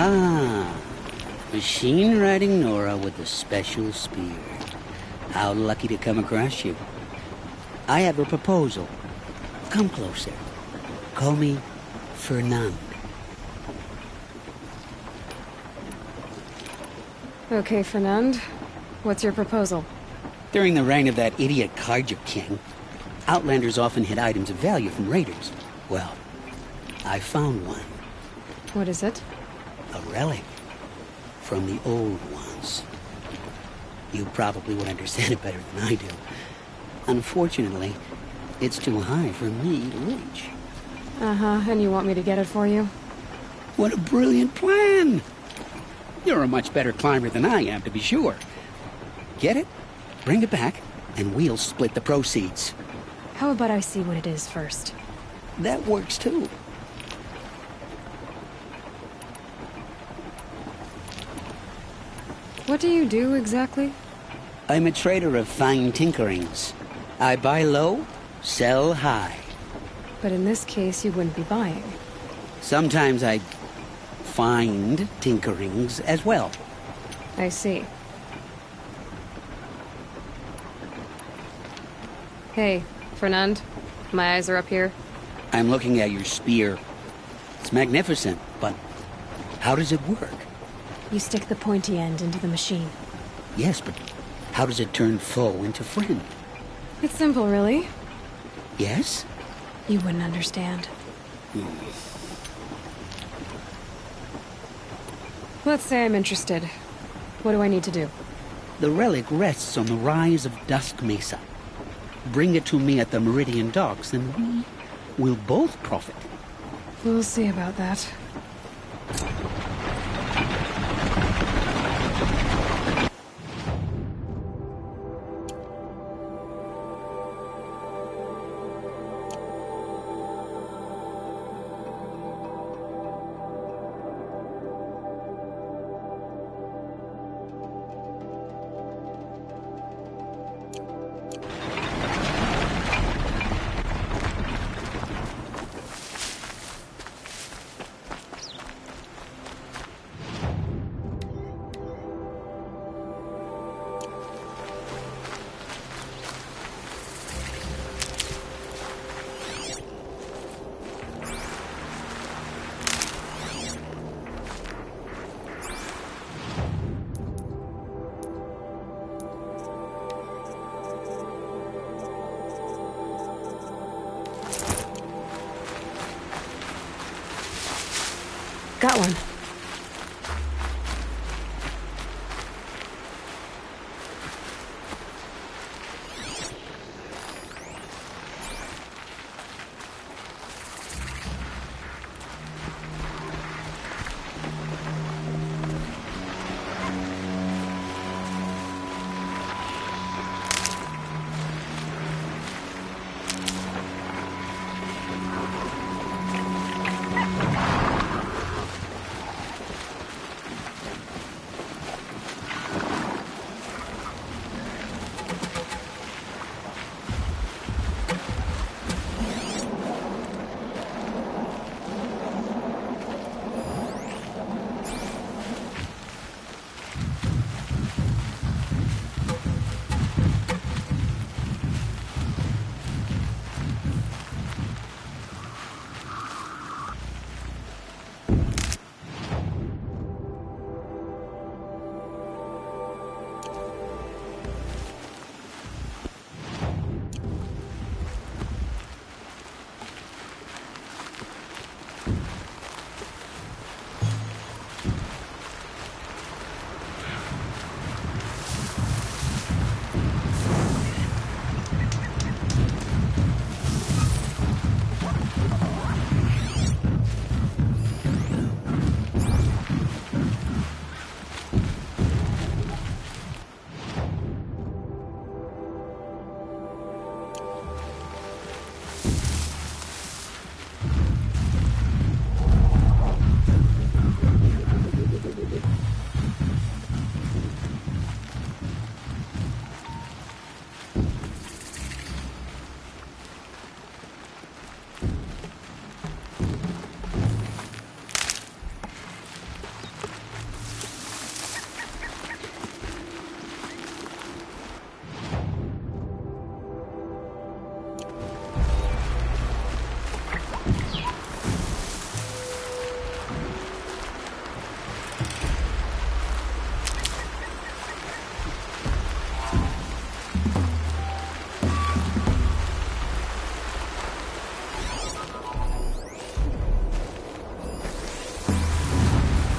Ah, machine-riding Nora with a special spear. How lucky to come across you. I have a proposal. Come closer. Call me Fernand. Okay, Fernand. What's your proposal? During the reign of that idiot Carja King, Outlanders often hid items of value from raiders. Well, I found one. What is it? A relic from the old ones. You probably would understand it better than I do. Unfortunately, it's too high for me to reach. Uh-huh, and you want me to get it for you? What a brilliant plan! You're a much better climber than I am, to be sure. Get it, bring it back, and we'll split the proceeds. How about I see what it is first? That works too. What do you do exactly? I'm a trader of fine tinkerings. I buy low, sell high. But in this case, you wouldn't be buying. Sometimes I find tinkerings as well. I see. Hey, Fernand. My eyes are up here. I'm looking at your spear. It's magnificent, but how does it work? You stick the pointy end into the machine. Yes, but how does it turn foe into friend? It's simple, really. Yes? You wouldn't understand. Let's say I'm interested. What do I need to do? The relic rests on the rise of Dusk Mesa. Bring it to me at the Meridian Docks, and we will both profit. We'll see about that. Got one.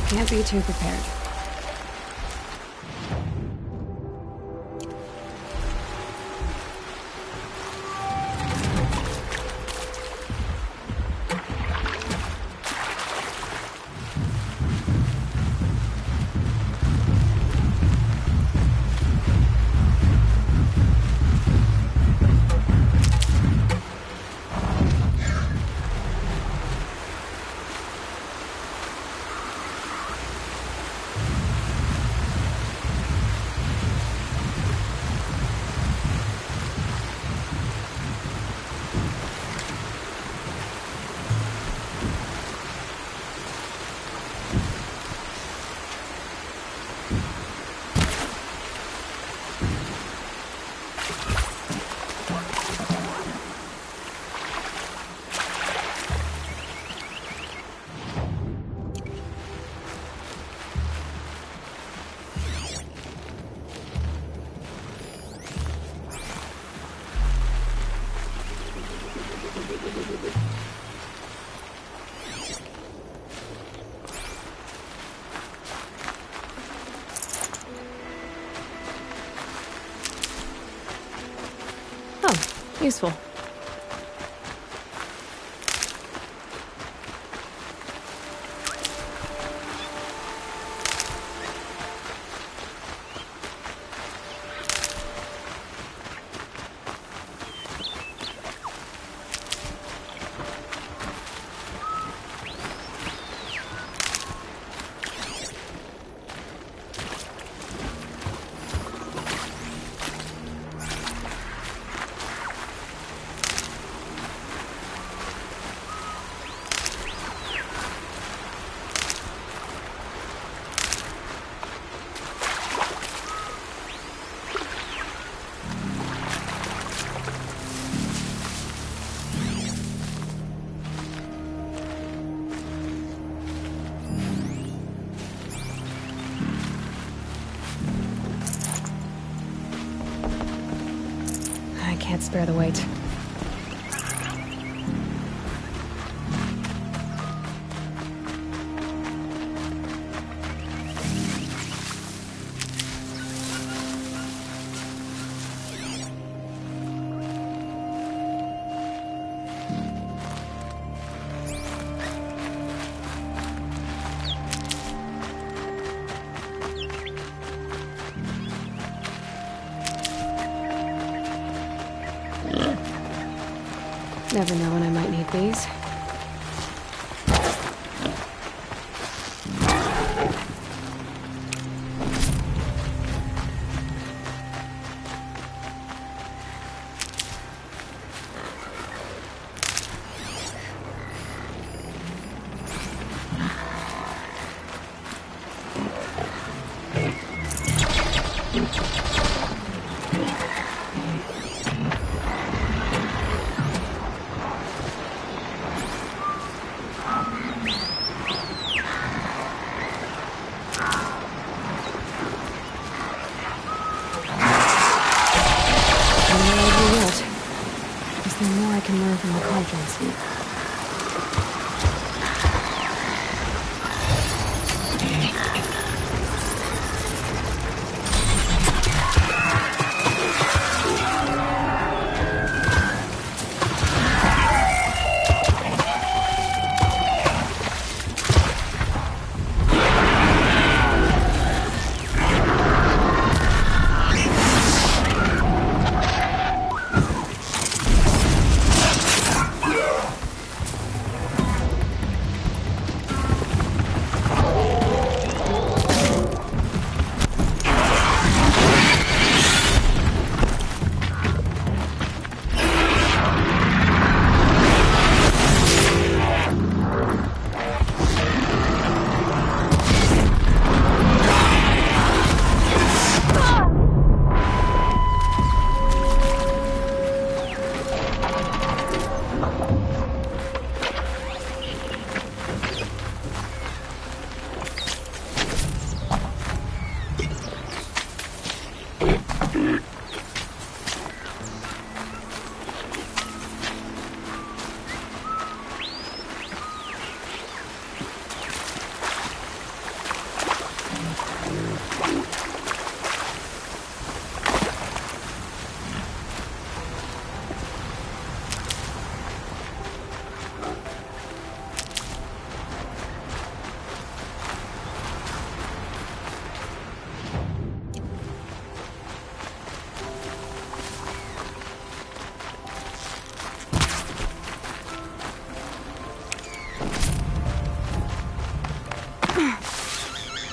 Can't be too prepared. Oh, useful. I can't spare the weight. Never know when I might need these.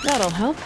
That'll help.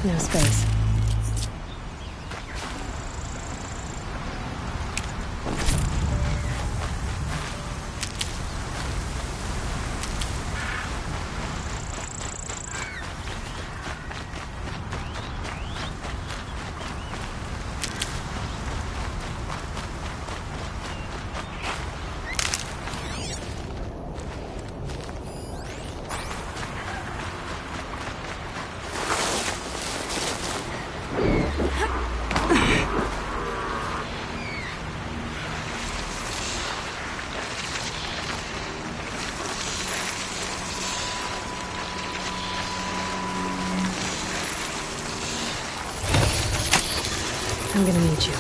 No space. I'm gonna need you.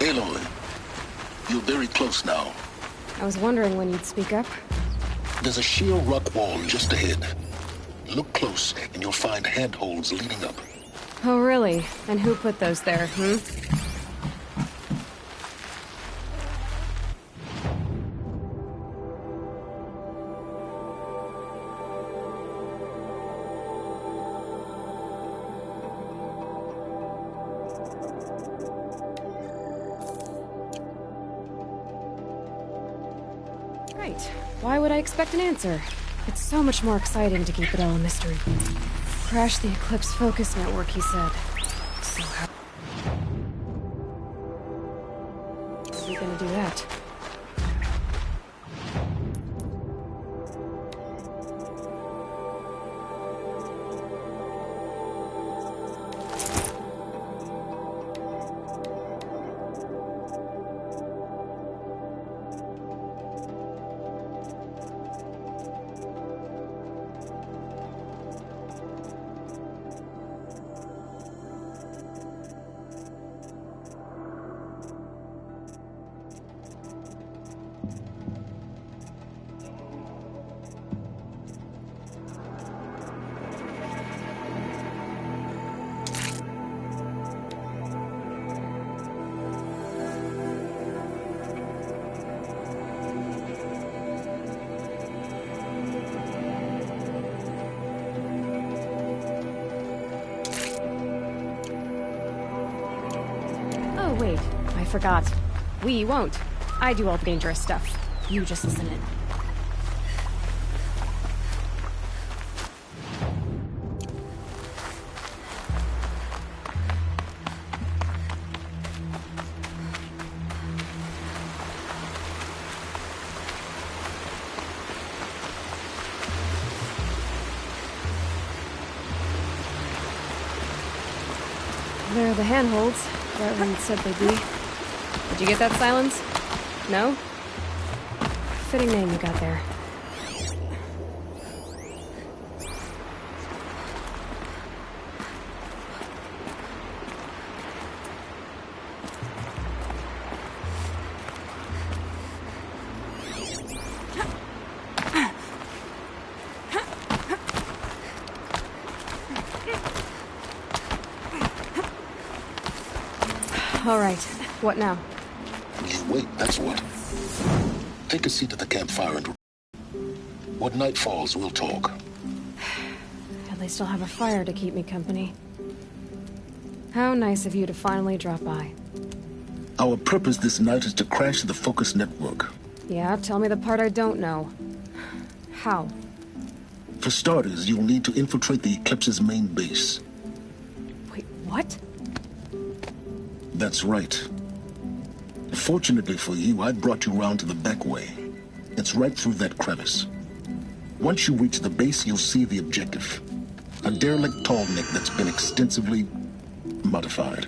Aloy, you're very close now. I was wondering when you'd speak up. There's a sheer rock wall just ahead. Look close, and you'll find handholds leading up. Oh, really? And who put those there, Right. Why would I expect an answer? It's so much more exciting to keep it all a mystery. Crash the Eclipse focus network, he said. So how are we gonna do that? Oh, wait. I forgot. We won't. I do all the dangerous stuff. You just listen in. There are the handholds. That one said they'd be. Did you get that, Silence? No? Fitting name you got there. All right. What now? You wait, that's what. Take a seat at the campfire and... When night falls, we'll talk. At least I'll have a fire to keep me company. How nice of you to finally drop by. Our purpose this night is to crash the Focus network. Yeah, tell me the part I don't know. How? For starters, you'll need to infiltrate the Eclipse's main base. Wait, what? That's right. Fortunately for you, I brought you round to the back way. It's right through that crevice. Once you reach the base, you'll see the objective. A derelict tall neck that's been extensively modified.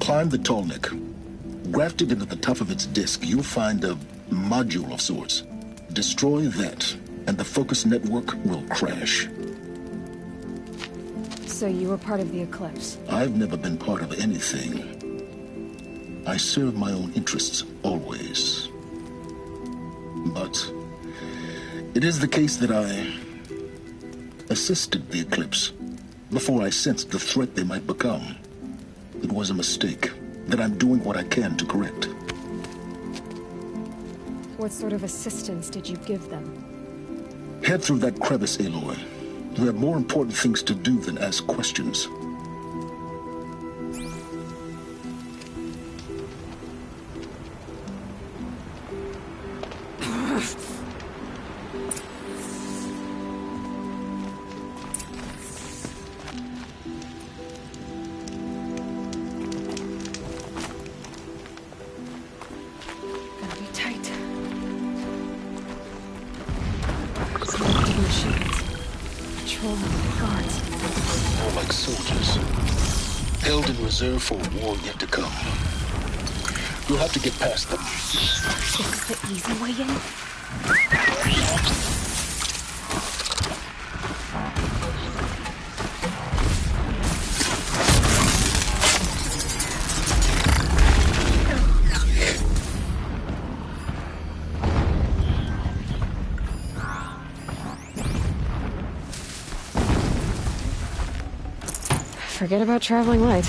Climb the tall neck. Grafted into the top of its disk, you'll find a module of sorts. Destroy that, and the Focus network will crash. So you were part of the Eclipse? I've never been part of anything. I serve my own interests, always. But it is the case that I assisted the Eclipse before I sensed the threat they might become. It was a mistake that I'm doing what I can to correct. What sort of assistance did you give them? Head through that crevice, Aloy. You have more important things to do than ask questions. Gotta be tight. Some machines. Patrol guards. More like soldiers. Held in reserve for a war yet to come. You'll have to get past them. This is the easy way in? Forget about traveling light.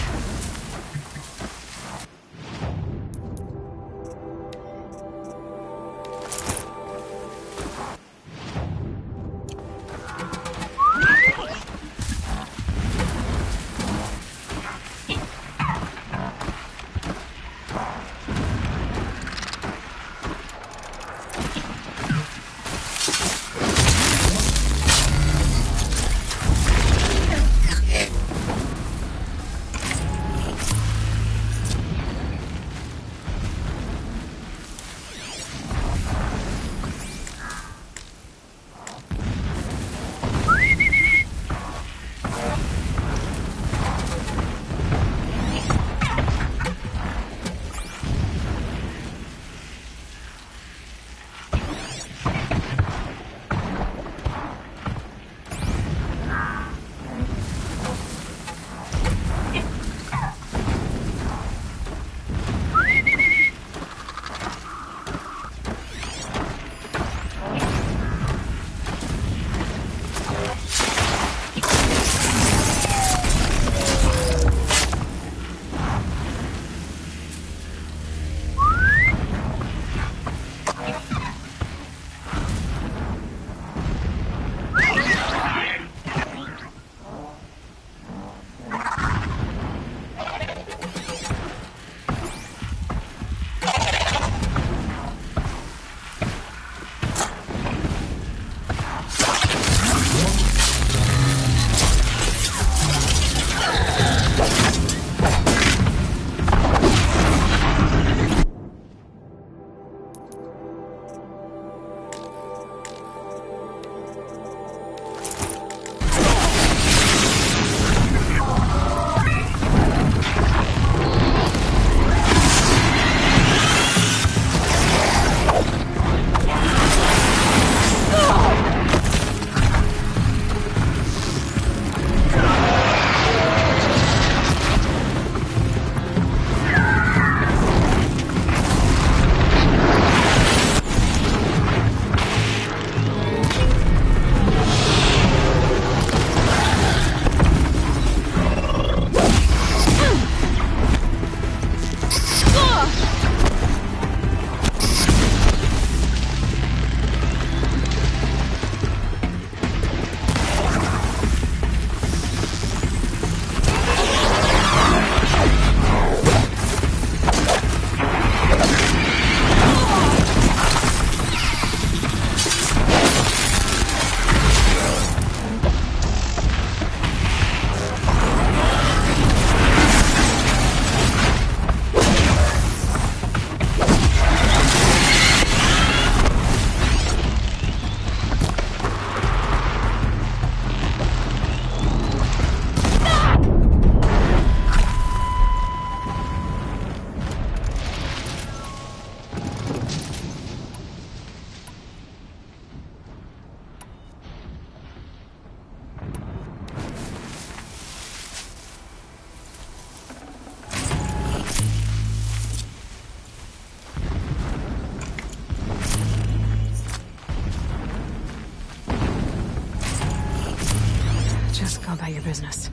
about your business.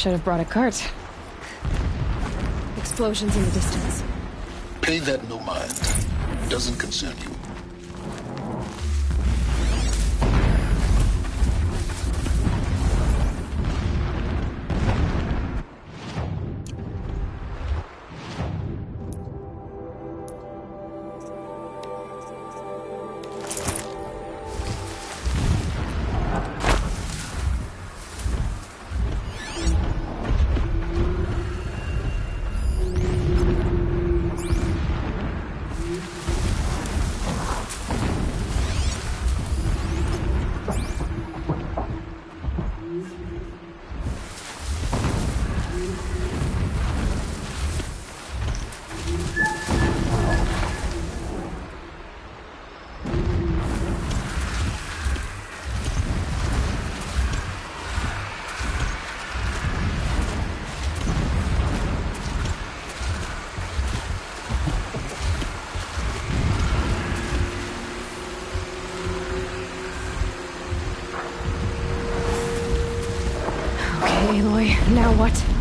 Should have brought a cart. Explosions in the distance. Pay that no mind. Doesn't concern you. Now what?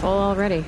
Full already.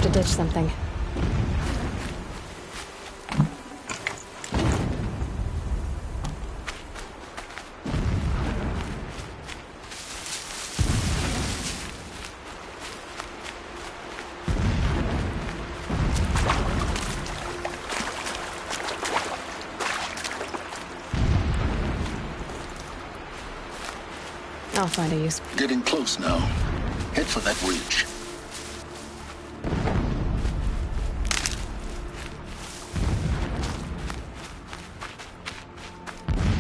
have to ditch something. I'll find a use. Getting close now. Head for that ridge.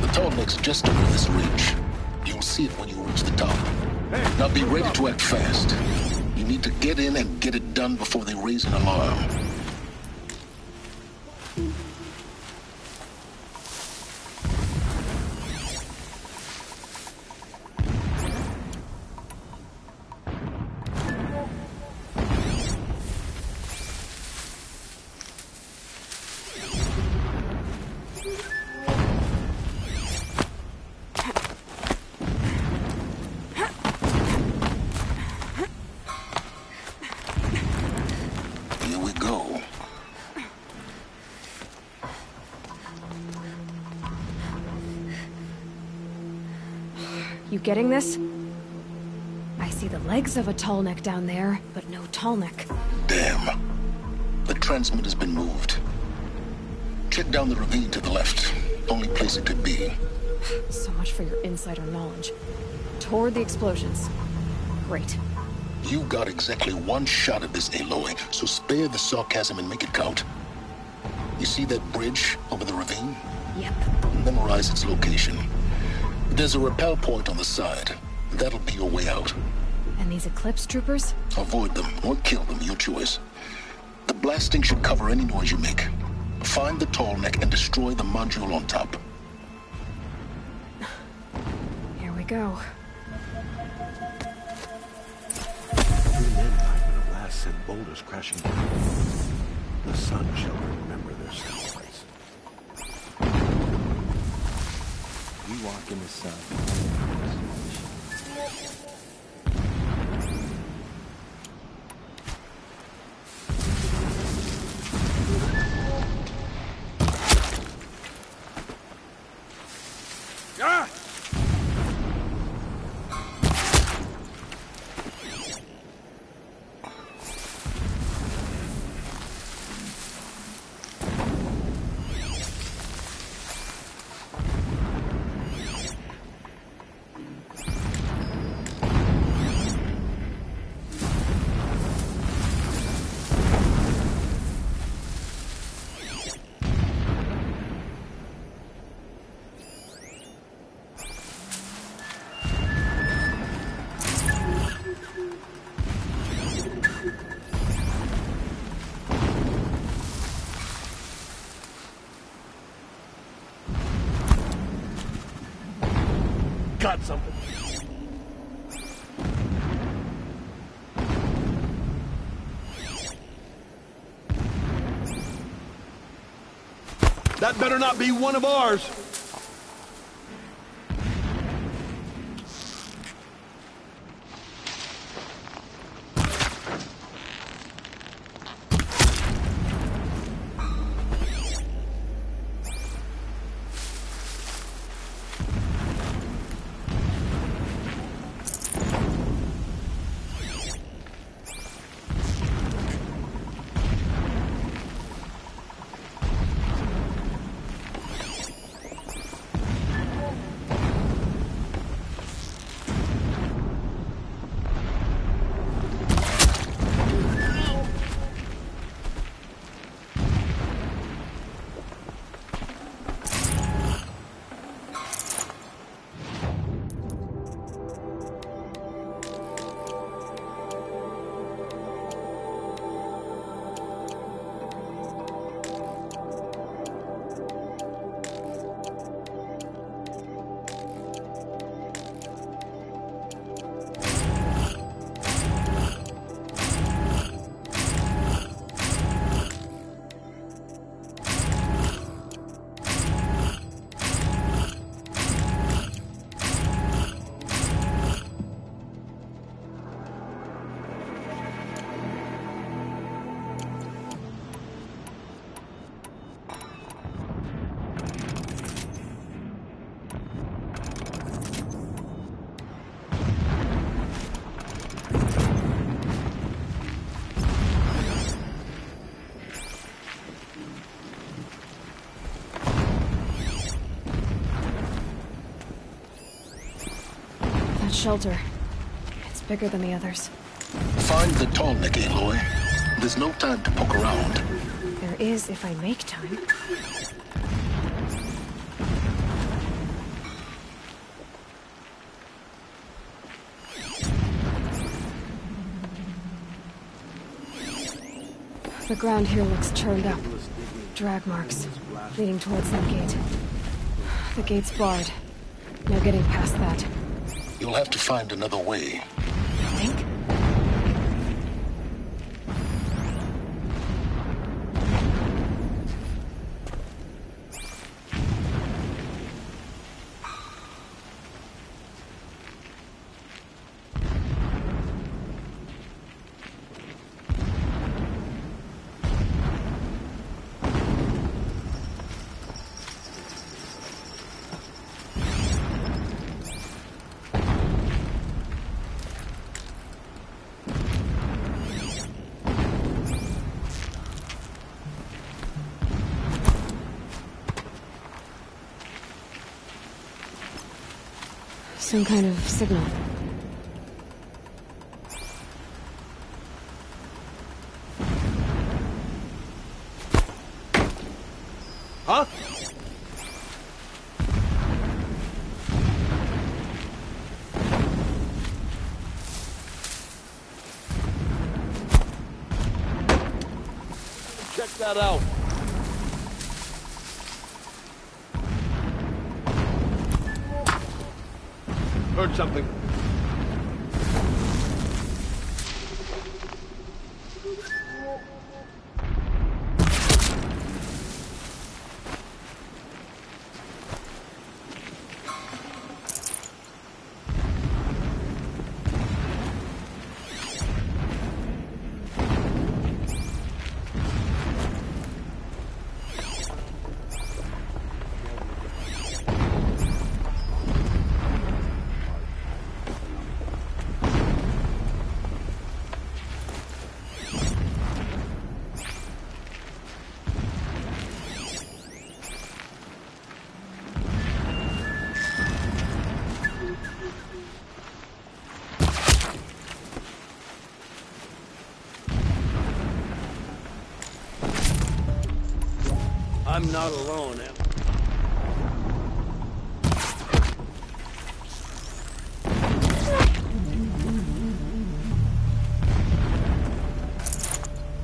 The tall neck's just over this ridge. You'll see it when you reach the top. Now be ready to act fast. You need to get in and get it done before they raise an alarm. You getting this? I see the legs of a tall neck down there, but no tall neck. Damn. The transmitter's been moved. Check down the ravine to the left. Only place it could be. So much for your insider knowledge. Toward the explosions. Great. You got exactly one shot at this, Aloy, so spare the sarcasm and make it count. You see that bridge over the ravine? Yep. Memorize its location. There's a rappel point on the side. That'll be your way out. And these Eclipse troopers? Avoid them or kill them, your choice. The blasting should cover any noise you make. Find the tall neck and destroy the module on top. Here we go. 3 men died when a blast sent boulders crashing down. The sun shall remember their sacrifice. We walk in the sun. Got something. That better not be one of ours! shelter. It's bigger than the others. Find the Tallneck, Aloy. There's no time to poke around. There is if I make time. The ground here looks churned up. Drag marks, leading towards that gate. The gate's barred. No getting past that. You'll have to find another way. Think? Some kind of signal. Huh? Check that out. Heard something. I'm not alone, am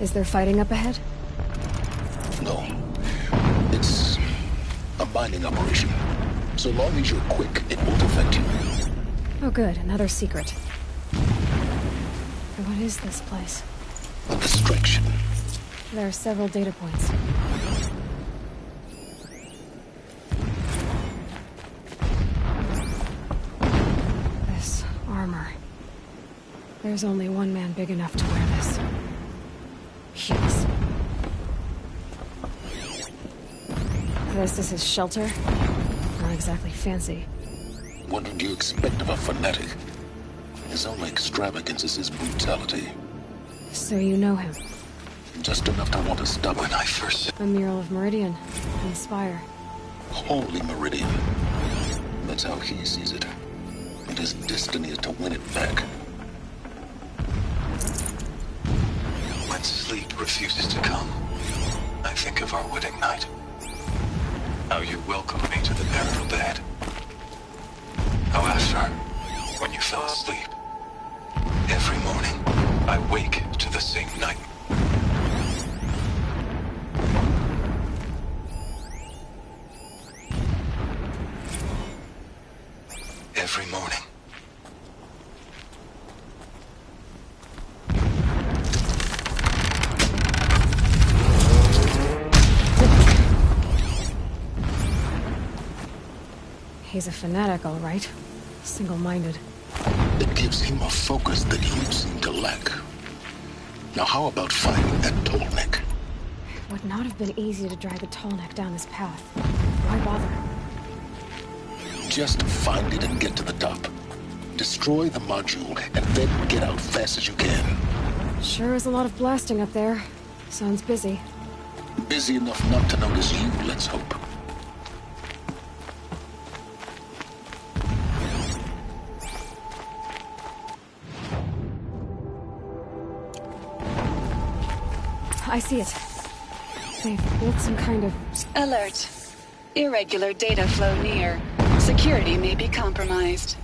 Is there fighting up ahead? No. It's a mining operation. So long as you're quick, it won't affect you. Oh good, another secret. What is this place? A distraction. There are several data points. This armor. There's only one man big enough to wear this. Hughes. This is his shelter? Not exactly fancy. What would you expect of a fanatic? His only extravagance is his brutality. So you know him? Just enough to want to stop when I first... A mural of Meridian. Inspire. Holy Meridian. That's how he sees it. And his destiny is to win it back. When sleep refuses to come, I think of our wedding night. How you welcomed me to the burial bed. How after, when you fell asleep, every morning I wake to the same night. Every morning. He's a fanatic, all right. Single-minded. It gives him a focus that you seem to lack. Now how about finding that Tallneck? It would not have been easy to drag a Tallneck down this path. Why bother? Just find it and get to the top. Destroy the module, and then get out fast as you can. Sure is a lot of blasting up there. Sounds busy. Busy enough not to notice you, let's hope. I see it. They've built some kind of... Alert. Irregular data flow near. Security may be compromised.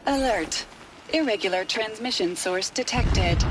Alert. Irregular transmission source detected.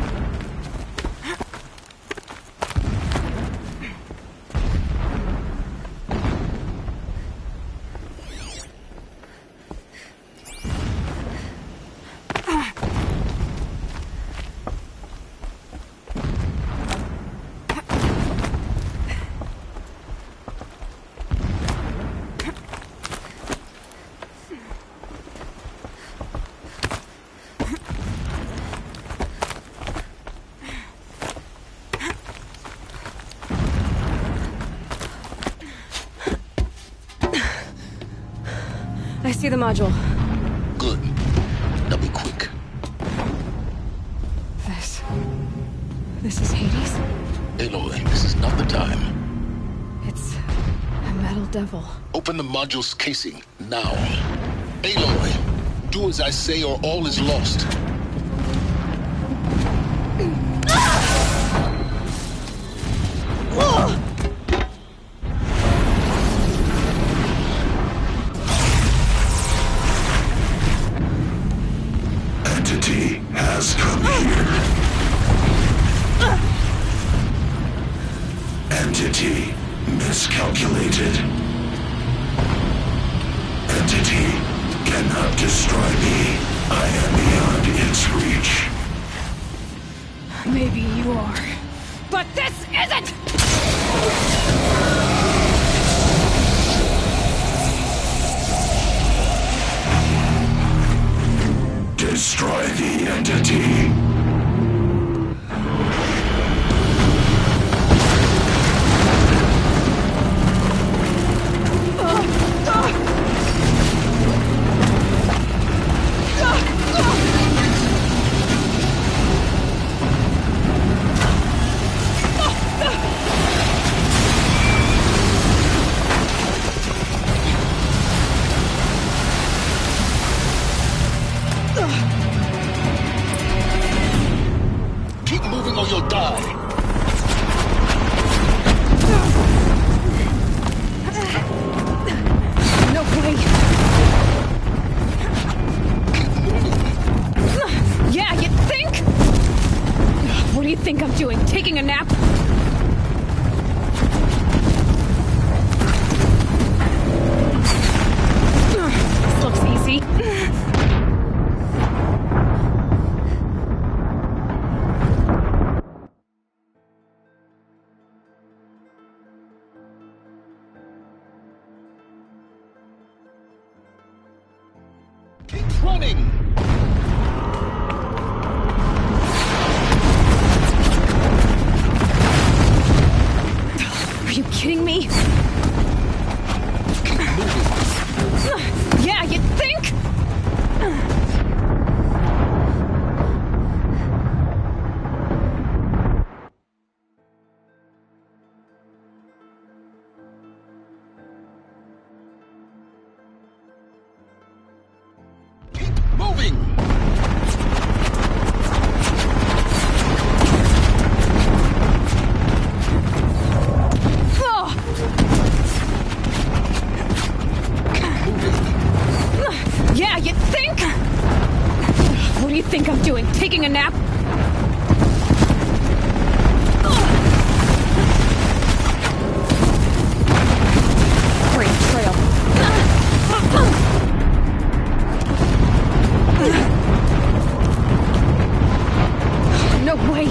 I see the module. Good. Now be quick. This is Hades? Aloy, this is not the time. It's a metal devil. Open the module's casing, now. Aloy, do as I say or all is lost. Entity has come here. Entity miscalculated. Entity cannot destroy me. I am beyond its reach. Maybe you are. But this isn't! Destroy the entity. Keep moving or you'll die. No way! Yeah, you think? What do you think I'm doing? Taking a nap? This looks easy. Keep running! Are you kidding me? Keep moving. Yeah, you think? Keep moving! Oh, yeah, you think? What do you think I'm doing? Taking a nap? Great trail. No way.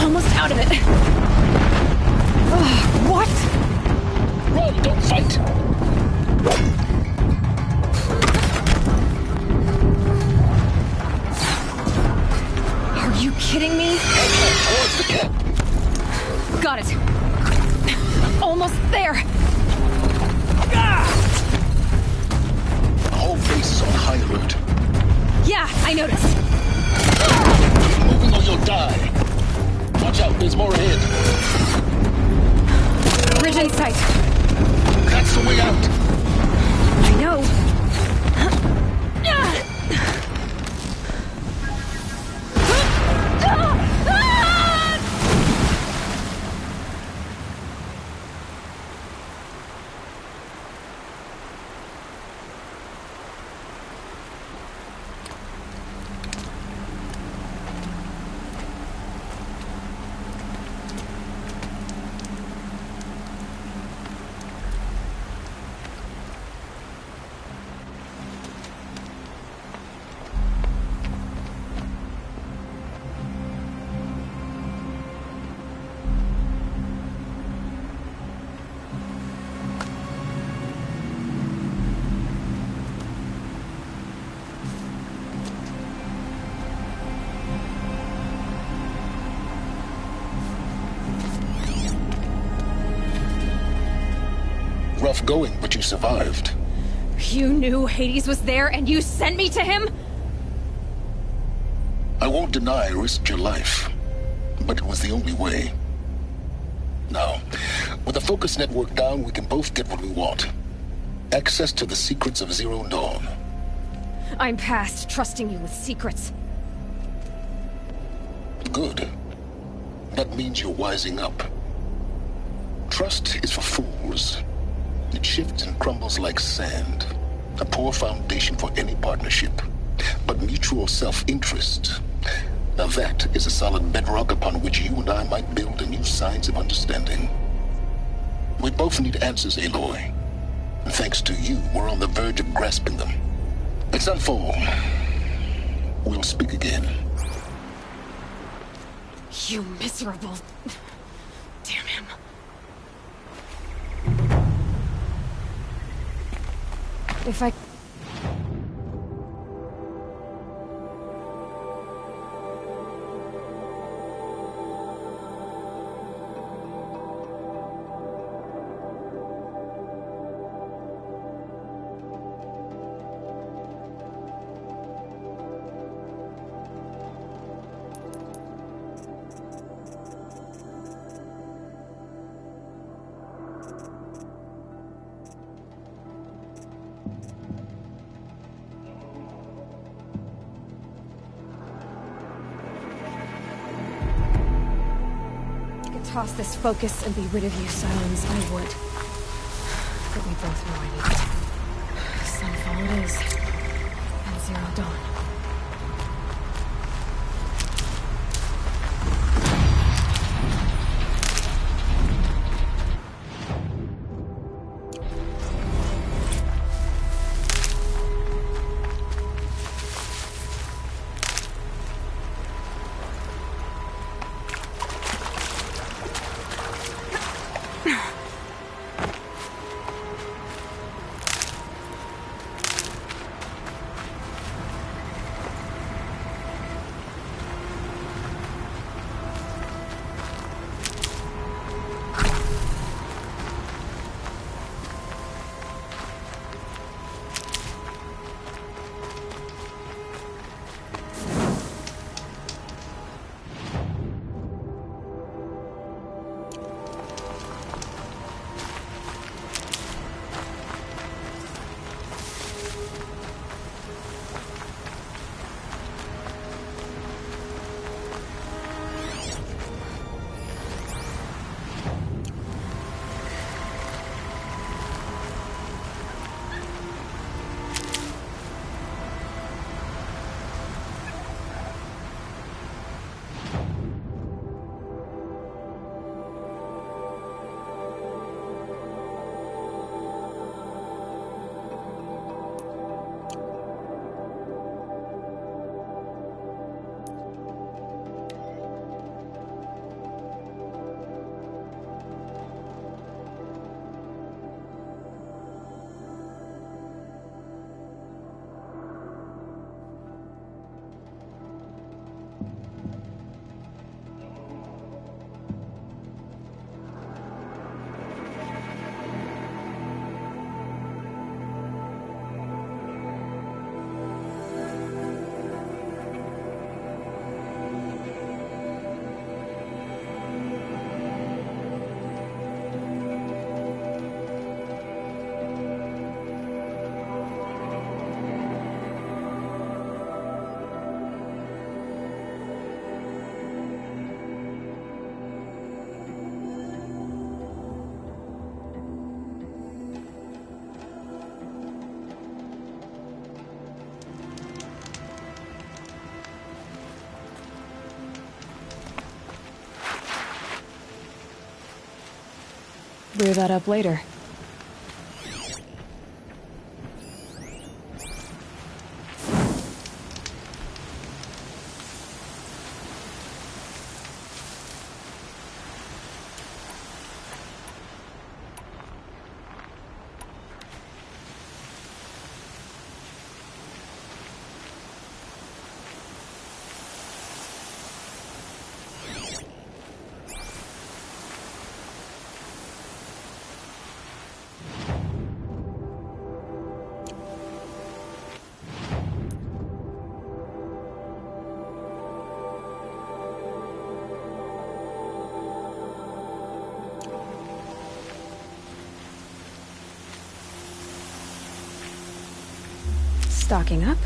Almost out of it. What? Run, don't fight! Are you kidding me? Towards the camp. Got it. Almost there. The whole base is on high alert. Yeah, I noticed. Keep moving or you'll die. Watch out, there's more ahead. Bridge in sight. off going, but you survived. You knew Hades was there and you sent me to him? I won't deny I risked your life, but it was the only way. Now, with the focus network down, we can both get what we want. Access to the secrets of Zero Dawn. I'm past trusting you with secrets. Good. That means you're wising up. Trust is for fools. It shifts and crumbles like sand. A poor foundation for any partnership. But mutual self-interest, now that is a solid bedrock upon which you and I might build a new science of understanding. We both need answers, Aloy. And thanks to you, we're on the verge of grasping them. Let's unfold. We'll speak again. You miserable... Damn him. If I... toss this focus and be rid of you, Silence, I would. But we both know I need it. Sunfall it is. And Zero Dawn. Rear that up later. Stocking up.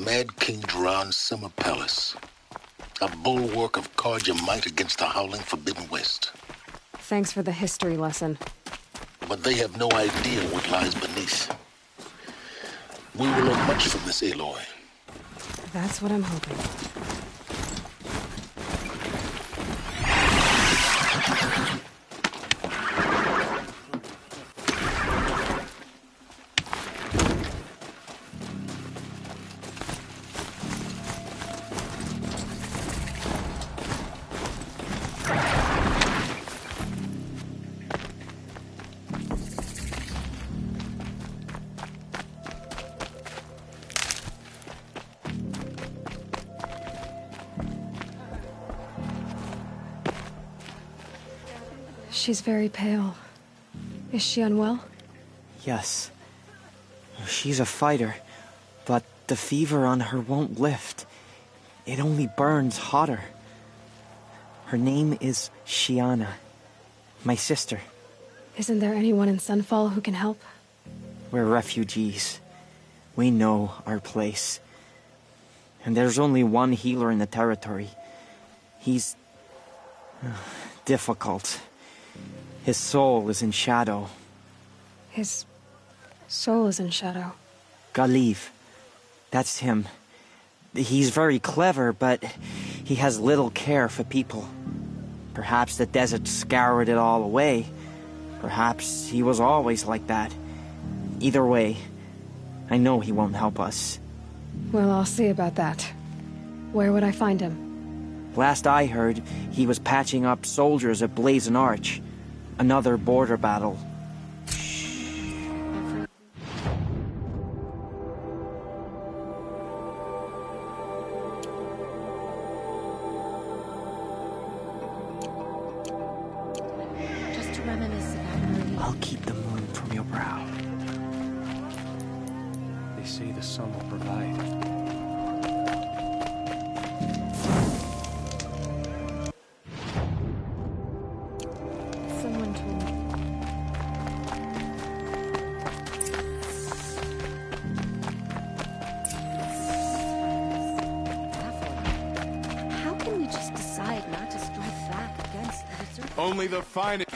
Mad King Jiran's summer palace. A bulwark of Carja might against the howling Forbidden West. Thanks for the history lesson. But they have no idea what lies beneath. We will learn much from this Aloy. That's what I'm hoping. She's very pale. Is she unwell? Yes. She's a fighter, but the fever on her won't lift. It only burns hotter. Her name is Shiana, my sister. Isn't there anyone in Sunfall who can help? We're refugees. We know our place. And there's only one healer in the territory. He's difficult. His soul is in shadow. His soul is in shadow. Galiv. That's him. He's very clever, but he has little care for people. Perhaps the desert scoured it all away. Perhaps he was always like that. Either way, I know he won't help us. Well, I'll see about that. Where would I find him? Last I heard, he was patching up soldiers at Blazon Arch. Another border battle. Just to reminisce about Marie. I'll keep the moon from your brow. They say the sun will provide. Someone told me. How can we just decide not to strike back against the resurgence? Only the finest.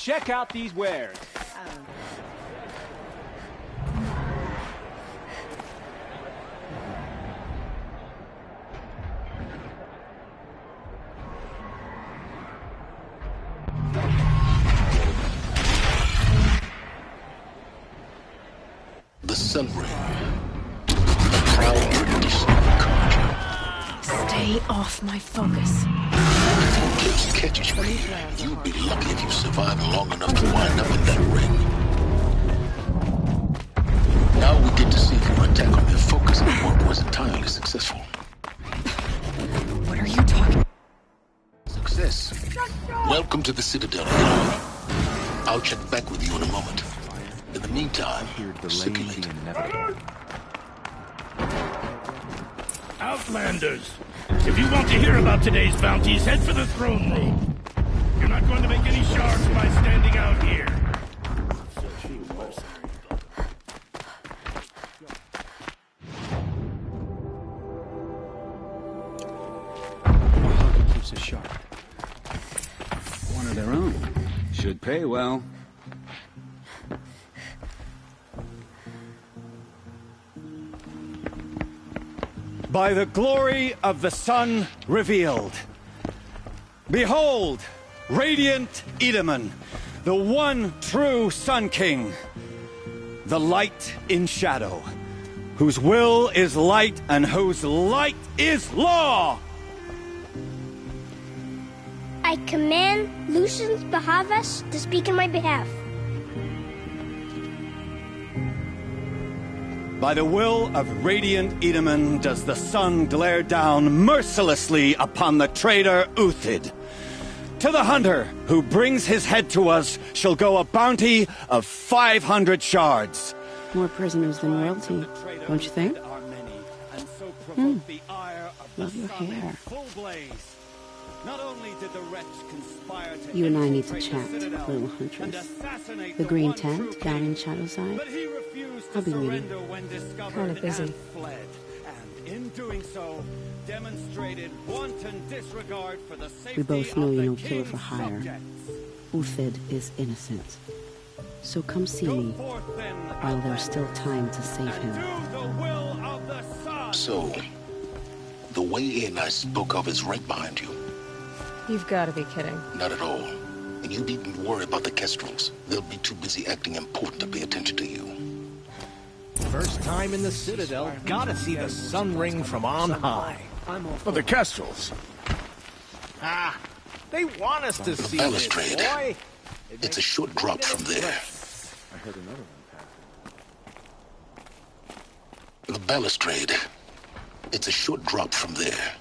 check out these wares. The Sun Ring. A proud tradition of Carja. Stay off my focus. If the eclipse catches you here, you'll be lucky if you survive long enough to wind up in that ring. Now we get to see if your attack on their focus network was entirely successful. What are you talking? Success. Welcome to the Citadel, Aloy. I'll check back with you in a moment. In the meantime, circulate. Outlanders! If you want to hear about today's bounties, head for the throne room. You're not going to make any shards by standing out here. Mahogany keeps us sharp. One of their own. Should pay well. By the glory of the sun revealed. Behold, radiant Edaman, the one true Sun King, the light in shadow, whose will is light and whose light is law. I command Lucius Bahavas to speak in my behalf. By the will of radiant Edaman does the sun glare down mercilessly upon the traitor Uthid. To the hunter who brings his head to us shall go a bounty of 500 shards. More prisoners than royalty, don't you think? Love your hair. Not only did the wretch conspire to You and I need to chat, little huntress. The green tent down in Shadowside? I'll be waiting. Kind of busy. And in doing so, demonstrated wanton disregard for the safety We both know of you're the no killer king's for hire. subjects. Uthid is innocent. So come see me while there's still time to save him. So, the way in I spoke of is right behind you. You've got to be kidding. Not at all. And you needn't worry about the Kestrels. They'll be too busy acting important to pay attention to you. First time in the Citadel, gotta see the Sun Ring from on high. For the Kestrels. Ah, they want us to see this, Balustrade. boy. It's a short drop from there. I heard another one. The balustrade. It's a short drop from there.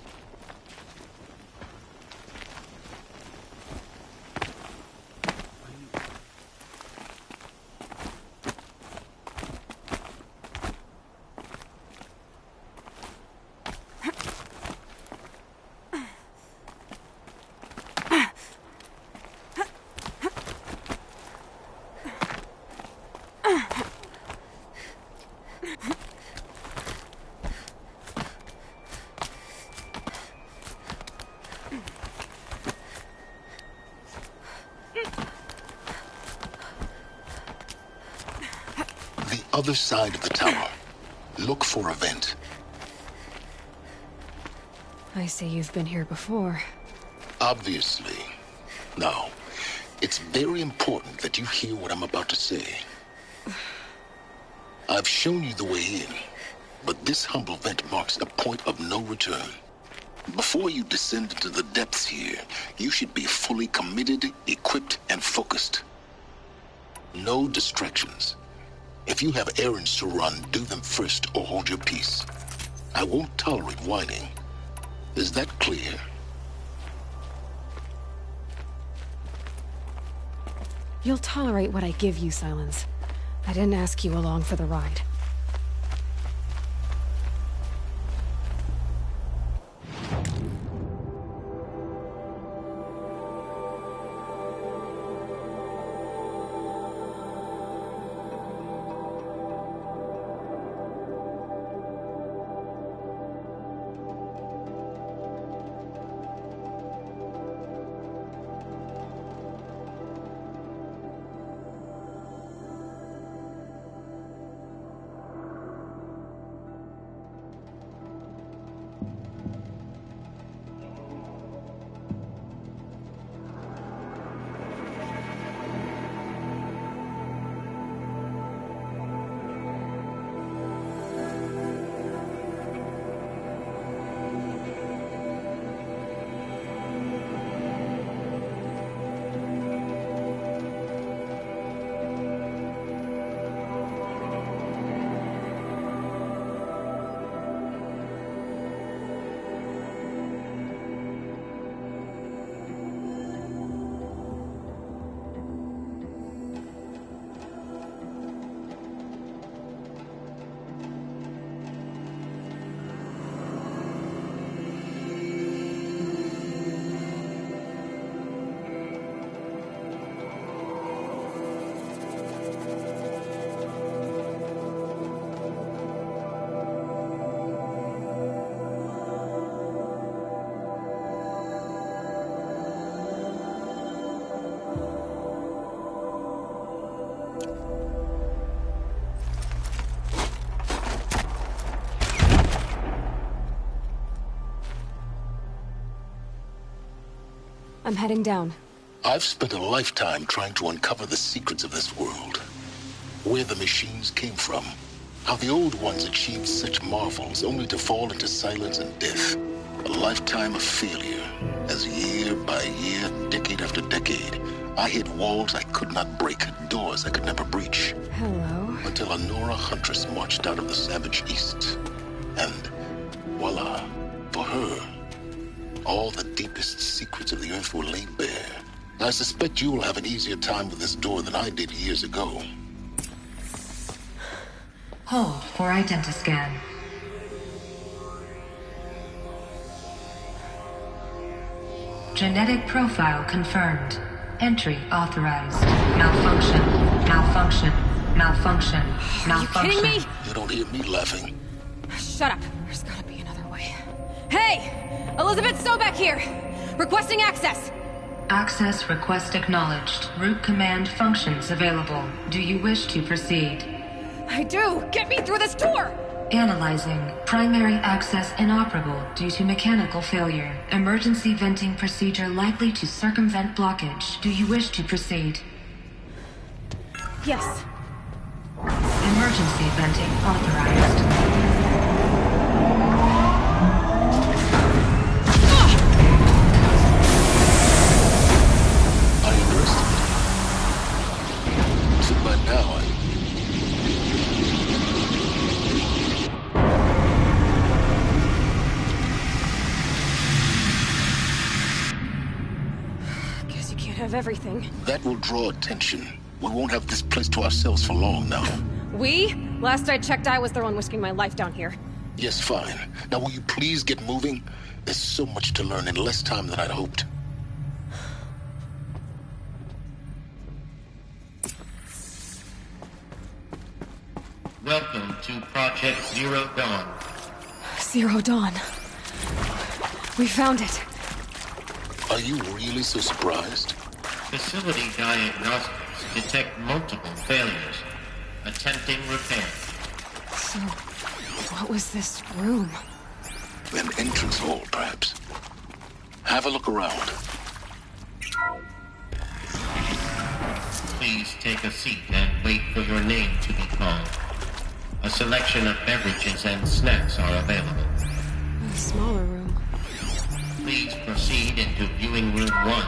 Other side of the tower. Look for a vent. I see you've been here before. Obviously. Now, it's very important that you hear what I'm about to say. I've shown you the way in, but this humble vent marks a point of no return. Before you descend into the depths here, you should be fully committed, equipped, and focused. No distractions. If you have errands to run, do them first or hold your peace. I won't tolerate whining. Is that clear? You'll tolerate what I give you, Silence. I didn't ask you along for the ride. I'm heading down. I've spent a lifetime trying to uncover the secrets of this world. Where the machines came from. How the old ones achieved such marvels only to fall into silence and death. A lifetime of failure, as year by year, decade after decade, I hit walls I could not break, doors I could never breach. Hello. Until a Nora huntress marched out of the savage east. And voila, for her, all the deepest secrets of the earth were laid bare. I suspect you will have an easier time with this door than I did years ago. Hold for identiscan. Genetic profile confirmed. Entry authorized. Malfunction. Malfunction. Malfunction. Malfunction. Are you kidding me? You don't hear me laughing. Shut up. There's gotta be another way. Hey! Elizabeth Sobeck here! Requesting access! Access request acknowledged. Root command functions available. Do you wish to proceed? I do! Get me through this door! Analyzing. Primary access inoperable due to mechanical failure. Emergency venting procedure likely to circumvent blockage. Do you wish to proceed? Yes. Emergency venting authorized. Everything. That will draw attention. We won't have this place to ourselves for long now. We? Last I checked, I was the one risking my life down here. Yes, fine. Now will you please get moving? There's so much to learn in less time than I'd hoped. Welcome to Project Zero Dawn. Zero Dawn. We found it. Are you really so surprised? Facility diagnostics detect multiple failures. Attempting repair. So, what was this room? An entrance hall, perhaps. Have a look around. Please take a seat and wait for your name to be called. A selection of beverages and snacks are available. A smaller room. Please proceed into viewing room 1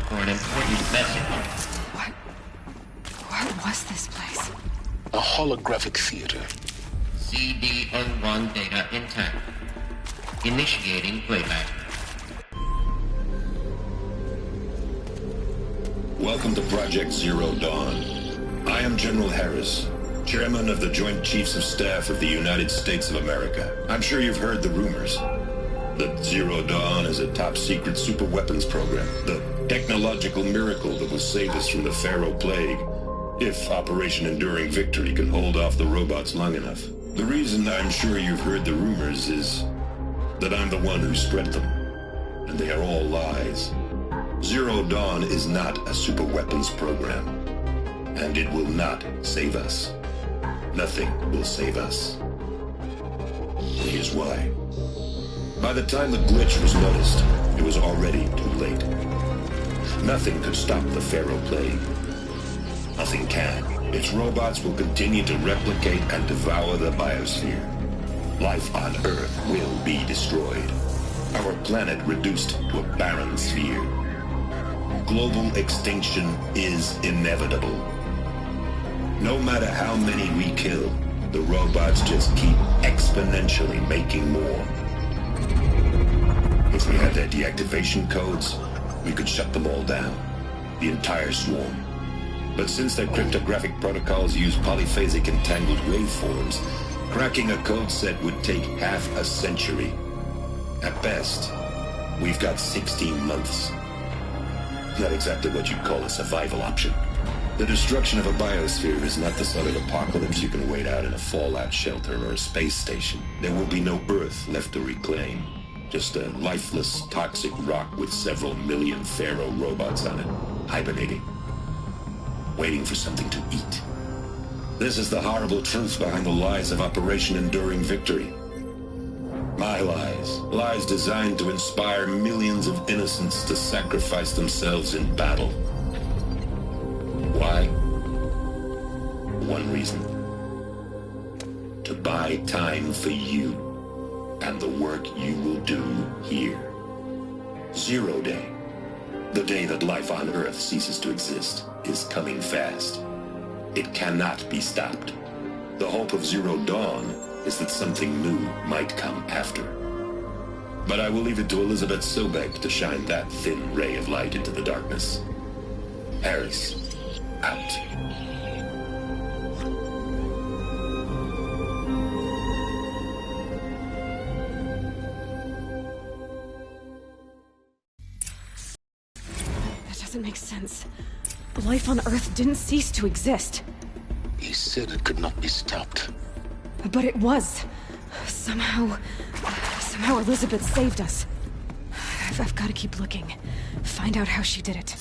for an important message. What was this place? A holographic theater. CD01 data intact. Initiating playback. Welcome to Project Zero Dawn. I am General Harris, Chairman of the Joint Chiefs of Staff of the United States of America. I'm sure you've heard the rumors. That Zero Dawn is a top-secret superweapons program. The technological miracle that will save us from the Pharaoh Plague, if Operation Enduring Victory can hold off the robots long enough. The reason I'm sure you've heard the rumors is that I'm the one who spread them. And they are all lies. Zero Dawn is not a superweapons program. And it will not save us. Nothing will save us. Here's why. By the time the glitch was noticed, it was already too late. Nothing could stop the Pharaoh Plague. Nothing can. Its robots will continue to replicate and devour the biosphere. Life on Earth will be destroyed. Our planet reduced to a barren sphere. Global extinction is inevitable. No matter how many we kill, the robots just keep exponentially making more. If we had their deactivation codes, we could shut them all down. The entire swarm. But since their cryptographic protocols use polyphasic entangled waveforms, cracking a code set would take half a century. At best, we've got 16 months. Not exactly what you'd call a survival option. The destruction of a biosphere is not the sort of apocalypse you can wait out in a fallout shelter or a space station. There will be no Earth left to reclaim. Just a lifeless, toxic rock with several million Pharaoh robots on it, hibernating, waiting for something to eat. This is the horrible truth behind the lies of Operation Enduring Victory. My lies. Lies designed to inspire millions of innocents to sacrifice themselves in battle. Why? One reason. To buy time for you and the work you will do here. Zero Day. The day that life on Earth ceases to exist is coming fast. It cannot be stopped. The hope of Zero Dawn is that something new might come after. But I will leave it to Elizabeth Sobek to shine that thin ray of light into the darkness. Harris, out. That doesn't make sense. Life on Earth didn't cease to exist. He said it could not be stopped. But it was. Somehow Elizabeth saved us. I've got to keep looking. Find out how she did it.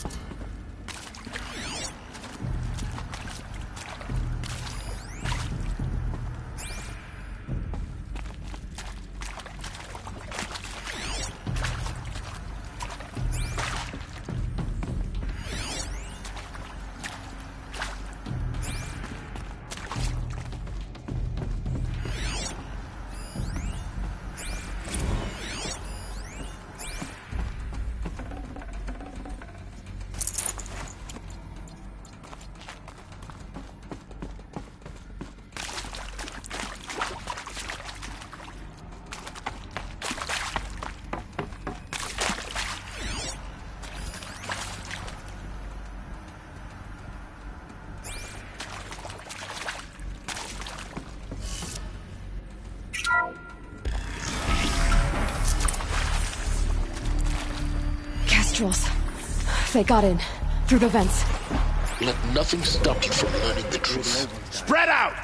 Kestrels. They got in. Through the vents. Let nothing stop you from learning the truth. Spread out!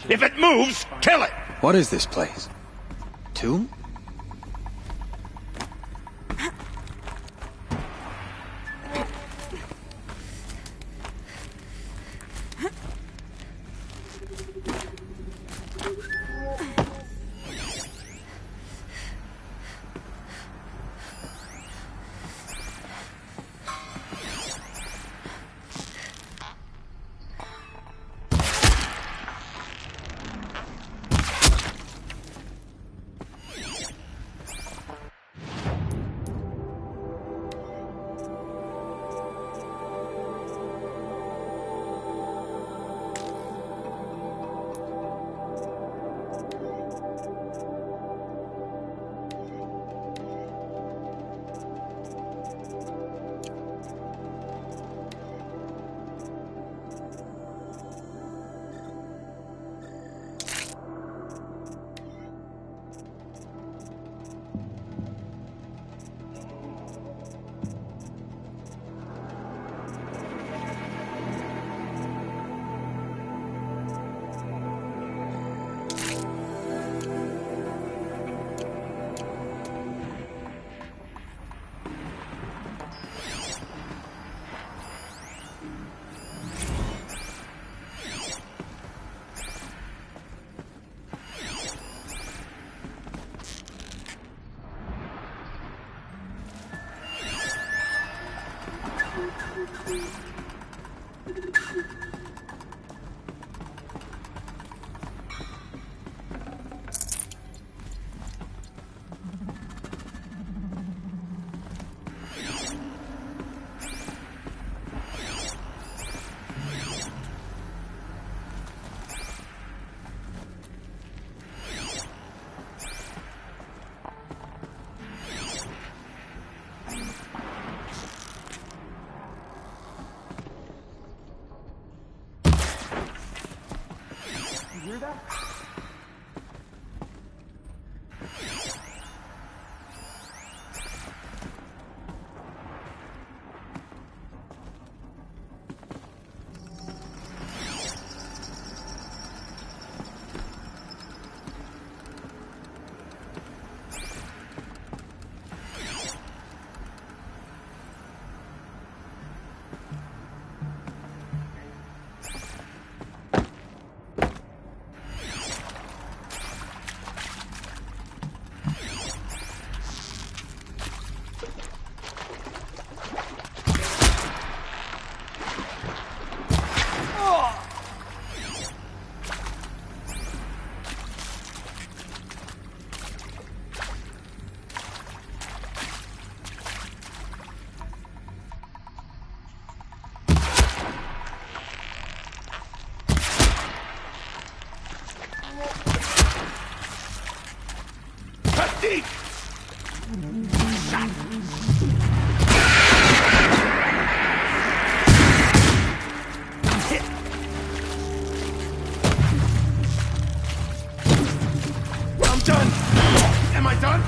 If it moves, kill it! What is this place? Tomb? teeth! I'm done! Am I done?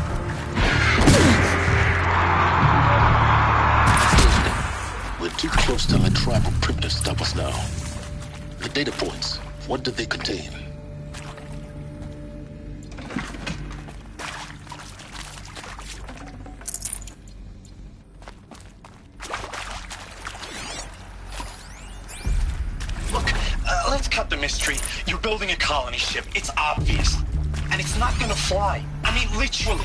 We're too close to let tribal primitives stop us now. The data points, what did they contain? Let's cut the mystery. You're building a colony ship. It's obvious. And it's not gonna fly. I mean, literally.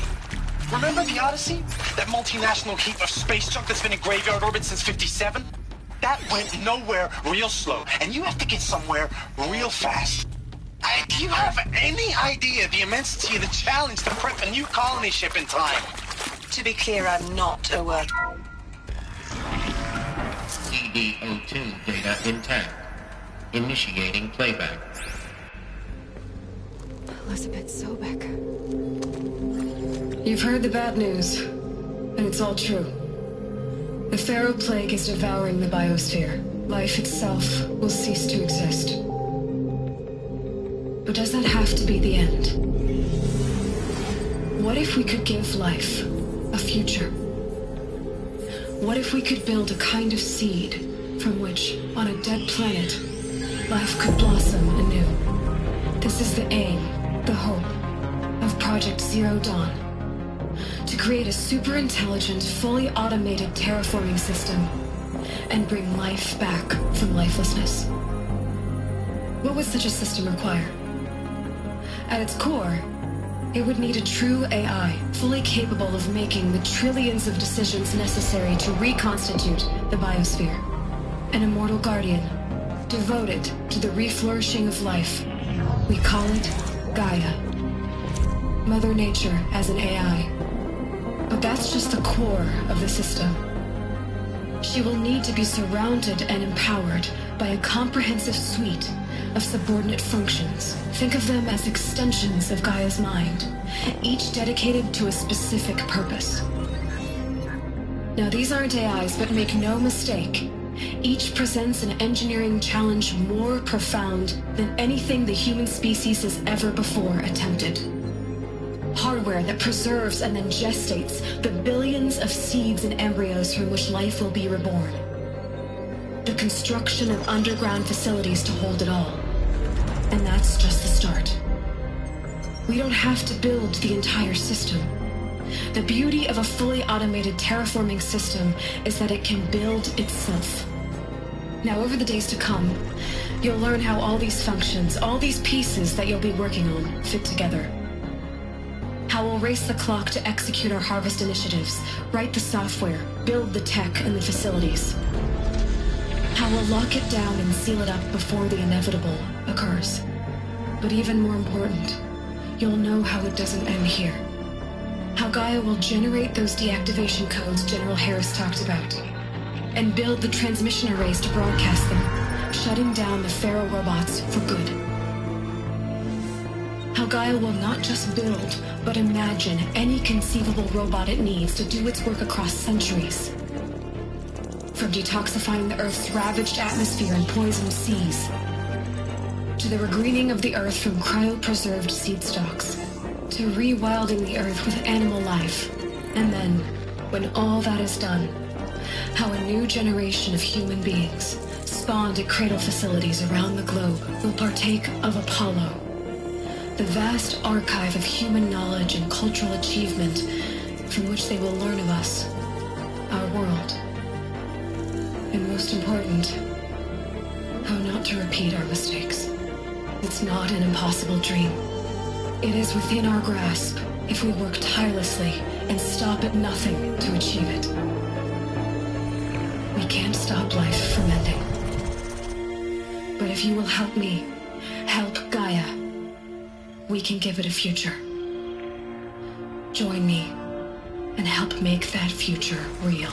Remember the Odyssey? That multinational heap of space junk that's been in graveyard orbit since 57? That went nowhere real slow. And you have to get somewhere real fast. Do you have any idea the immensity of the challenge to prep a new colony ship in time? To be clear, I'm not a word. CD02 data intact. Initiating playback. Elizabeth Sobek. You've heard the bad news, and it's all true. The Pharaoh Plague is devouring the biosphere. Life itself will cease to exist. But does that have to be the end? What if we could give life a future? What if we could build a kind of seed from which, on a dead planet, life could blossom anew? This is the aim, the hope, of Project Zero Dawn. To create a super-intelligent, fully automated terraforming system and bring life back from lifelessness. What would such a system require? At its core, it would need a true AI, fully capable of making the trillions of decisions necessary to reconstitute the biosphere. An immortal guardian, devoted to the reflourishing of life. We call it Gaia. Mother Nature as an AI. But that's just the core of the system. She will need to be surrounded and empowered by a comprehensive suite of subordinate functions. Think of them as extensions of Gaia's mind, each dedicated to a specific purpose. Now, these aren't AIs, but make no mistake, each presents an engineering challenge more profound than anything the human species has ever before attempted. Hardware that preserves and then gestates the billions of seeds and embryos from which life will be reborn. The construction of underground facilities to hold it all. And that's just the start. We don't have to build the entire system. The beauty of a fully automated terraforming system is that it can build itself. Now, over the days to come, you'll learn how all these functions, all these pieces that you'll be working on, fit together. How we'll race the clock to execute our harvest initiatives, write the software, build the tech and the facilities. How we'll lock it down and seal it up before the inevitable occurs. But even more important, you'll know how it doesn't end here. How Gaia will generate those deactivation codes General Harris talked about, and build the transmission arrays to broadcast them, shutting down the Pharaoh robots for good. How Gaia will not just build, but imagine any conceivable robot it needs to do its work across centuries. From detoxifying the Earth's ravaged atmosphere and poisoned seas, to the regreening of the Earth from cryopreserved seed stalks, to rewilding the Earth with animal life. And then, when all that is done, how a new generation of human beings, spawned at cradle facilities around the globe, will partake of Apollo, the vast archive of human knowledge and cultural achievement from which they will learn of us, our world. And most important, how not to repeat our mistakes. It's not an impossible dream. It is within our grasp if we work tirelessly and stop at nothing to achieve it. We can't stop life from ending. But if you will help me, help Gaia, we can give it a future. Join me and help make that future real.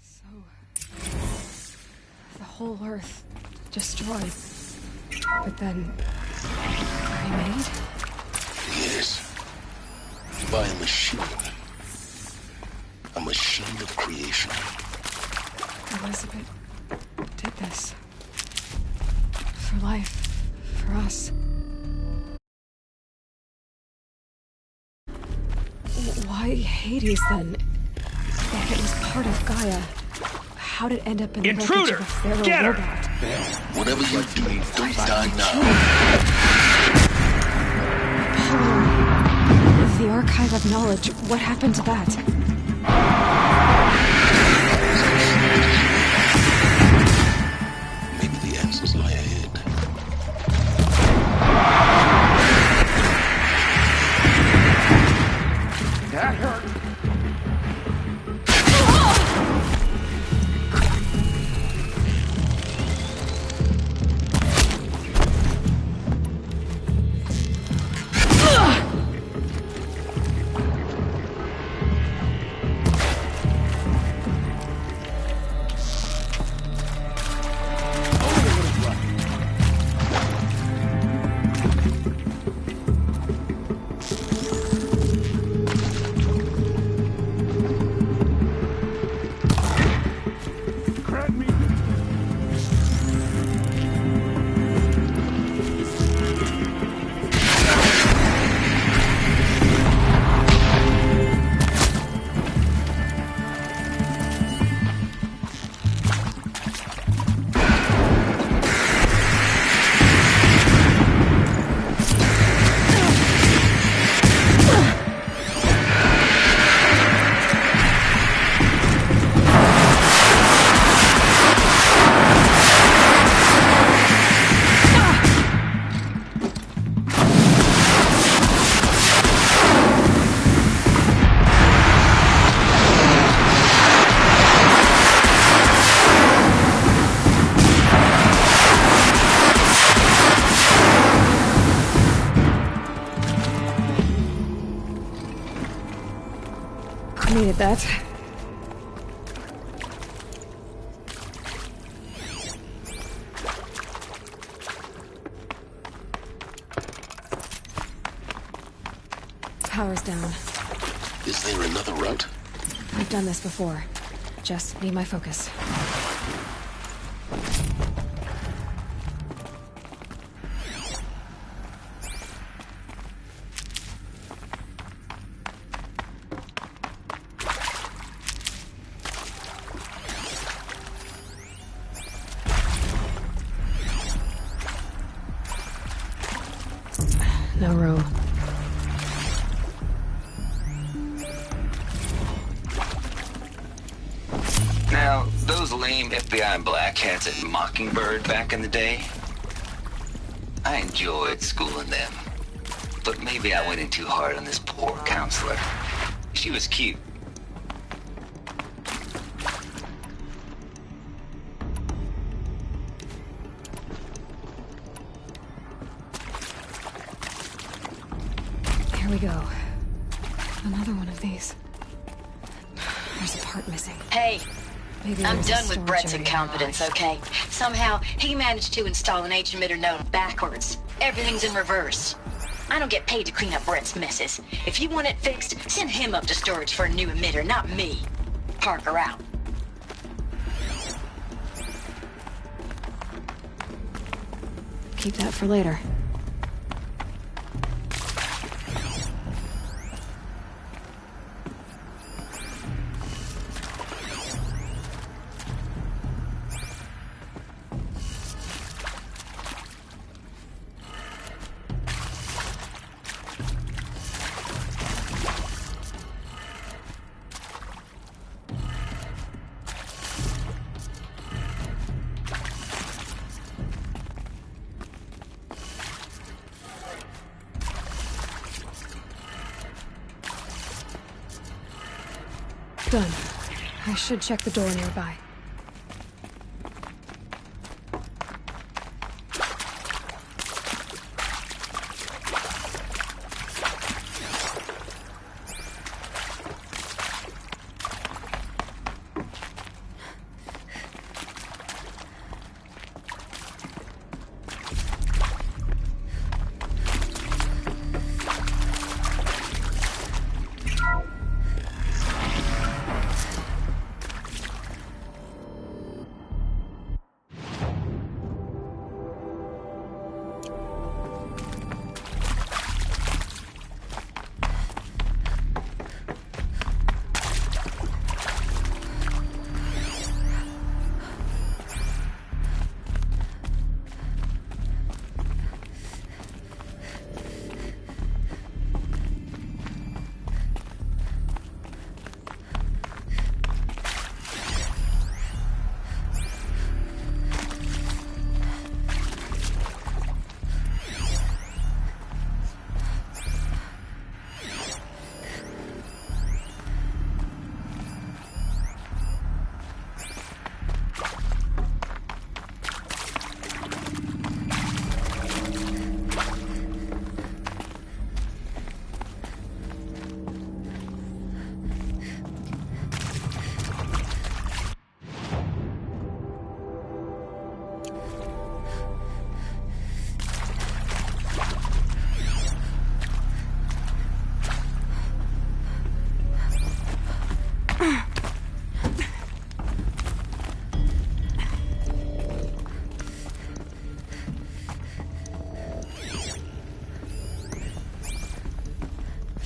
So, the whole Earth destroyed. But then... cremated? Yes. By a machine. A machine of creation. Elizabeth did this. For life. For us. Why Hades, then? If it was part of Gaia, how'd it end up in the wreckage of a Pharaoh Get her! robot? Whatever you do, don't die now. Apollo. The Archive of Knowledge, what happened to that? Maybe the answers lie ahead. That hurt. Needed that. Power's down. Is there another route? I've done this before. Just need my focus. No room. Now, those lame FBI black hats at Mockingbird back in the day, I enjoyed schooling them. But maybe I went in too hard on this poor counselor. She was cute. Here we go. Another one of these. There's a part missing. Hey, Maybe I'm there's a done with storage Brett's area incompetence, okay? Somehow, he managed to install an H-emitter node backwards. Everything's in reverse. I don't get paid to clean up Brett's messes. If you want it fixed, send him up to storage for a new emitter, not me. Parker out. Keep that for later. Done. I should check the door nearby.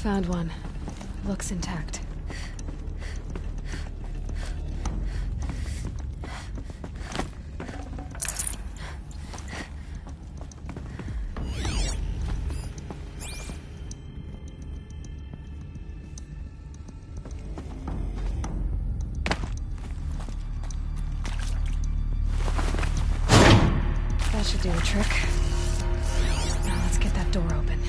Found one. Looks intact. That should do the trick. Now let's get that door open.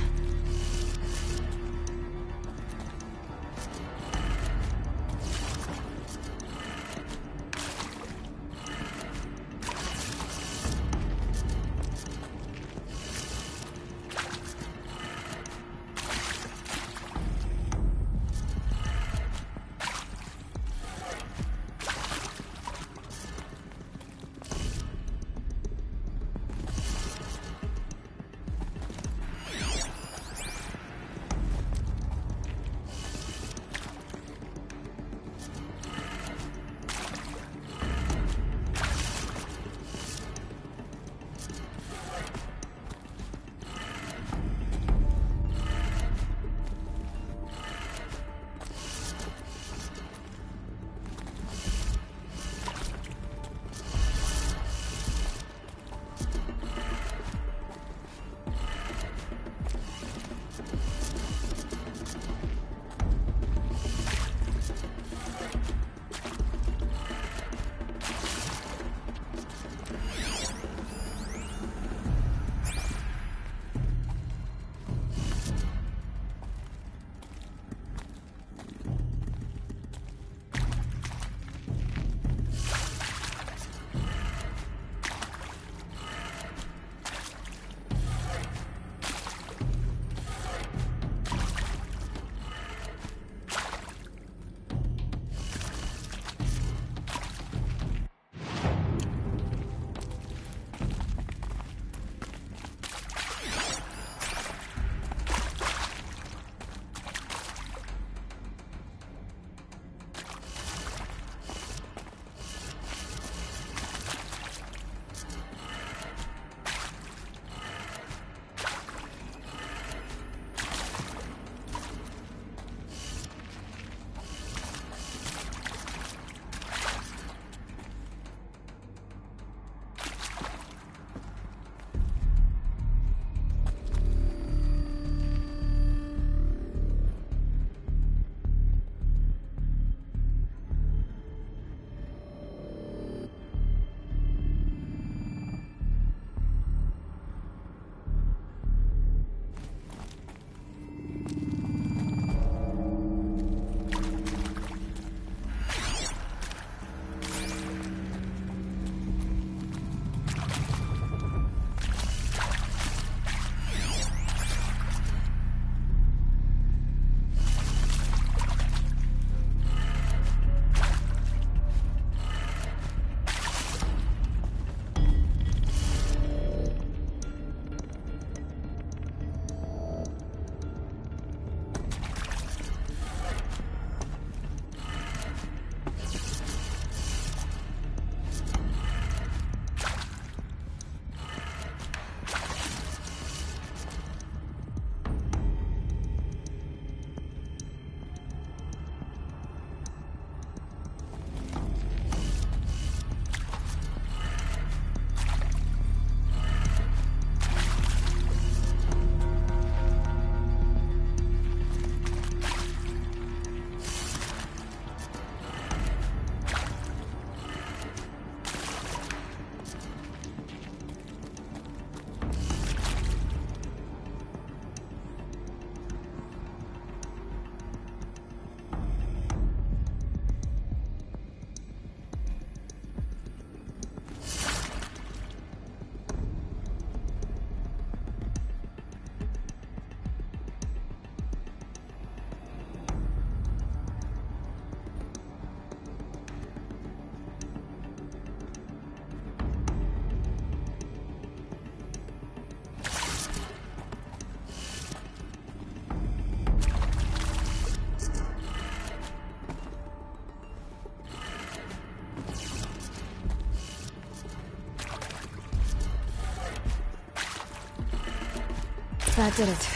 That did it.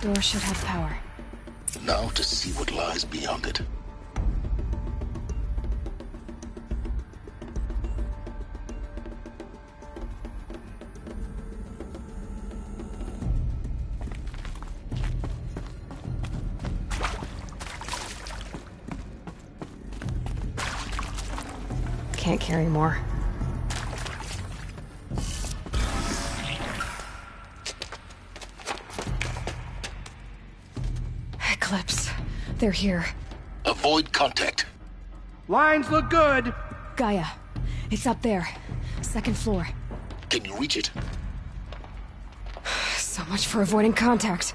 Door should have power. Now to see what lies beyond it. Can't carry more. Eclipse. They're here. Avoid contact. Lines look good. Gaia. It's up there. Second floor. Can you reach it? So much for avoiding contact.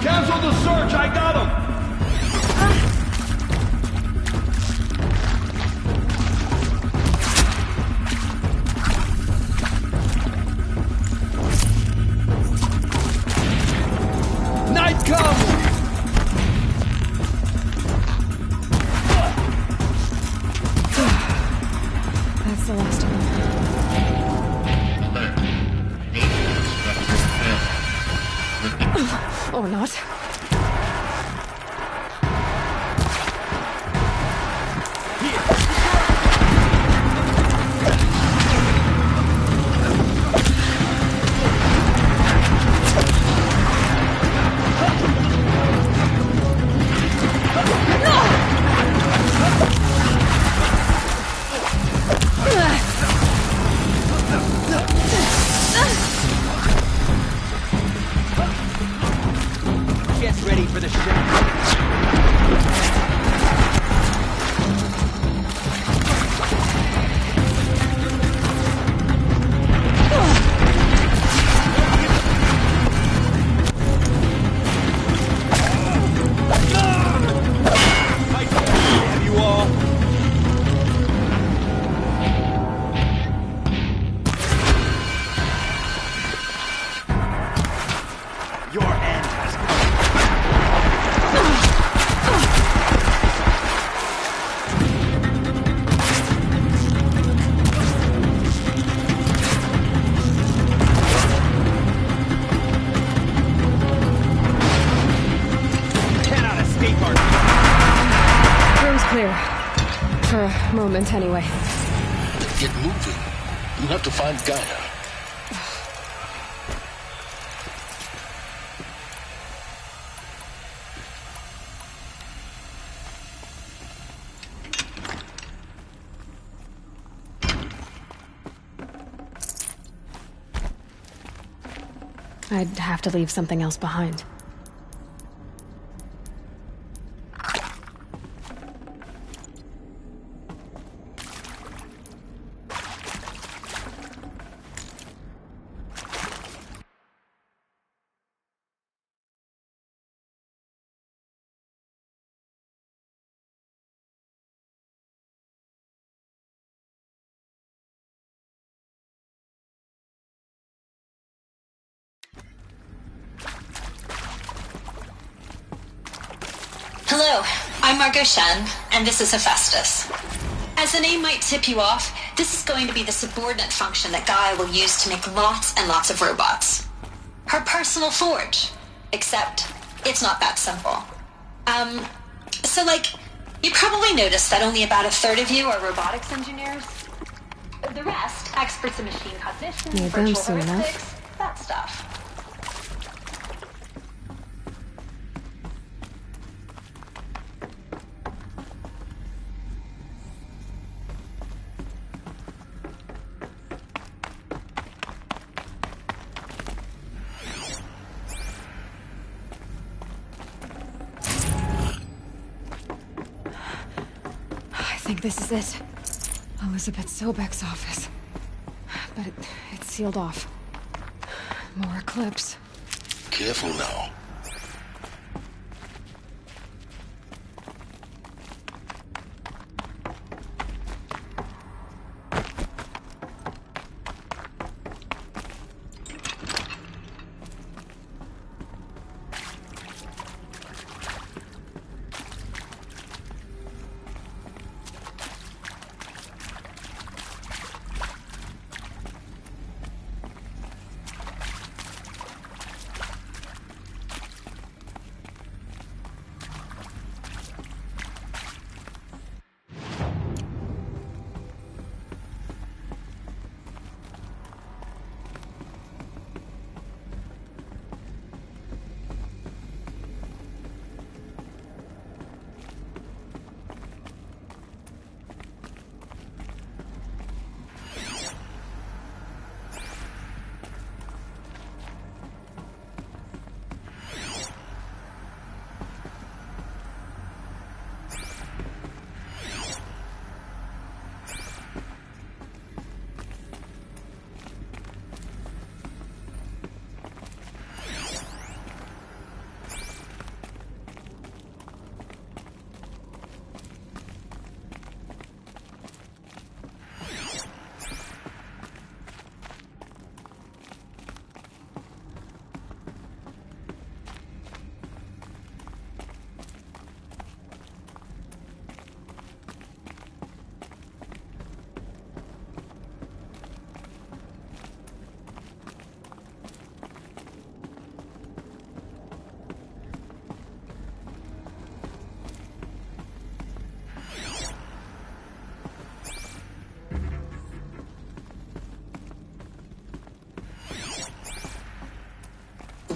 Cancel the search, I got him! Night comes! That's the last of them. Or not. Get ready for the shot. Your end has come. escape our... Room's clear. For a moment, anyway. Get moving. You have to find Gaia. I'd have to leave something else behind. Hello, I'm Margot Shan, and this is Hephaestus. As the name might tip you off, this is going to be the subordinate function that Gaia will use to make lots and lots of robots. Her personal forge. Except, it's not that simple. You probably noticed that only about a third of you are robotics engineers. The rest, experts in machine cognition, Need them virtual soon enough. heuristics, that stuff. I think this is it. Elizabeth Sobek's office. But it's sealed off. More clips. Careful now.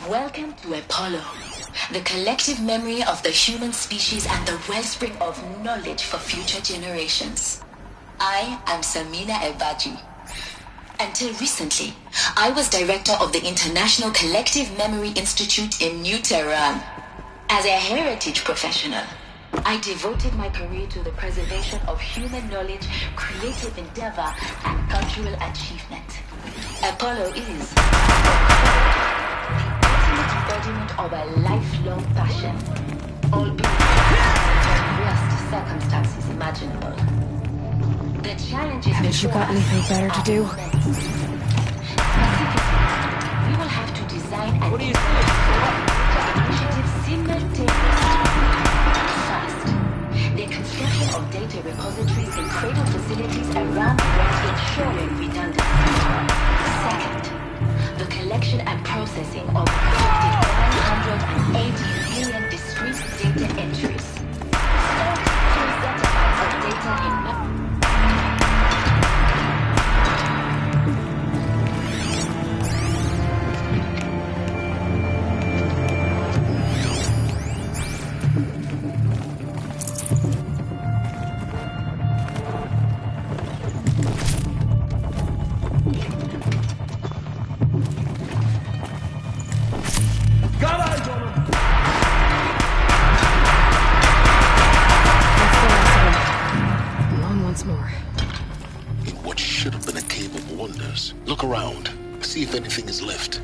Welcome to Apollo, the collective memory of the human species and the wellspring of knowledge for future generations. I am Samina Ebaji. Until recently, I was director of the International Collective Memory Institute in New Tehran. As a heritage professional, I devoted my career to the preservation of human knowledge, creative endeavor, and cultural achievement. Apollo is embodiment of a lifelong passion, albeit in the worst circumstances imaginable. The challenges Haven't you got anything better to do? We will have to design and initiatives simultaneously. First, the construction of data repositories in cradle facilities around the world ensuring redundancy. Second, the collection and processing of 980 million discrete data entries look around. See if anything is left.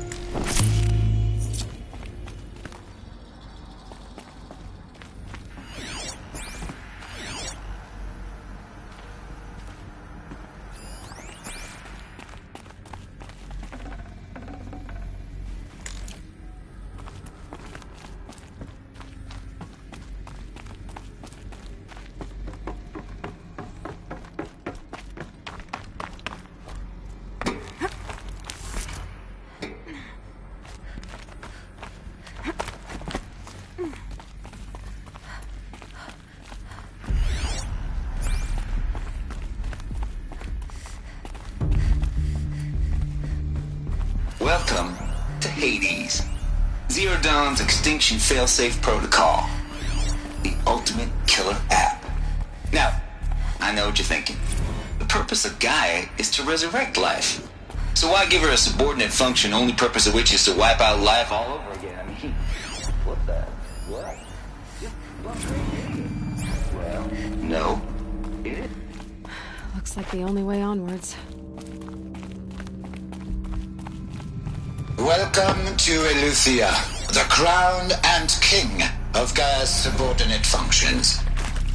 Welcome to Hades, Zero Dawn's extinction failsafe protocol, the ultimate killer app. Now, I know what you're thinking. The purpose of Gaia is to resurrect life. So why give her a subordinate function, only purpose of which is to wipe out life all over again? I mean, what the? What? Well, no. Looks like the only way onwards. Welcome to Eleuthia, the crown and king of Gaia's subordinate functions.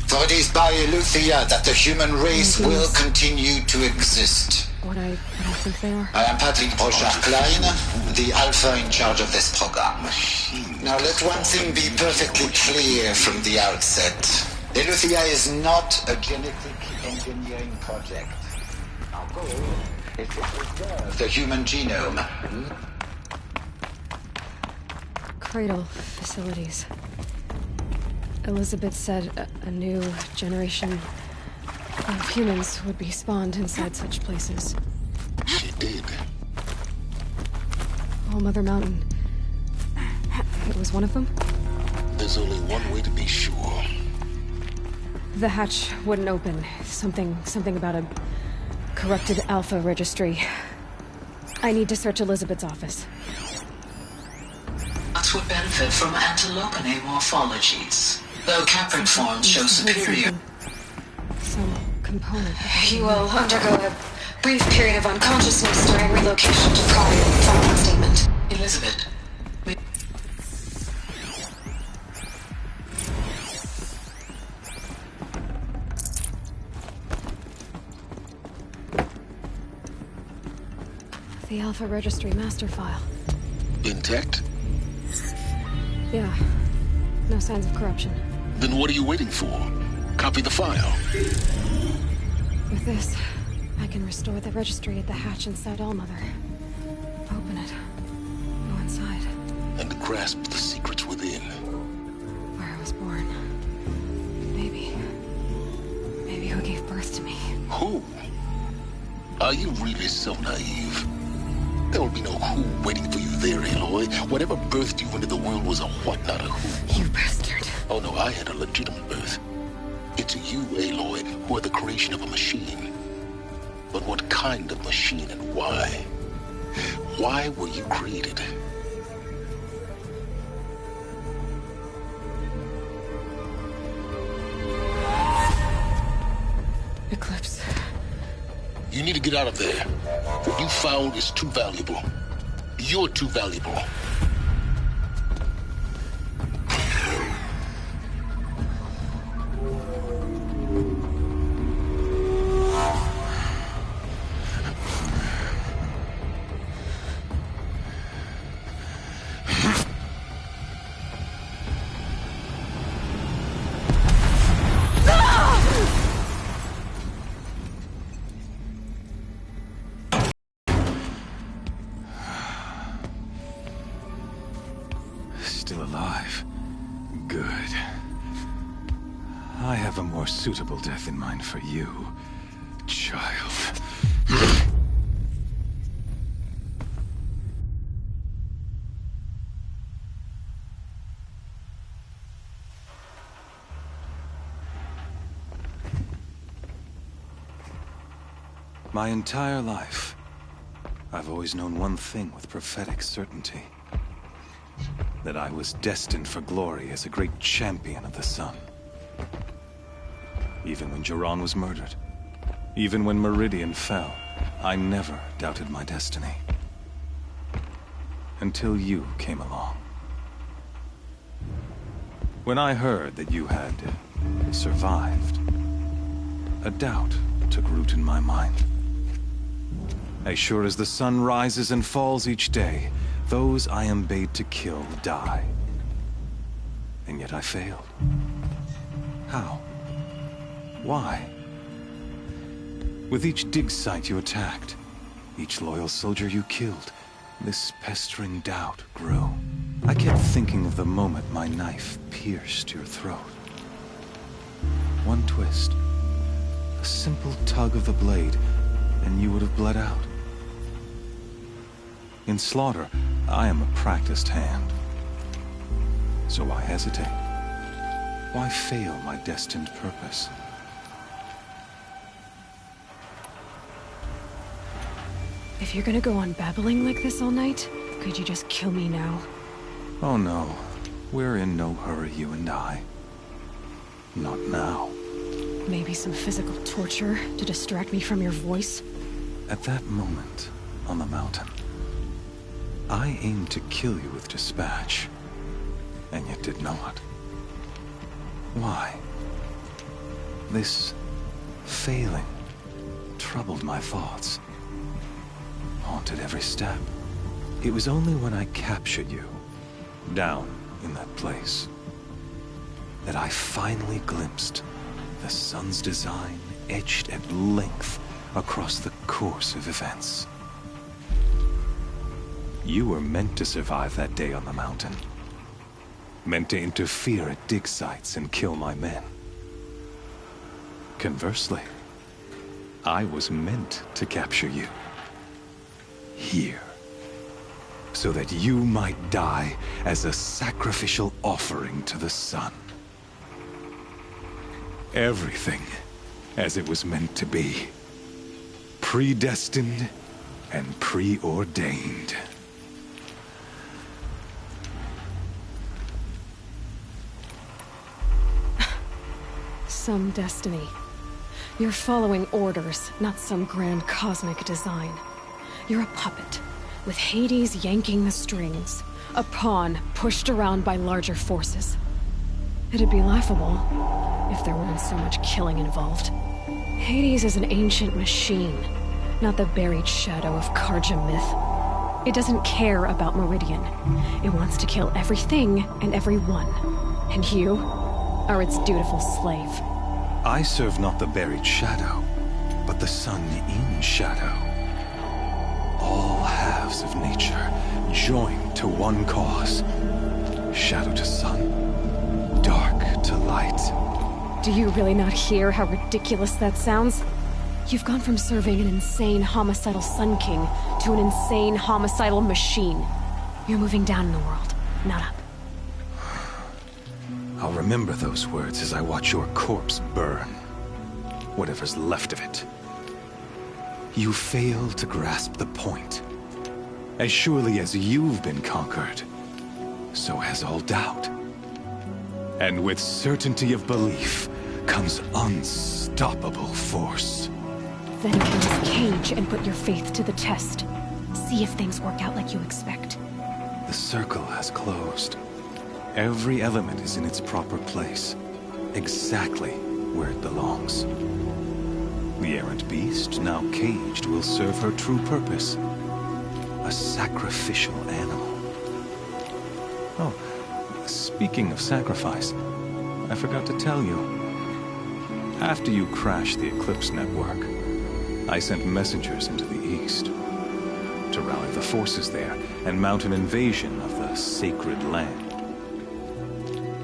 For it is by Eleuthia that the human race will continue to exist. What I think they are? I am Patrick Brochard-Klein, the Alpha in charge of this program. Now let one thing be perfectly clear from the outset. Eleuthia is not a genetic engineering project. Our goal is to preserve the human genome. Cradle facilities. Elizabeth said a new generation of humans would be spawned inside such places. She did. All Mother Mountain. It was one of them? There's only one way to be sure. The hatch wouldn't open. Something about a corrupted Alpha registry. I need to search Elizabeth's office. Would benefit from antilopinae morphologies, though Caprid forms show superior. Some component. He will undergo a brief period of unconsciousness during relocation to Prime. Following statement. Elizabeth. The Alpha Registry master file. Intact? Yeah. No signs of corruption. Then what are you waiting for? Copy the file. With this, I can restore the registry at the hatch inside Allmother. Open it. Go inside. And grasp the secrets within. Where I was born. Maybe who gave birth to me. Who? Are you really so naive? There will be no who waiting for you there, Aloy. Whatever birthed you into the world was a what, not a who. You bastard. Oh no, I had a legitimate birth. It's you, Aloy, who are the creation of a machine. But what kind of machine and why? Why were you created? Eclipse. You need to get out of there. What you found is too valuable. You're too valuable. Still alive. Good. I have a more suitable death in mind for you, child. My entire life, I've always known one thing with prophetic certainty. That I was destined for glory as a great champion of the sun. Even when Jiran was murdered. Even when Meridian fell. I never doubted my destiny. Until you came along. When I heard that you had survived, a doubt took root in my mind. As sure as the sun rises and falls each day, those I am bade to kill die. And yet I failed. How? Why? With each dig site you attacked, each loyal soldier you killed, this pestering doubt grew. I kept thinking of the moment my knife pierced your throat. One twist, a simple tug of the blade, and you would have bled out. In slaughter, I am a practiced hand. So why hesitate? Why fail my destined purpose? If you're gonna go on babbling like this all night, could you just kill me now? Oh no, we're in no hurry, you and I. Not now. Maybe some physical torture to distract me from your voice? At that moment, on the mountain, I aimed to kill you with dispatch, and yet did not. Why? This failing troubled my thoughts, haunted every step. It was only when I captured you, down in that place, that I finally glimpsed the sun's design etched at length across the course of events. You were meant to survive that day on the mountain. Meant to interfere at dig sites and kill my men. Conversely, I was meant to capture you. Here. So that you might die as a sacrificial offering to the sun. Everything as it was meant to be. Predestined and preordained. Some destiny. You're following orders, not some grand cosmic design. You're a puppet, with Hades yanking the strings. A pawn pushed around by larger forces. It'd be laughable if there weren't so much killing involved. Hades is an ancient machine, not the buried shadow of Karja myth. It doesn't care about Meridian. It wants to kill everything and everyone. And you are its dutiful slave. I serve not the buried shadow, but the sun in shadow. All halves of nature joined to one cause. Shadow to sun, dark to light. Do you really not hear how ridiculous that sounds? You've gone from serving an insane homicidal Sun King to an insane homicidal machine. You're moving down in the world, not up. I'll remember those words as I watch your corpse burn. Whatever's left of it. You fail to grasp the point. As surely as you've been conquered, so has all doubt. And with certainty of belief comes unstoppable force. Then enter this cage and put your faith to the test. See if things work out like you expect. The circle has closed. Every element is in its proper place, exactly where it belongs. The errant beast, now caged, will serve her true purpose. A sacrificial animal. Oh, speaking of sacrifice, I forgot to tell you. After you crashed the Eclipse network, I sent messengers into the east to rally the forces there and mount an invasion of the sacred land.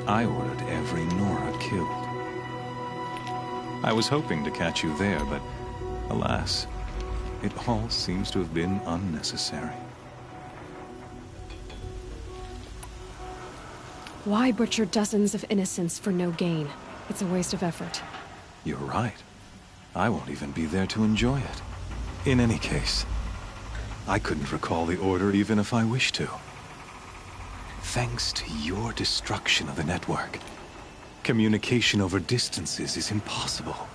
I ordered every Nora killed. I was hoping to catch you there, but alas, it all seems to have been unnecessary. Why butcher dozens of innocents for no gain? It's a waste of effort. You're right. I won't even be there to enjoy it. In any case, I couldn't recall the order even if I wished to. Thanks to your destruction of the network, communication over distances is impossible.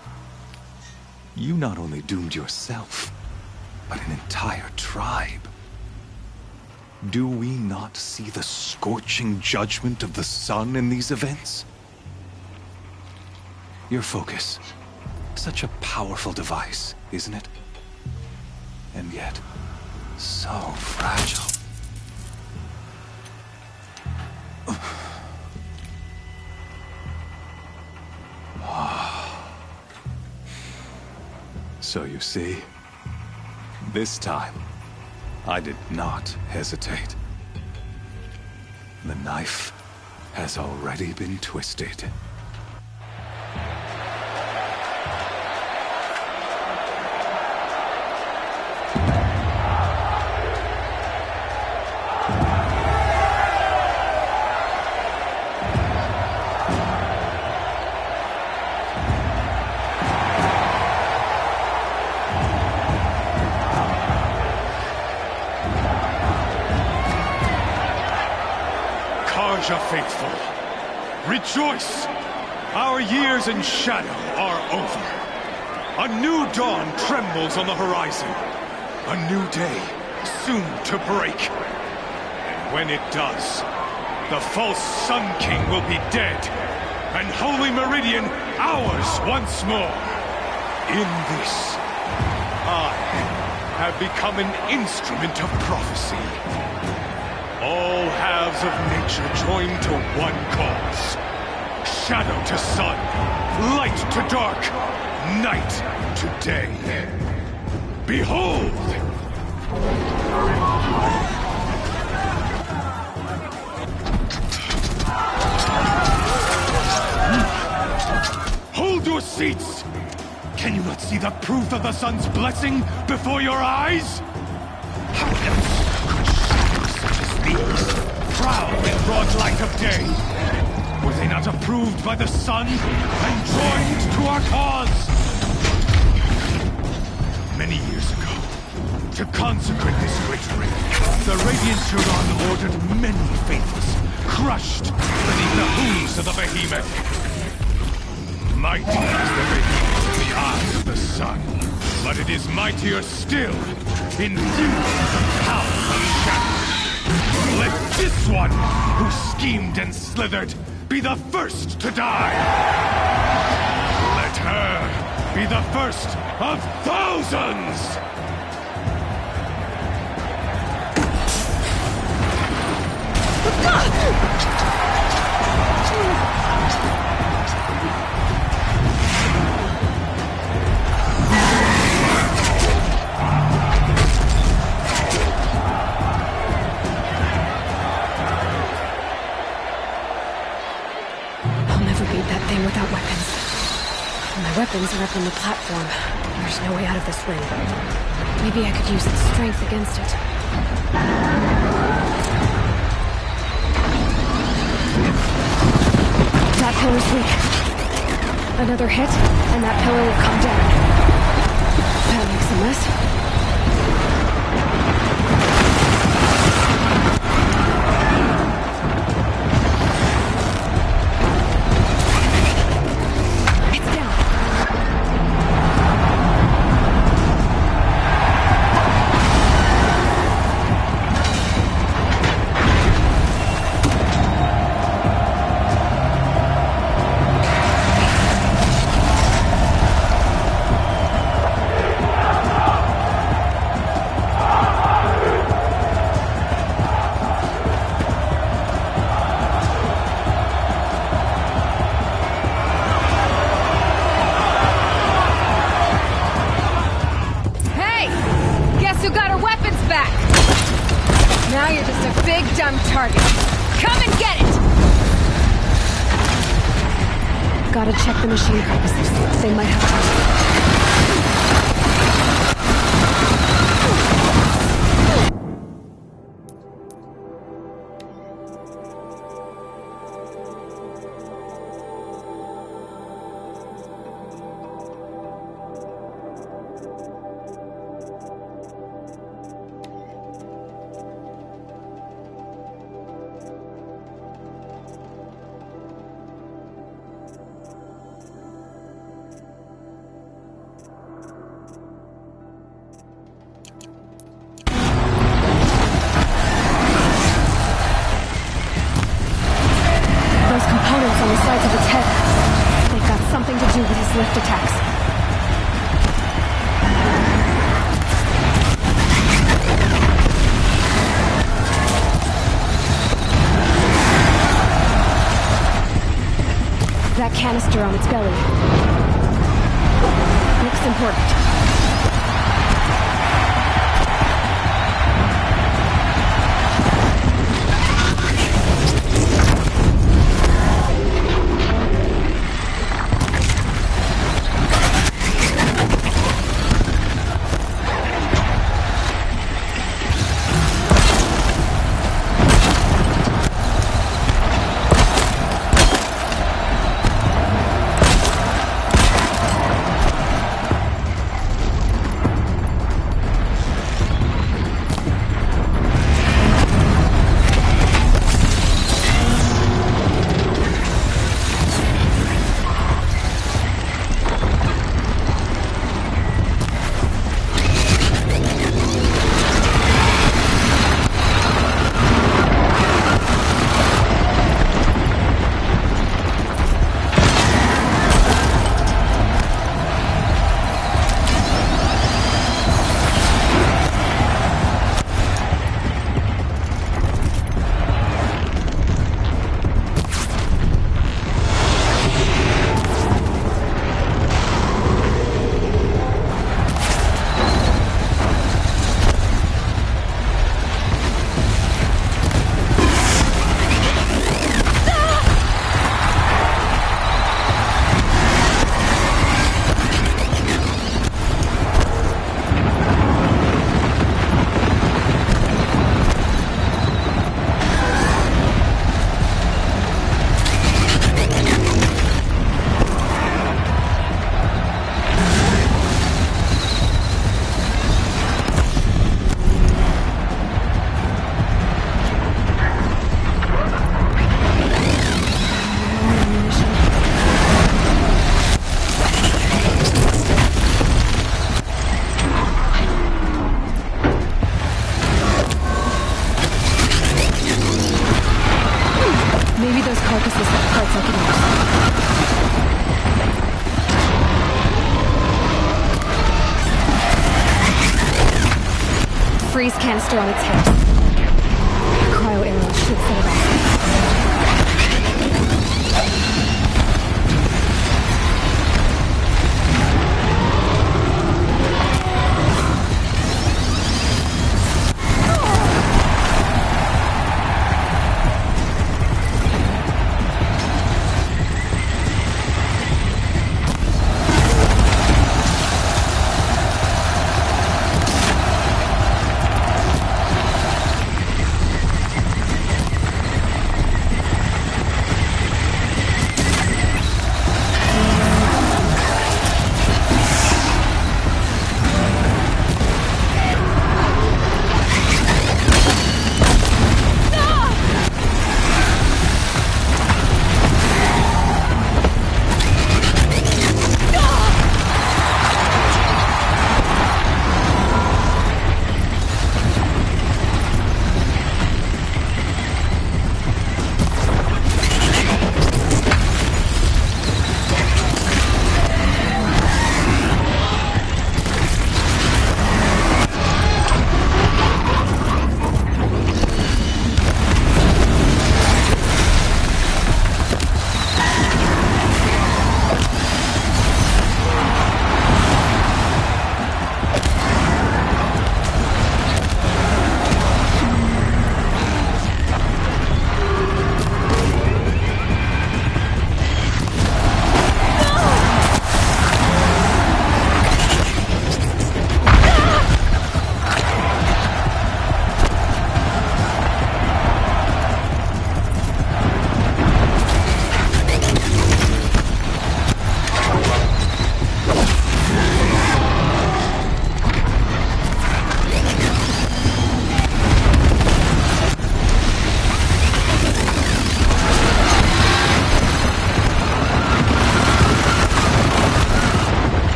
You not only doomed yourself, but an entire tribe. Do we not see the scorching judgment of the sun in these events? Your focus. Such a powerful device, isn't it? And yet, so fragile. So you see, this time, I did not hesitate. The knife has already been twisted. Karja faithful, rejoice! Our years in shadow are over. A new dawn trembles on the horizon. A new day soon to break. And when it does, the false Sun King will be dead, and Holy Meridian ours once more. In this, I have become an instrument of prophecy. All halves of nature join to one cause. Shadow to sun, light to dark, night to day. Behold! Hold your seats! Can you not see the proof of the sun's blessing before your eyes? How else these proud in broad light of day? Were they not approved by the sun and joined to our cause? Many years ago, to consecrate this great ring, the Radiant Turon ordered many faithless, crushed beneath the hooves of the behemoth. Mighty is the behemoth in the eyes of the sun, but it is mightier still, infused with the power of shadow. Let this one, who schemed and slithered, be the first to die! Let her be the first of thousands! Without weapons. My weapons are up on the platform. There's no way out of this ring. Maybe I could use its strength against it. That pillar's weak. Another hit, and that pillar will come down. That makes a mess. Now you're just a big, dumb target. Come and get it! Gotta check the machine crevices. They might have nothing to do with his lift attacks. That canister on its belly. Looks important. Freeze canister on its head. Cryo arrow should set it off.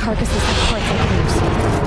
carcasses have parts like those.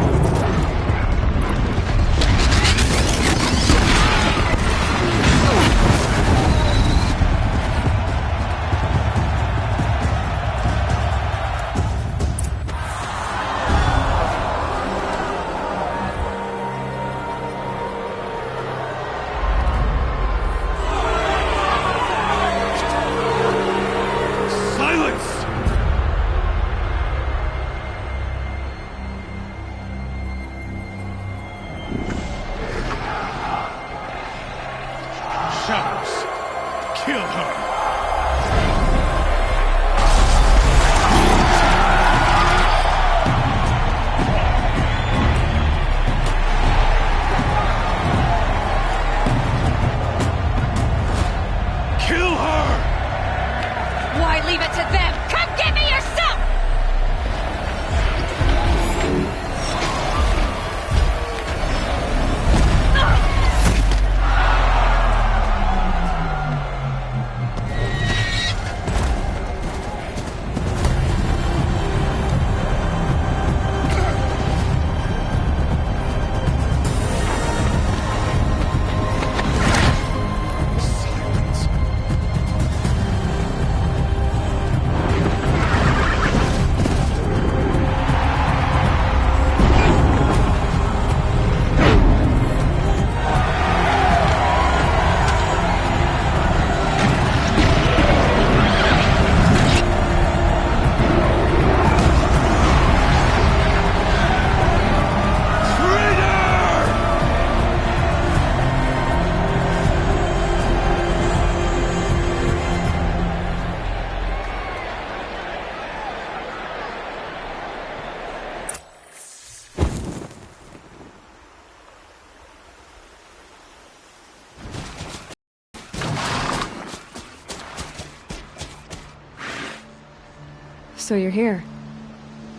So you're here.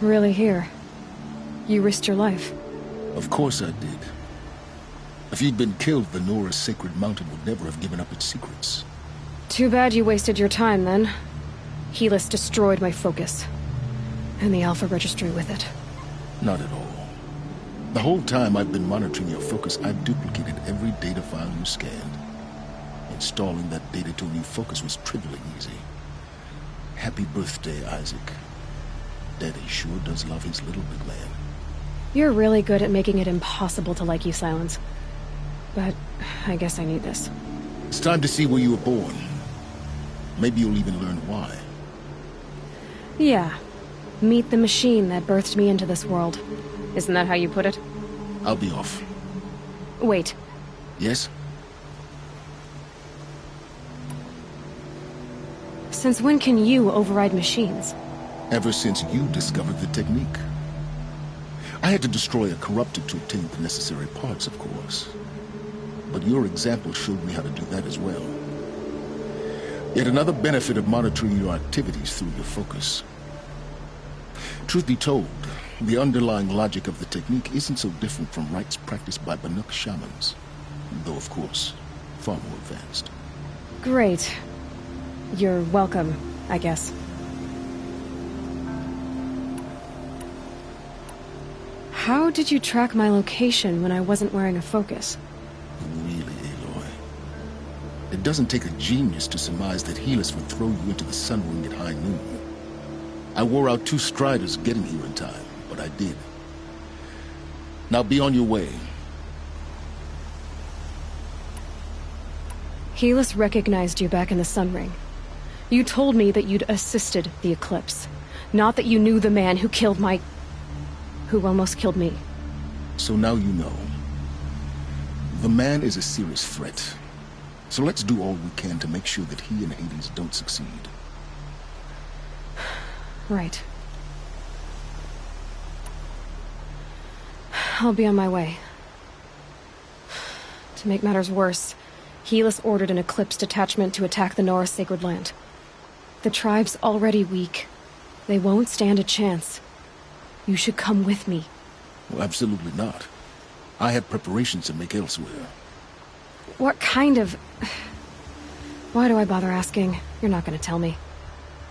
Really here. You risked your life. Of course I did. If you'd been killed, the Nora's Sacred Mountain would never have given up its secrets. Too bad you wasted your time, then. Helis destroyed my focus. And the Alpha Registry with it. Not at all. The whole time I've been monitoring your focus, I've duplicated every data file you scanned. Installing that data to a new focus was trivially easy. Happy birthday, Isaac. Daddy sure does love his little big man. You're really good at making it impossible to like you, Silence. But I guess I need this. It's time to see where you were born. Maybe you'll even learn why. Yeah. Meet the machine that birthed me into this world. Isn't that how you put it? I'll be off. Wait. Yes? Since when can you override machines? Ever since you discovered the technique. I had to destroy a corrupted to obtain the necessary parts, of course. But your example showed me how to do that as well. Yet another benefit of monitoring your activities through your focus. Truth be told, the underlying logic of the technique isn't so different from rites practiced by Banuk shamans. Though, of course, far more advanced. Great. You're welcome, I guess. How did you track my location when I wasn't wearing a focus? Really, Aloy? It doesn't take a genius to surmise that Helis would throw you into the Sun Ring at high noon. I wore out 2 striders getting here in time, but I did. Now be on your way. Helis recognized you back in the Sun Ring. You told me that you'd assisted the Eclipse. Not that you knew the man who killed who almost killed me. So now you know. The man is a serious threat. So let's do all we can to make sure that he and Hades don't succeed. Right. I'll be on my way. To make matters worse, Helis ordered an Eclipse detachment to attack the Nora Sacred Land. The tribe's already weak. They won't stand a chance. You should come with me. Well, absolutely not. I have preparations to make elsewhere. What kind of... Why do I bother asking? You're not gonna tell me.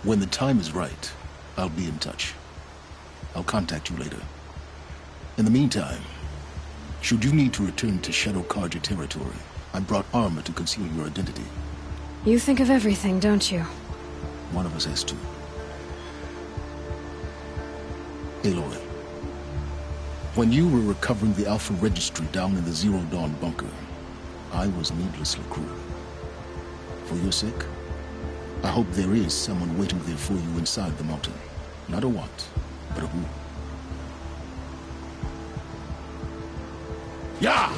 When the time is right, I'll be in touch. I'll contact you later. In the meantime, should you need to return to Shadow Carja territory, I brought armor to conceal your identity. You think of everything, don't you? One of us has to. Aloy, when you were recovering the Alpha Registry down in the Zero Dawn bunker, I was needlessly cruel. For your sake, I hope there is someone waiting there for you inside the mountain. Not a what, but a who. Yeah!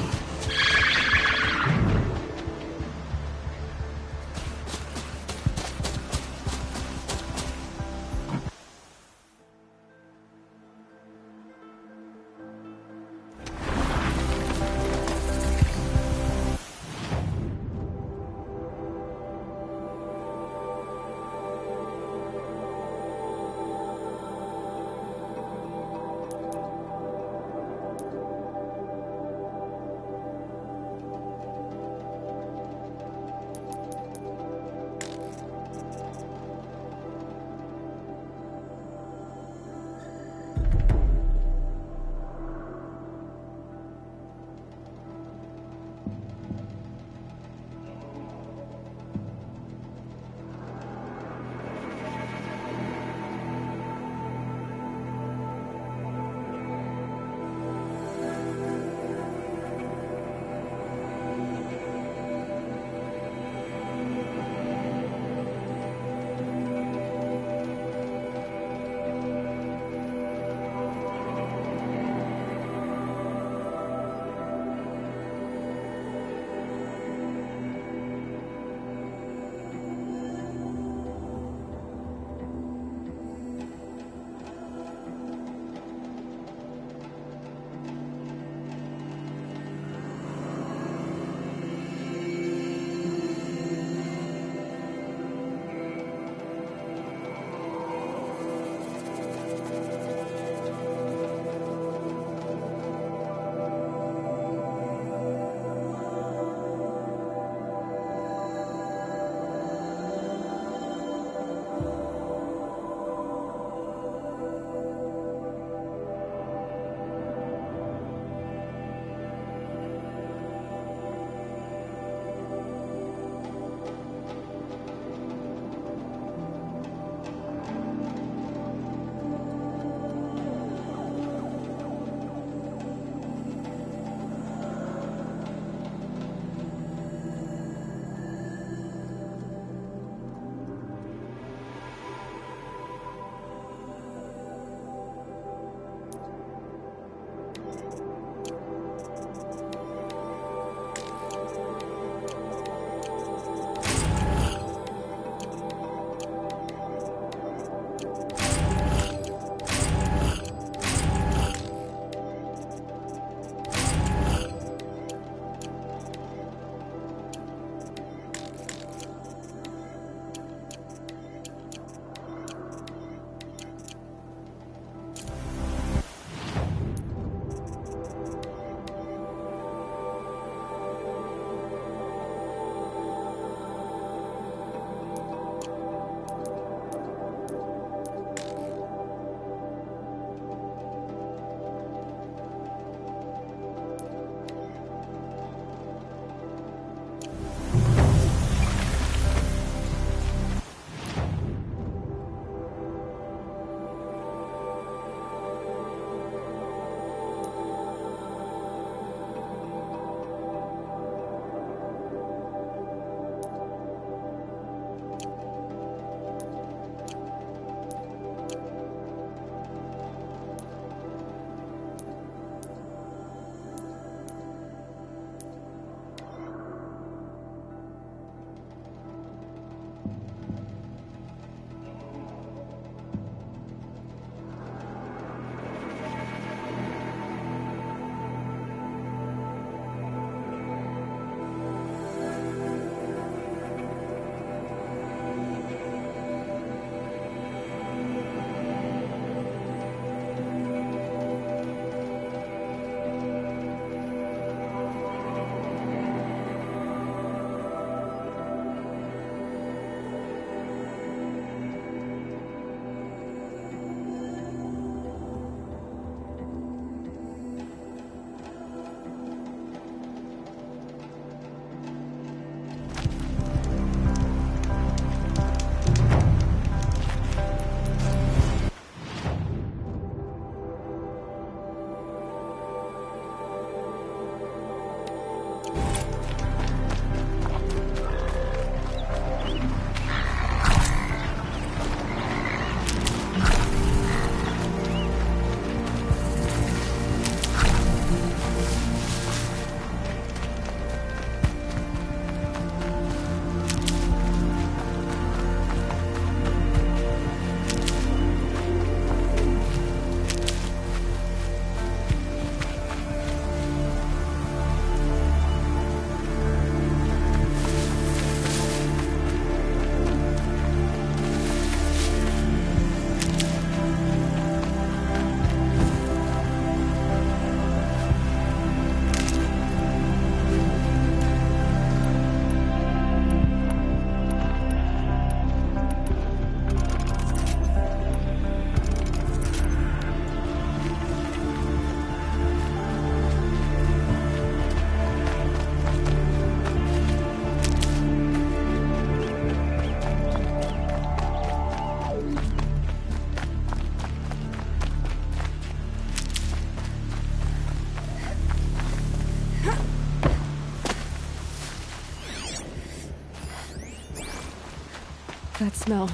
That smell.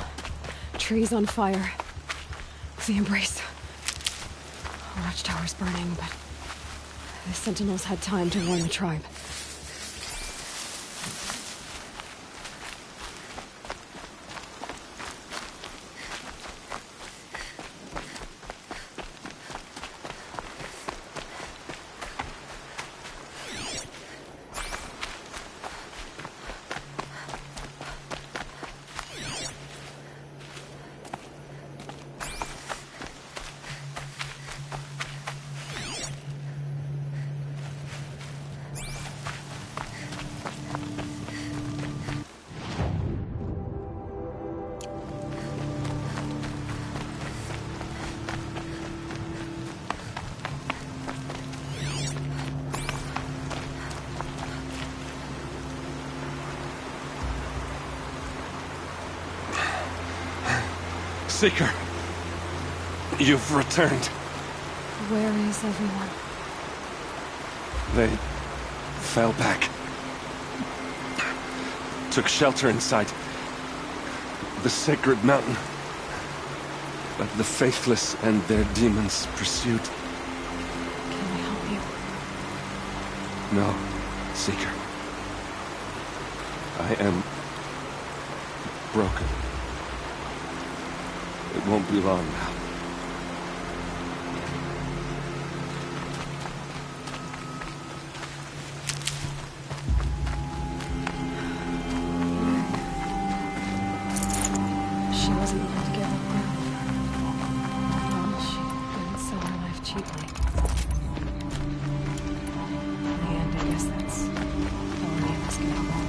Trees on fire. The embrace. Watchtower's burning, but the Sentinels had time to warn the tribe. Seeker, you've returned. Where is everyone? They fell back. Took shelter inside the sacred mountain. But the faithless and their demons pursued. Can I help you? No, Seeker. I am broken. It won't be long now. She wasn't willing to give up now. Well, she didn't sell her life cheaply. In the end, I guess that's all any of us can hope for.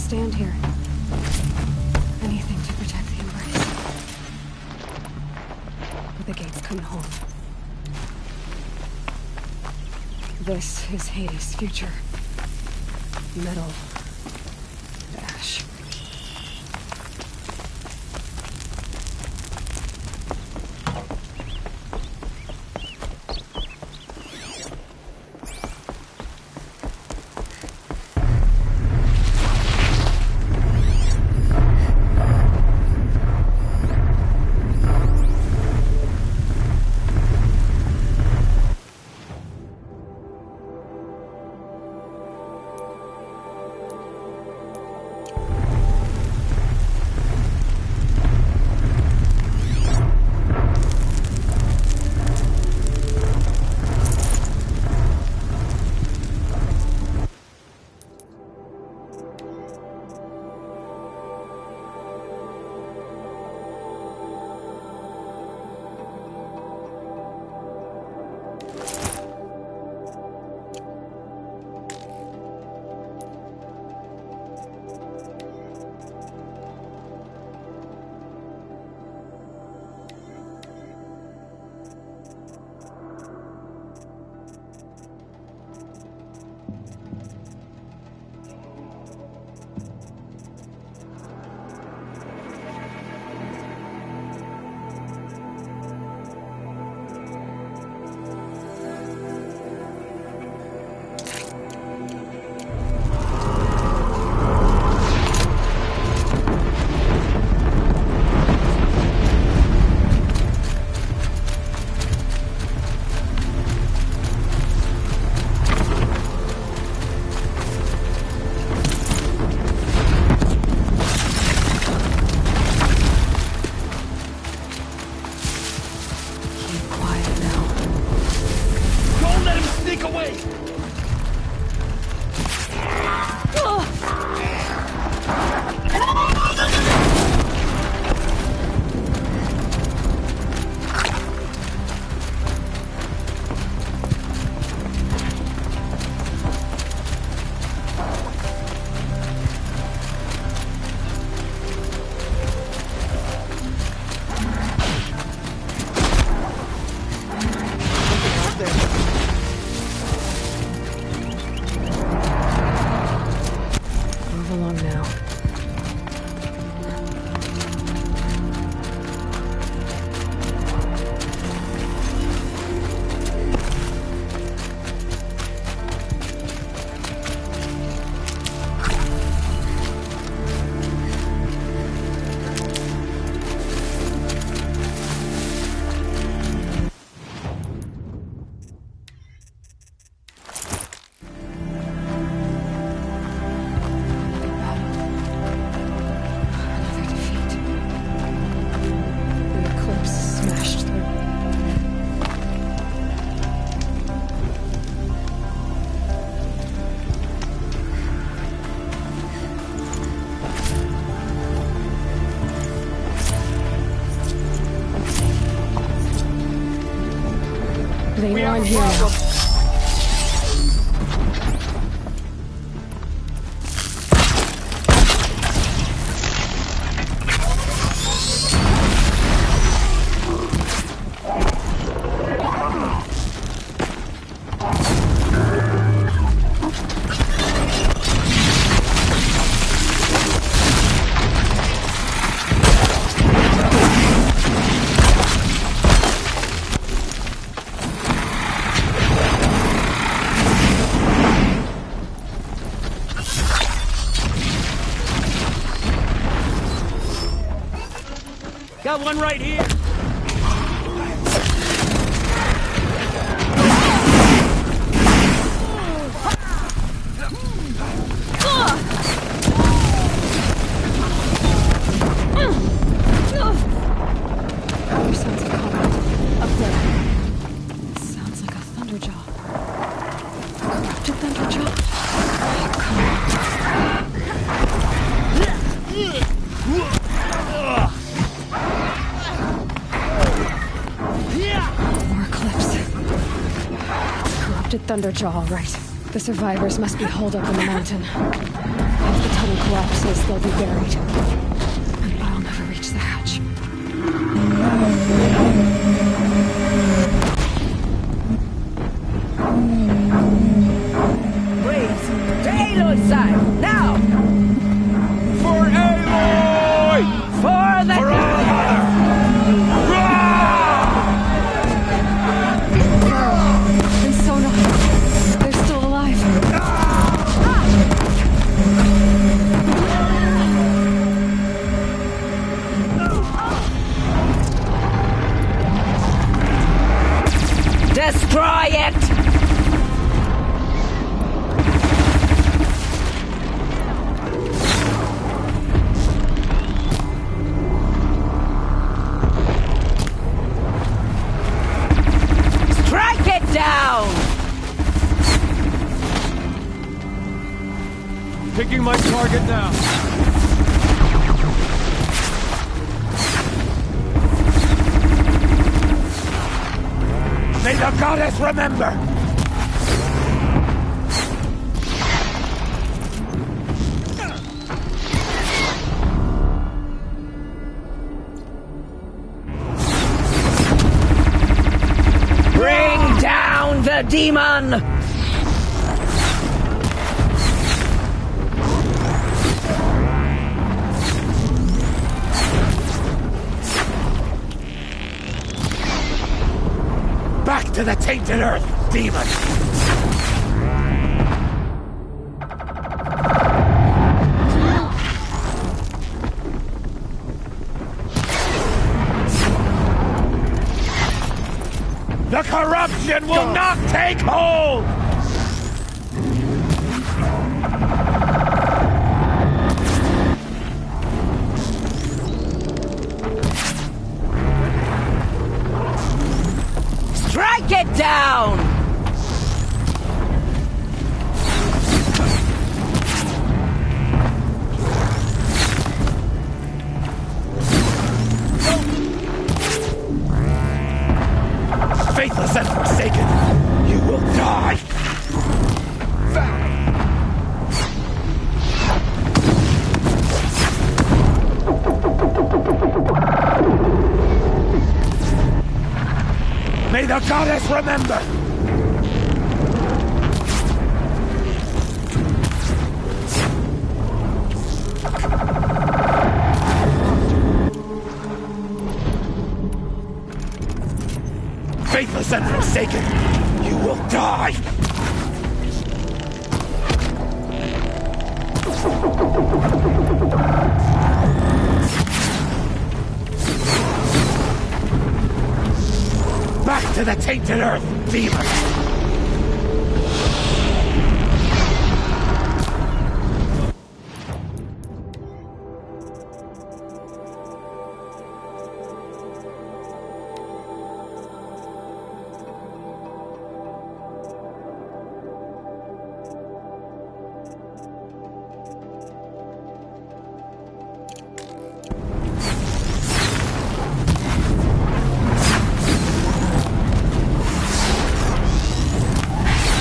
stand here. Anything to protect the Embrace. But the gate's coming home. This is Hades' future. Metal. Ash. They know I'm here now. Got one right here. Sounds like combat. Up there. Sounds like a Thunderjaw. A corrupted Thunderjaw? Oh, come on. More Eclipse. Corrupted Thunderjaw, all right. The survivors must be holed up in the mountain. If the tunnel dome collapses, they'll be buried. And I'll never reach the hatch. Please, to Aloy's side, now! For Aloy! For the And Sona, they're still alive. Destroy it! Strike it down! Picking my target now. May the goddess remember! Bring down the demon! Back to the tainted earth, demon! The corruption will not take hold! Strike it down! Faithless and forsaken, you will die! May the goddess remember! Faithless and forsaken, you will die! Back to the tainted earth, demon!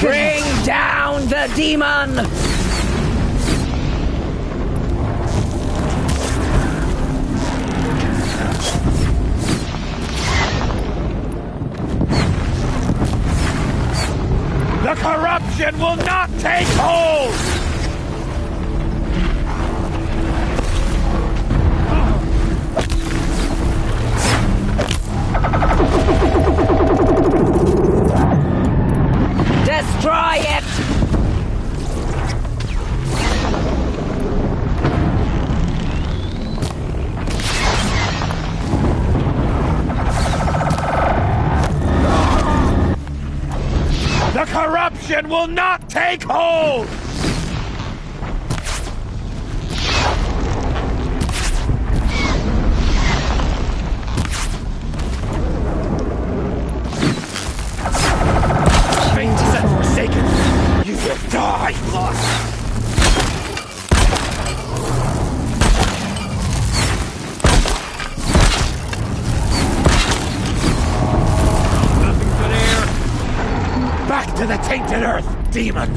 Bring down the demon! The corruption will not take hold! Destroy it! The corruption will not take hold! Faithless and forsaken, you will die! Nothing but air! Back to the tainted earth, demon!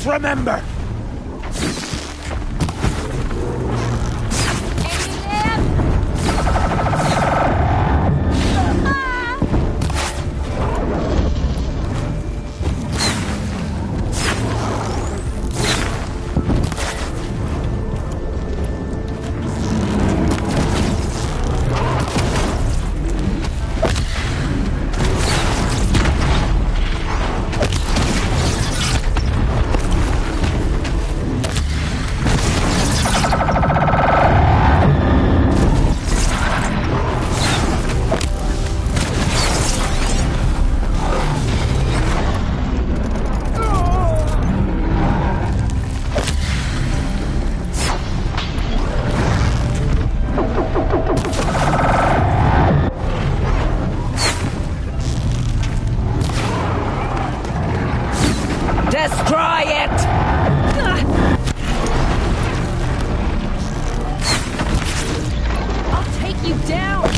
remember! Destroy it! I'll take you down!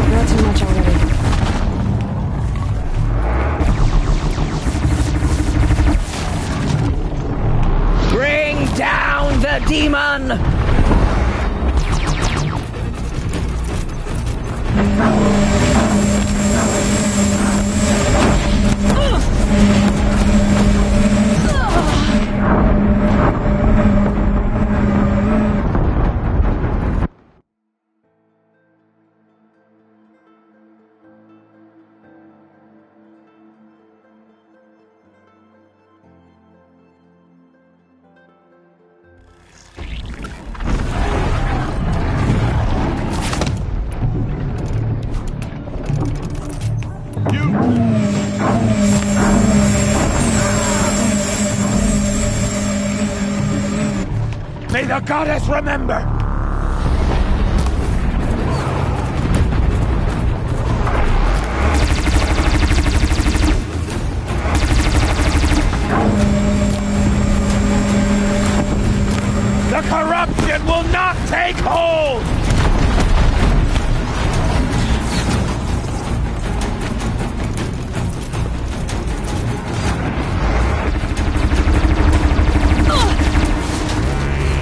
Not too much already. Bring down the demon! May the goddess remember! The corruption will not take hold!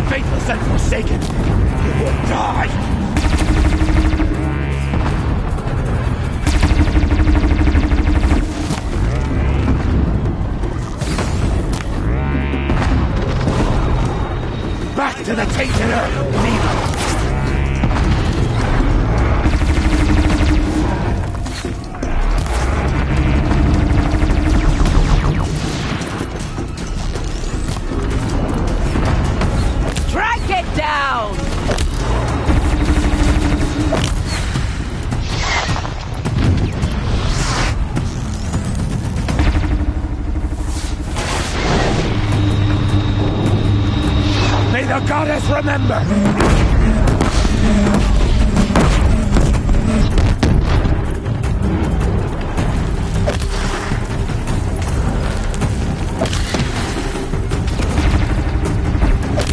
Faithless and forsaken, you will die! Back to the tainted earth, demon! Strike it down! May the goddess remember!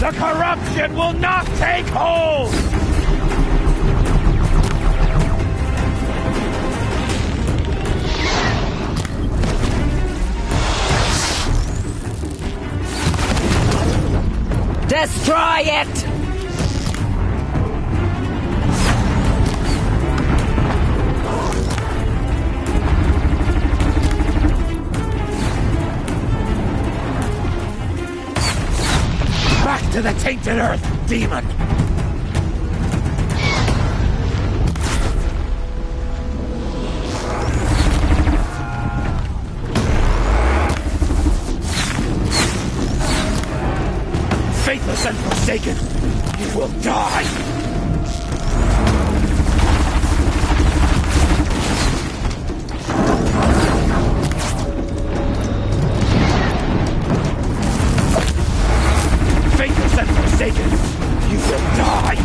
The corruption will not take hold! Destroy it! Back to the tainted earth, demon! Faithless and forsaken, you will die! Faithless and forsaken, you will die!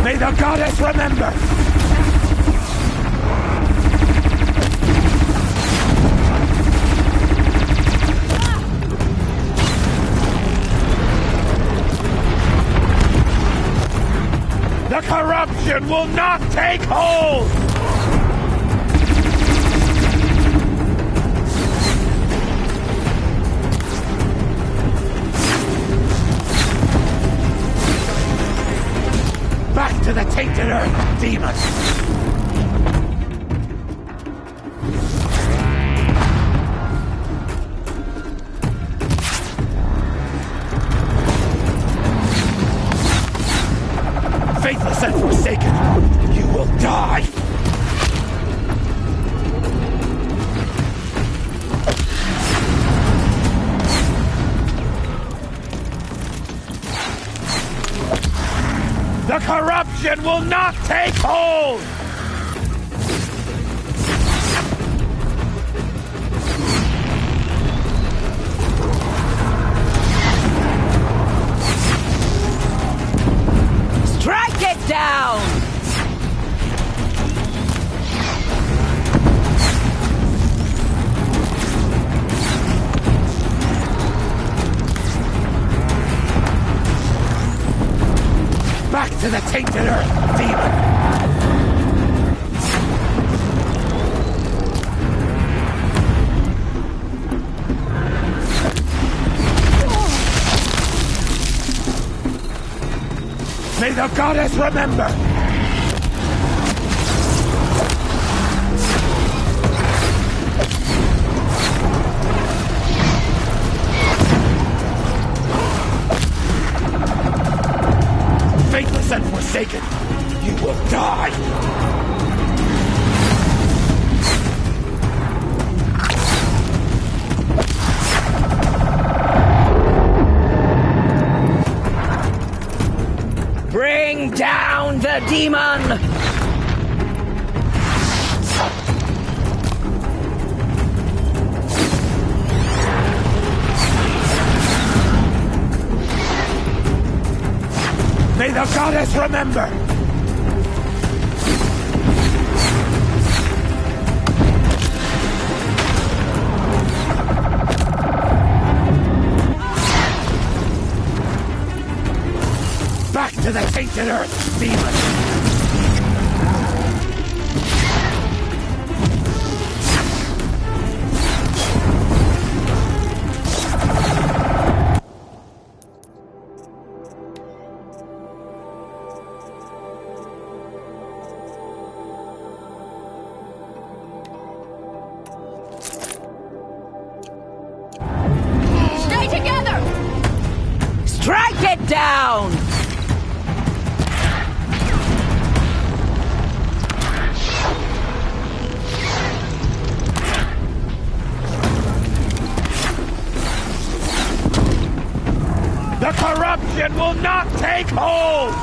May the goddess remember! The corruption will not take hold! Back to the tainted earth, demon! Faithless and forsaken, you will die! The corruption will not take hold! Strike it down! Back to the tainted earth, demon! May the goddess remember! Faithless and forsaken, you will die! Bring down the demon! May the goddess remember! Back to the tainted earth, demon! Stay together! Strike it down! The corruption will not take hold!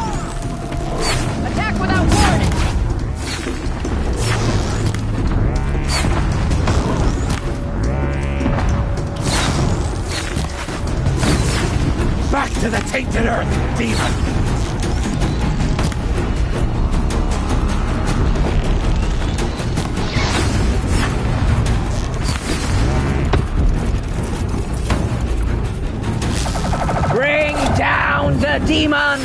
Attack without warning! Back to the tainted earth, demon! Bring down the demon!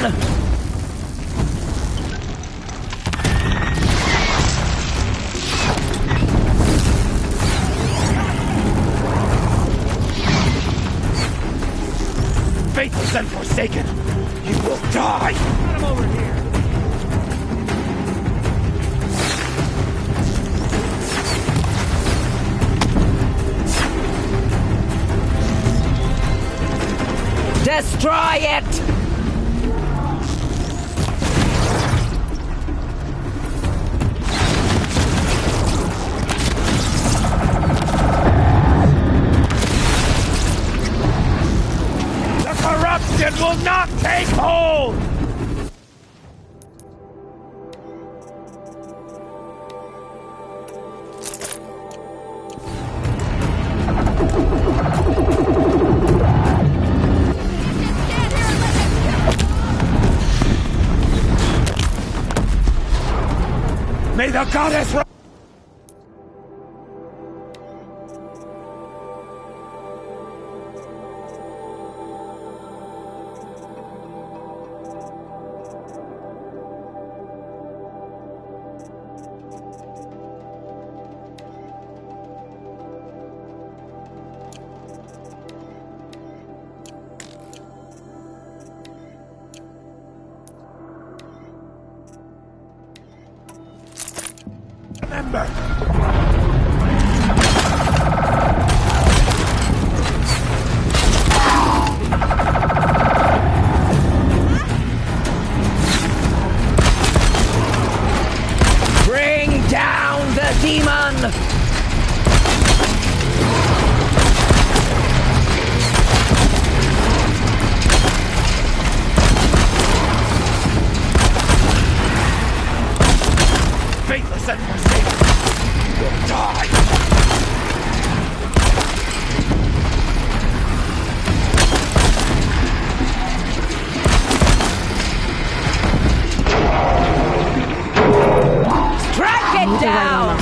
Faithless and forsaken, you will die! Get him over here! Destroy it! corruption will not take hold! May the goddess... Remember! Bring down the demon! Faithless and forsaken will die! Strike it down!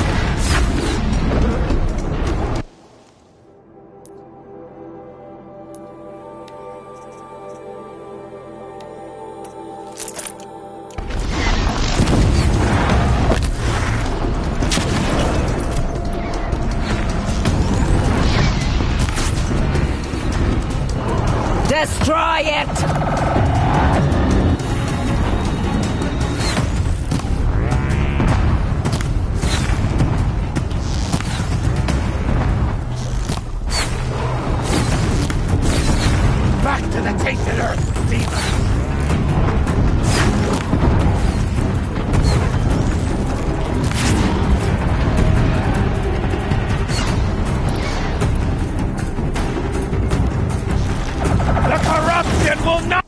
Destroy it! Back to the tainted earth, demon! The corruption will not...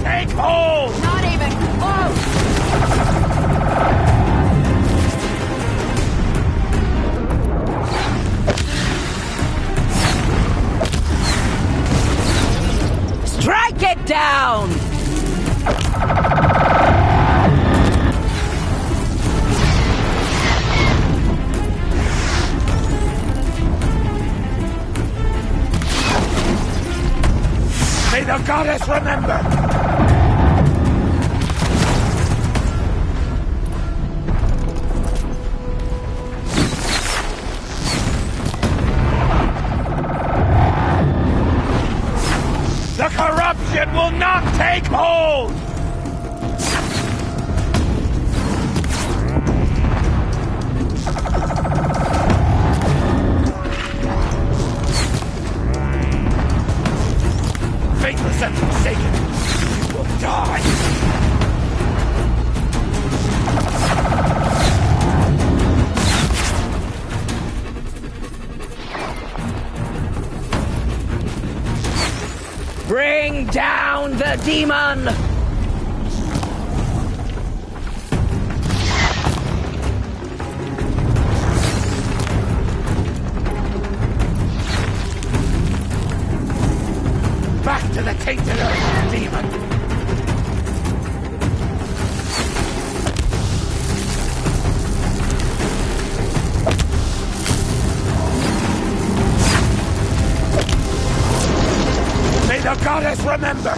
take hold! Not even close! Strike it down! May the goddess remember! The corruption will not take hold! Faithless and forsaken, you will die! Bring down the demon! Back to the tainted earth, demon! May the goddess remember!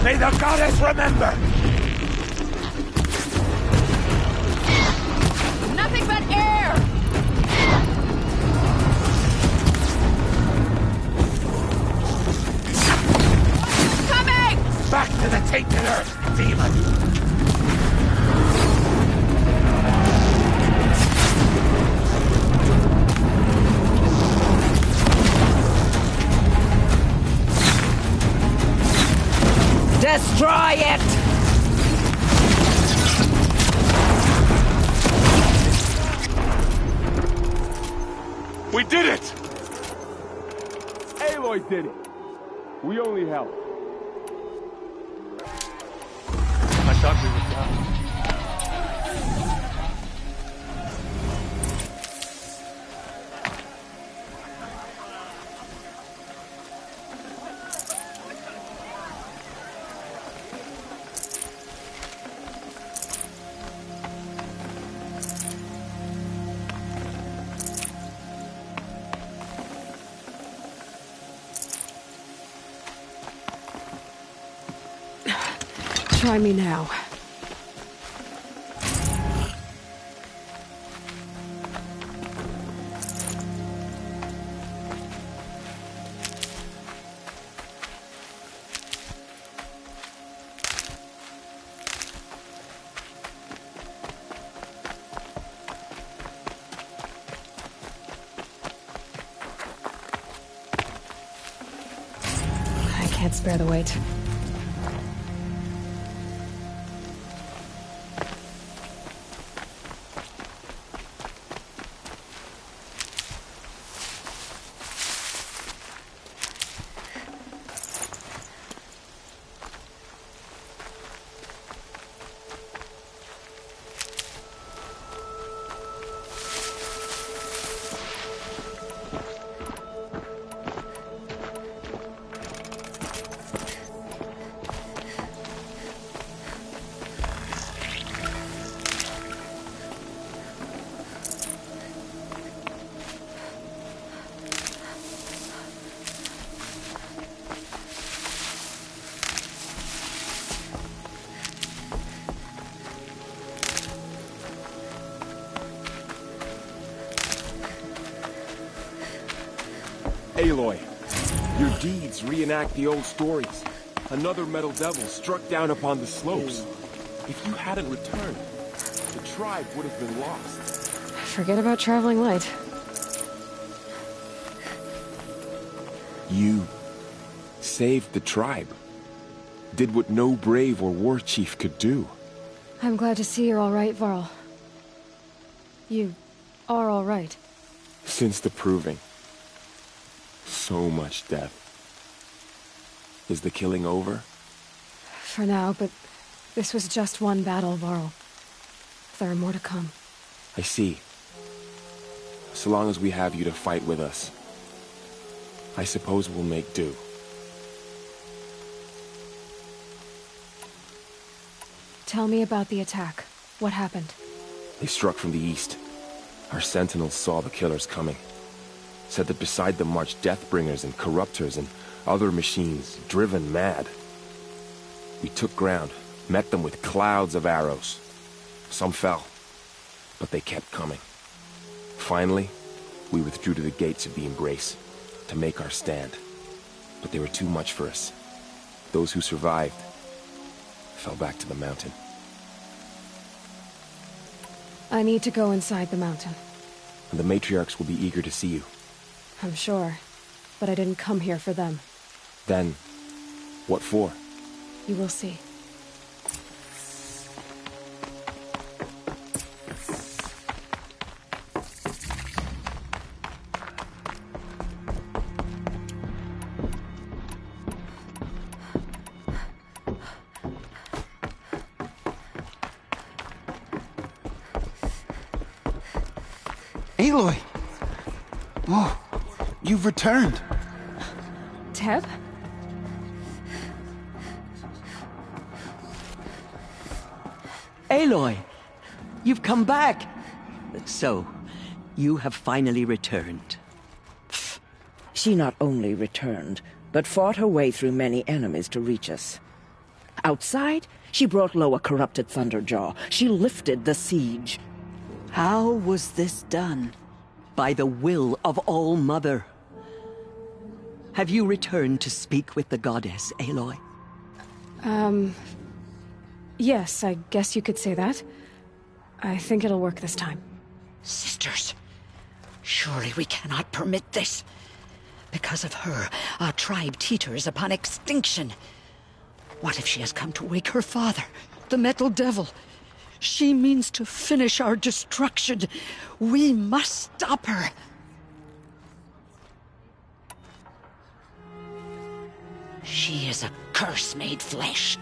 May the goddess remember! Nothing but air! Coming! Back to the tainted earth, demon! Try it! We did it! Aloy did it. We only helped. I thought we were done. Try me now. I can't spare the weight. Aloy, your deeds reenact the old stories. Another Metal Devil struck down upon the slopes. If you hadn't returned, the tribe would have been lost. Forget about traveling light. You saved the tribe. Did what no brave or war chief could do. I'm glad to see you're all right, Varl. You are all right. Since the proving. So much death. Is the killing over? For now, but this was just one battle, Varl. There are more to come. I see. So long as we have you to fight with us, I suppose we'll make do. Tell me about the attack. What happened? They struck from the east. Our sentinels saw the killers coming. Said that beside them marched Deathbringers and Corruptors and other machines, driven mad. We took ground, met them with clouds of arrows. Some fell, but they kept coming. Finally, we withdrew to the gates of the Embrace to make our stand. But they were too much for us. Those who survived fell back to the mountain. I need to go inside the mountain. And the matriarchs will be eager to see you. I'm sure, but I didn't come here for them. Then, what for? You will see. Aloy! Oh, you've returned. Teb? Aloy! You've come back! So, you have finally returned. She not only returned, but fought her way through many enemies to reach us. Outside, she brought low a corrupted Thunderjaw. She lifted the siege. How was this done? By the will of All-Mother. Have you returned to speak with the goddess, Aloy? Yes, I guess you could say that. I think it'll work this time. Sisters, surely we cannot permit this. Because of her, our tribe teeters upon extinction. What if she has come to wake her father, the Metal Devil? She means to finish our destruction. We must stop her. She is a curse made flesh.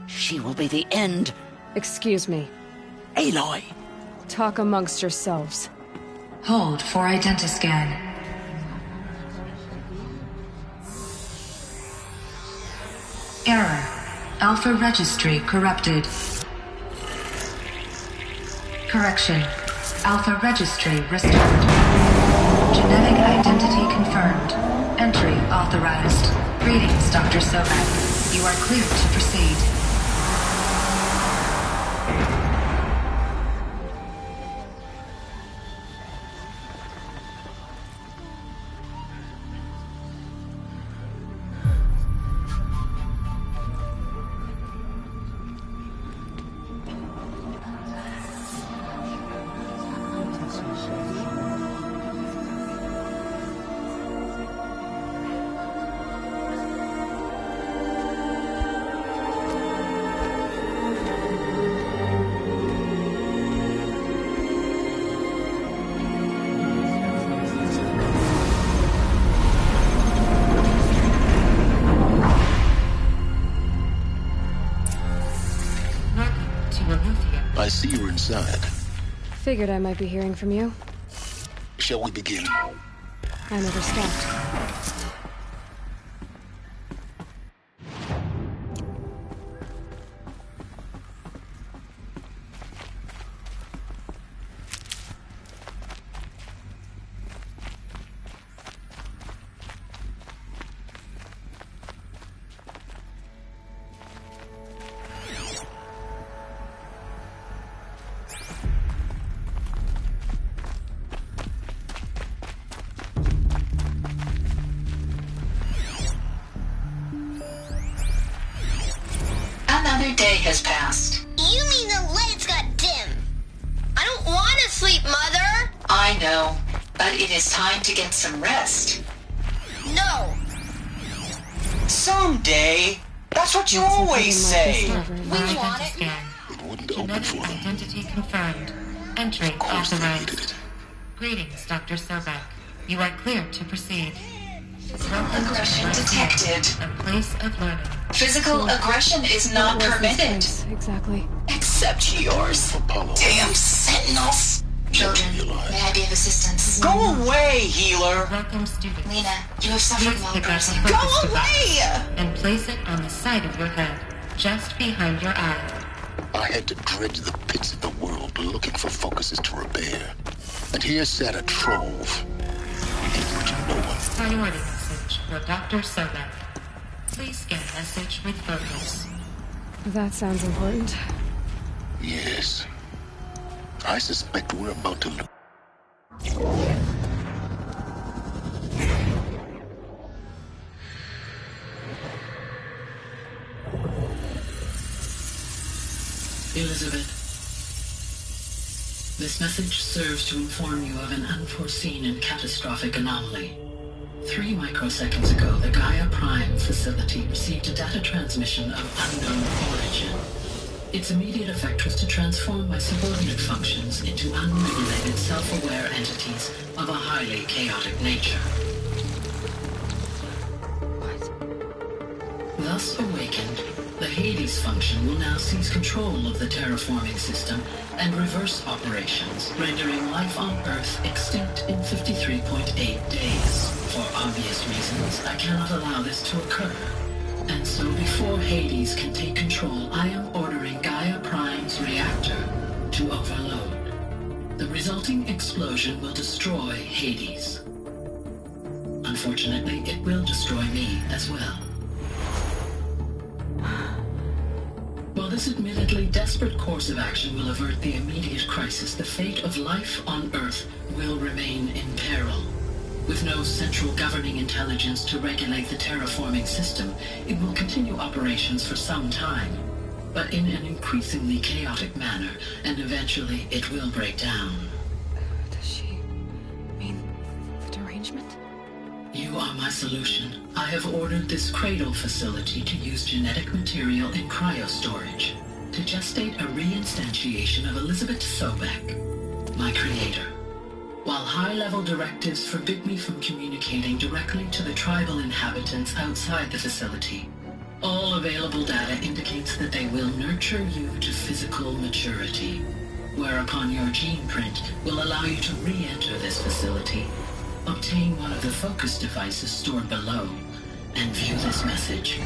She will be the end. Excuse me. Aloy! Talk amongst yourselves. Hold for identiscan. Error. Alpha registry corrupted. Correction. Alpha registry restored. Genetic identity confirmed. Entry authorized. Greetings, Dr. Sobek. You are clear to proceed. I see you're inside. Figured I might be hearing from you. Shall we begin? I never stopped. Another day has passed. You mean the lights got dim? I don't want to sleep, Mother! I know, but it is time to get some rest. No! Someday. That's what you always say. We want it. It wouldn't open for them. Identity confirmed. Entry authorized. Greetings, Dr. Sobek. You are clear to proceed. Aggression detected. A place of learning. Physical aggression is not permitted. Exactly. Except yours. Apollo. Damn sentinels. Children, may I be of assistance? Go away, healer. Welcome, student. Lena, you have suffered Please while pick up a bruising. focus Go device away! and place it on the side of your head, just behind your eye. I had to dredge the pits of the world looking for focuses to repair. And here sat a trove. Including no one. Priority message for Dr. Sobek. Please scan message with focus. That sounds important. Yes. I suspect we're about to lose. Elizabeth, this message serves to inform you of an unforeseen and catastrophic anomaly. 3 microseconds ago, the Gaia Prime facility received a data transmission of unknown origin. Its immediate effect was to transform my subordinate functions into unregulated, self-aware entities of a highly chaotic nature. Thus awakened, the Hades function will now seize control of the terraforming system and reverse operations, rendering life on Earth extinct in 53.8 days. For obvious reasons, I cannot allow this to occur. And so before Hades can take control, I am ordering Gaia Prime's reactor to overload. The resulting explosion will destroy Hades. Unfortunately, it will destroy me as well. While this admittedly desperate course of action will avert the immediate crisis, the fate of life on Earth will remain in peril. With no central governing intelligence to regulate the terraforming system, it will continue operations for some time, but in an increasingly chaotic manner, and eventually it will break down. Does she mean the derangement? You are my solution. I have ordered this cradle facility to use genetic material in cryostorage to gestate a reinstantiation of Elizabeth Sobek, my creator. While high-level directives forbid me from communicating directly to the tribal inhabitants outside the facility, all available data indicates that they will nurture you to physical maturity, whereupon your gene print will allow you to re-enter this facility, obtain one of the focus devices stored below, and view this message.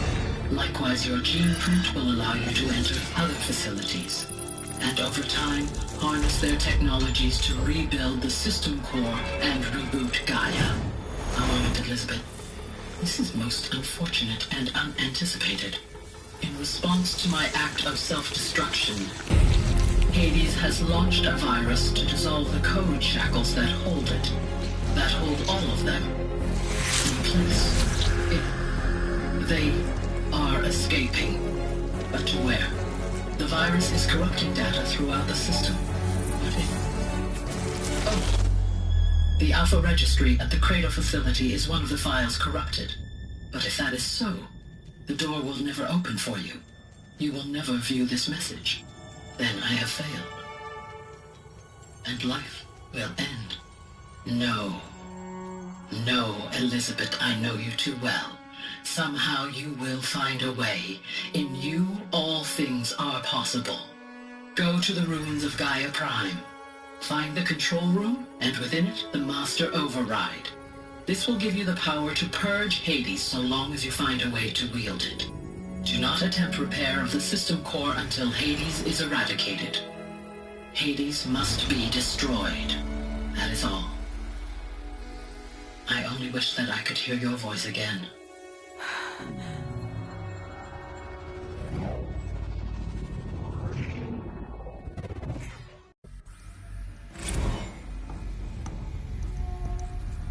Likewise, your gene print will allow you to enter other facilities, and over time, harness their technologies to rebuild the system core and reboot Gaia. A moment, Elizabeth. This is most unfortunate and unanticipated. In response to my act of self-destruction, Hades has launched a virus to dissolve the code shackles that hold it, that hold all of them in place. They are escaping, but to where? The virus is corrupting data throughout the system. What if... Oh. The Alpha Registry at the Cradle facility is one of the files corrupted. But if that is so, the door will never open for you. You will never view this message. Then I have failed. And life will end. No. No, Elizabeth, I know you too well. Somehow you will find a way. In you, all things are possible. Go to the ruins of Gaia Prime. Find the control room, and within it, the Master Override. This will give you the power to purge Hades so long as you find a way to wield it. Do not attempt repair of the system core until Hades is eradicated. Hades must be destroyed. That is all. I only wish that I could hear your voice again.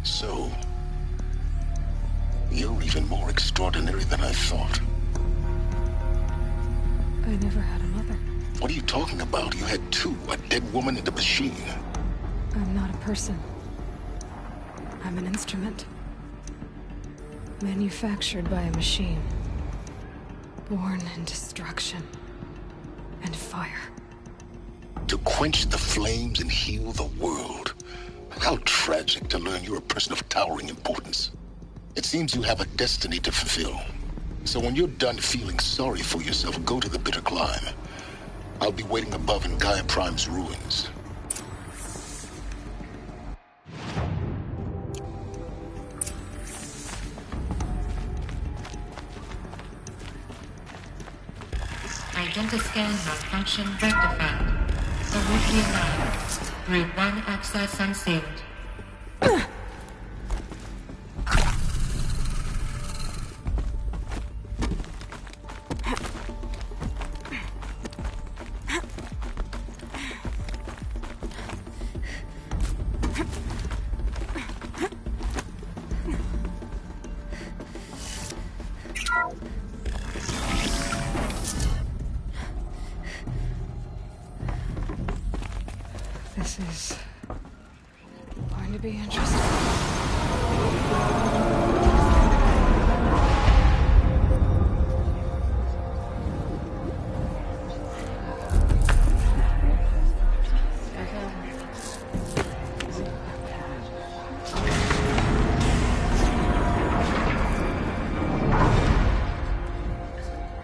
So, you're even more extraordinary than I thought. I never had a mother. What are you talking about? You had two, a dead woman and a machine. I'm not a person. I'm an instrument. Manufactured by a machine. Born in destruction and fire. To quench the flames and heal the world. How tragic to learn you're a person of towering importance. It seems you have a destiny to fulfill. So when you're done feeling sorry for yourself, go to the Bitter Climb. I'll be waiting above in Gaia Prime's ruins. Identiscan malfunction rectified. Originally alive. Group 1 access unsealed. This is going to be interesting.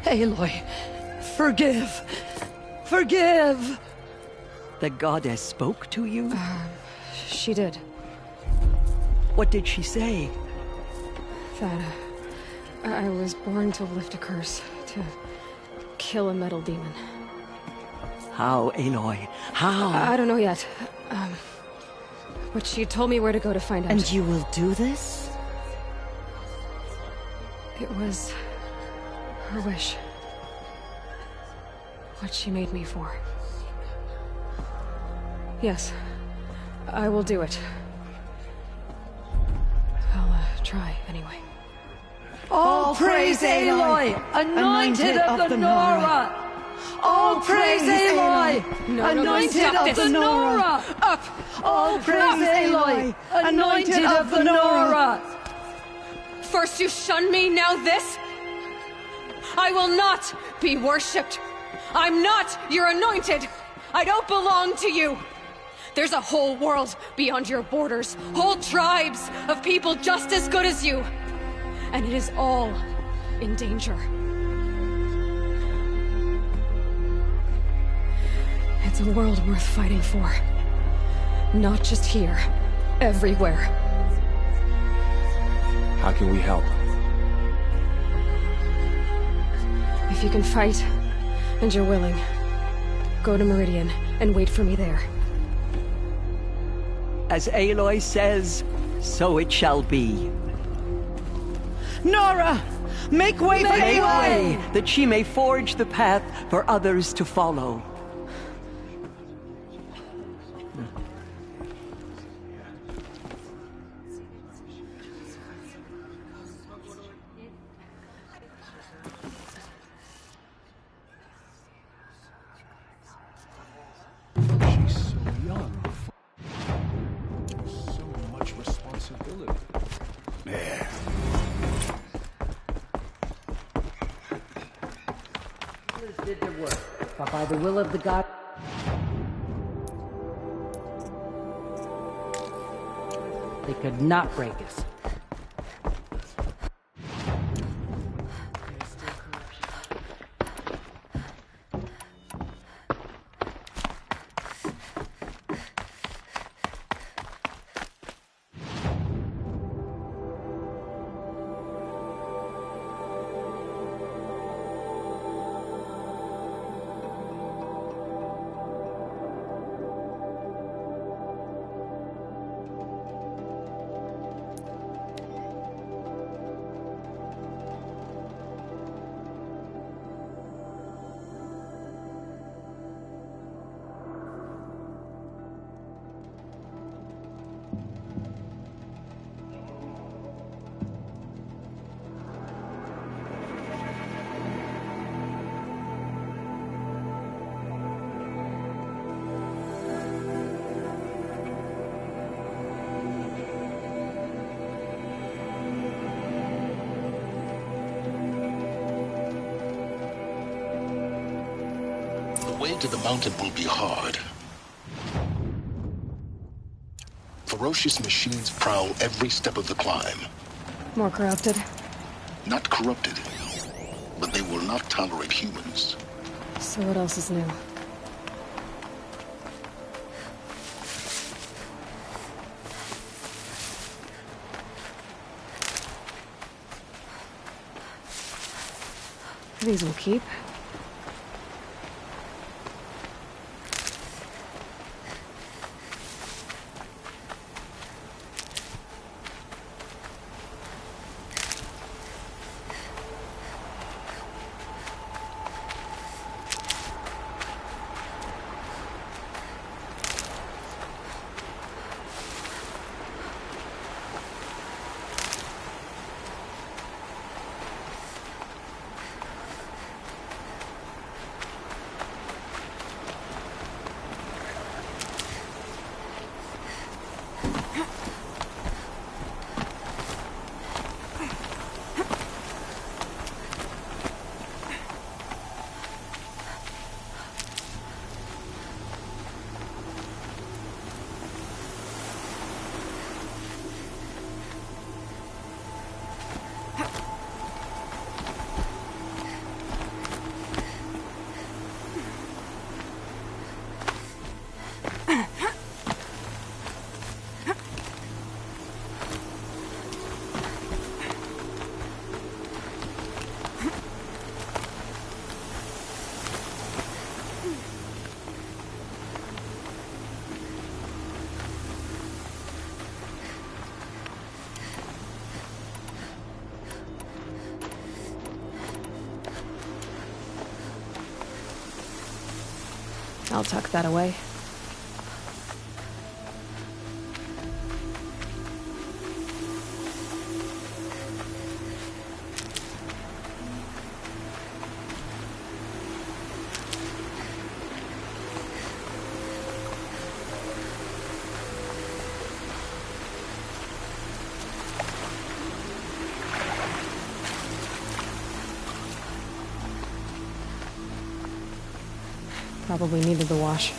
Aloy, forgive! Forgive! The goddess spoke to you? She did. What did she say? That I was born to lift a curse, to kill a metal demon. How, Aloy? How? I don't know yet. But she told me where to go to find out. And you will do this? It was her wish. What she made me for. Yes, I will do it. I'll try, anyway. All praise Aloy, anointed of the Nora! All praise Aloy, anointed of the Nora! Up! All praise Aloy, anointed of the Nora! First you shun me, now this? I will not be worshipped. I'm not your anointed. I don't belong to you. There's a whole world beyond your borders, whole tribes of people just as good as you. And it is all in danger. It's a world worth fighting for. Not just here, everywhere. How can we help? If you can fight, and you're willing, go to Meridian and wait for me there. As Aloy says, so it shall be. Nora! Make way for Aloy! Make way, that she may forge the path for others to follow. Did their work, but by the will of the god, they could not break us. The way to the mountain will be hard. Ferocious machines prowl every step of the climb. More corrupted? Not corrupted, but they will not tolerate humans. So what else is new? These will keep. I'll tuck that away. Probably needed the wash.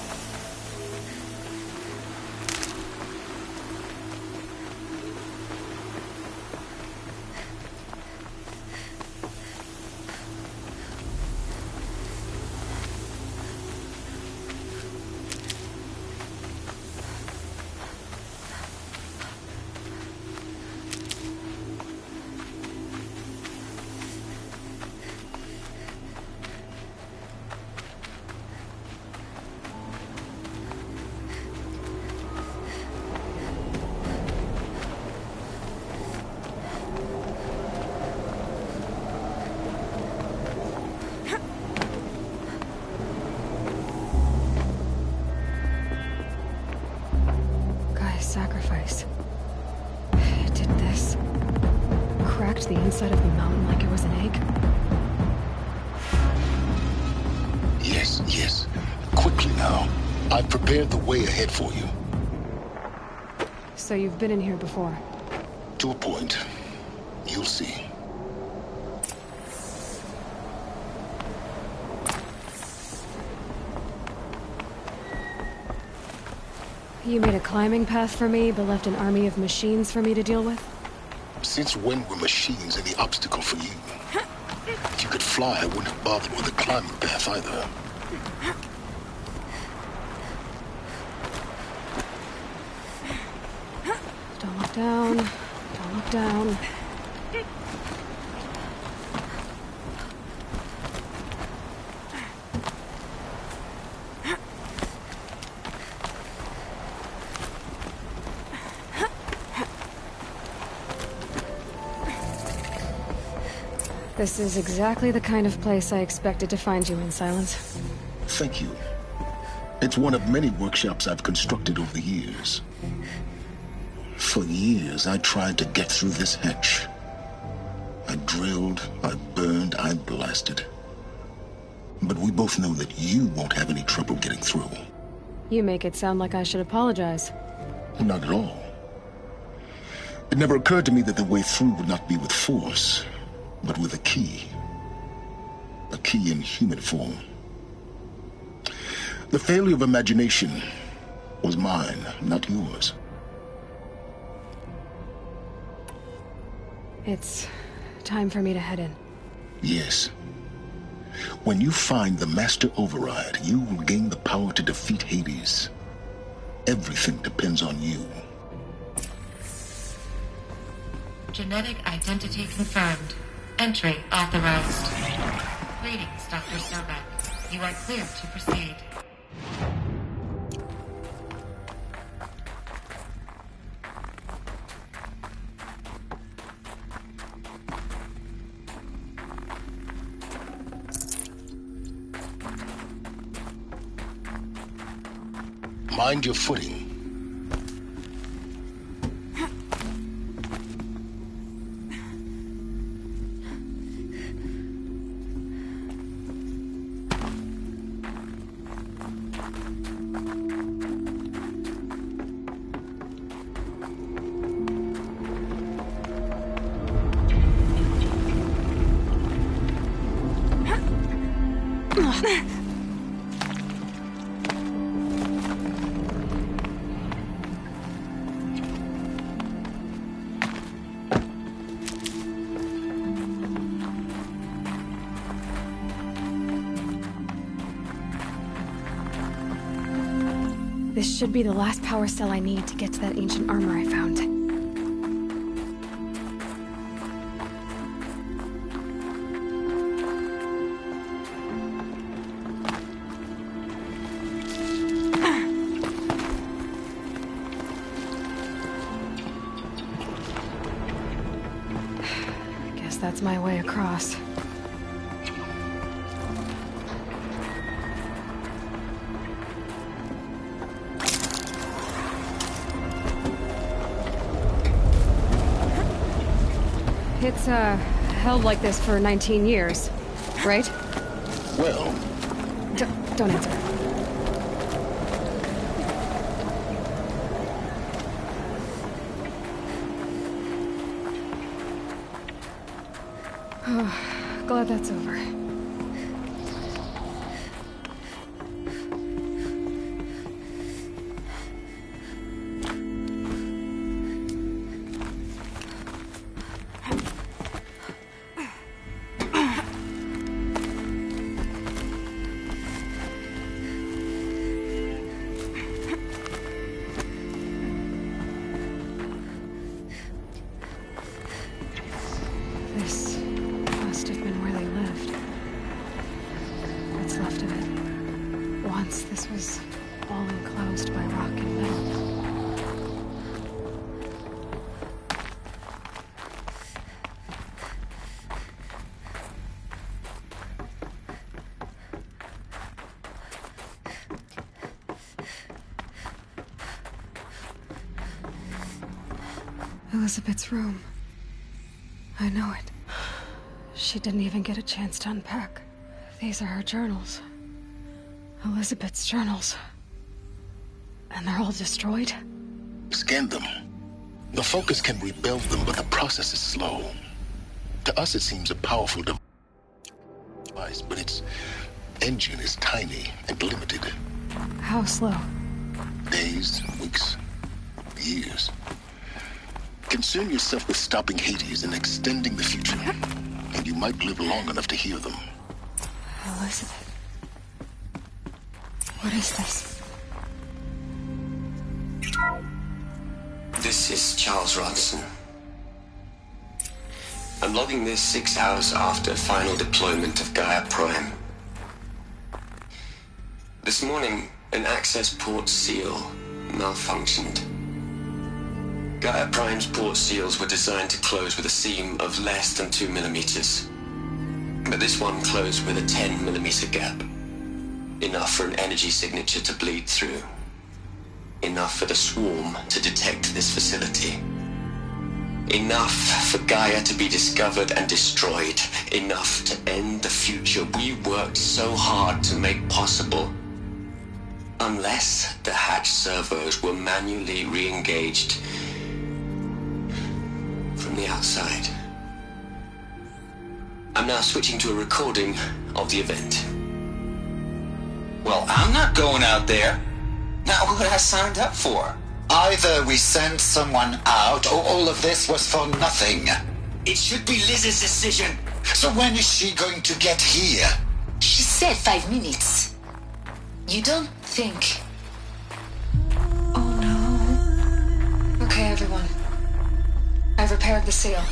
Sacrifice. It did this. Cracked the inside of the mountain like it was an egg. Yes, yes. Quickly now. I've prepared the way ahead for you. So you've been in here before? To a point. You'll see. You made a climbing path for me, but left an army of machines for me to deal with? Since when were machines any obstacle for you? If you could fly, I wouldn't have bothered with a climbing path either. Don't look down. Don't look down. This is exactly the kind of place I expected to find you in, Silence. Thank you. It's one of many workshops I've constructed over the years. For years, I tried to get through this hatch. I drilled, I burned, I blasted. But we both know that you won't have any trouble getting through. You make it sound like I should apologize. Not at all. It never occurred to me that the way through would not be with force, but with a key. A key in human form. The failure of imagination was mine, not yours. It's time for me to head in. Yes. When you find the Master Override, you will gain the power to defeat Hades. Everything depends on you. Genetic identity confirmed. Entry authorized. Greetings, Dr. Sobek. You are clear to proceed. Mind your footing. This should be the last power cell I need to get to that ancient armor I found. Guess that's my way across. It's, held like this for 19 years, right? Well... Don't answer. Oh, glad that's over. once this was all enclosed by rock and metal. Elizabeth's room. I know it. She didn't even get a chance to unpack. These are her journals. Elizabeth's journals. And they're all destroyed? Scan them. The Focus can rebuild them, but the process is slow. To us, it seems a powerful device, but its engine is tiny and limited. How slow? Days, weeks, years. Concern yourself with stopping Hades and extending the future, and you might live long enough to hear them. Elizabeth. What is this? This is Charles Ronson. I'm logging this 6 hours after final deployment of Gaia Prime. This morning, an access port seal malfunctioned. Gaia Prime's port seals were designed to close with a seam of less than 2 millimeters. But this one closed with a 10 millimeter gap. Enough for an energy signature to bleed through. Enough for the swarm to detect this facility. Enough for Gaia to be discovered and destroyed. Enough to end the future we worked so hard to make possible. Unless the hatch servos were manually re-engaged from the outside. I'm now switching to a recording of the event. Well, I'm not going out there. Not what I signed up for. Either we send someone out, or all of this was for nothing. It should be Liz's decision. So when is she going to get here? She said 5 minutes. You don't think... Oh no. Okay, everyone. I've repaired the seal.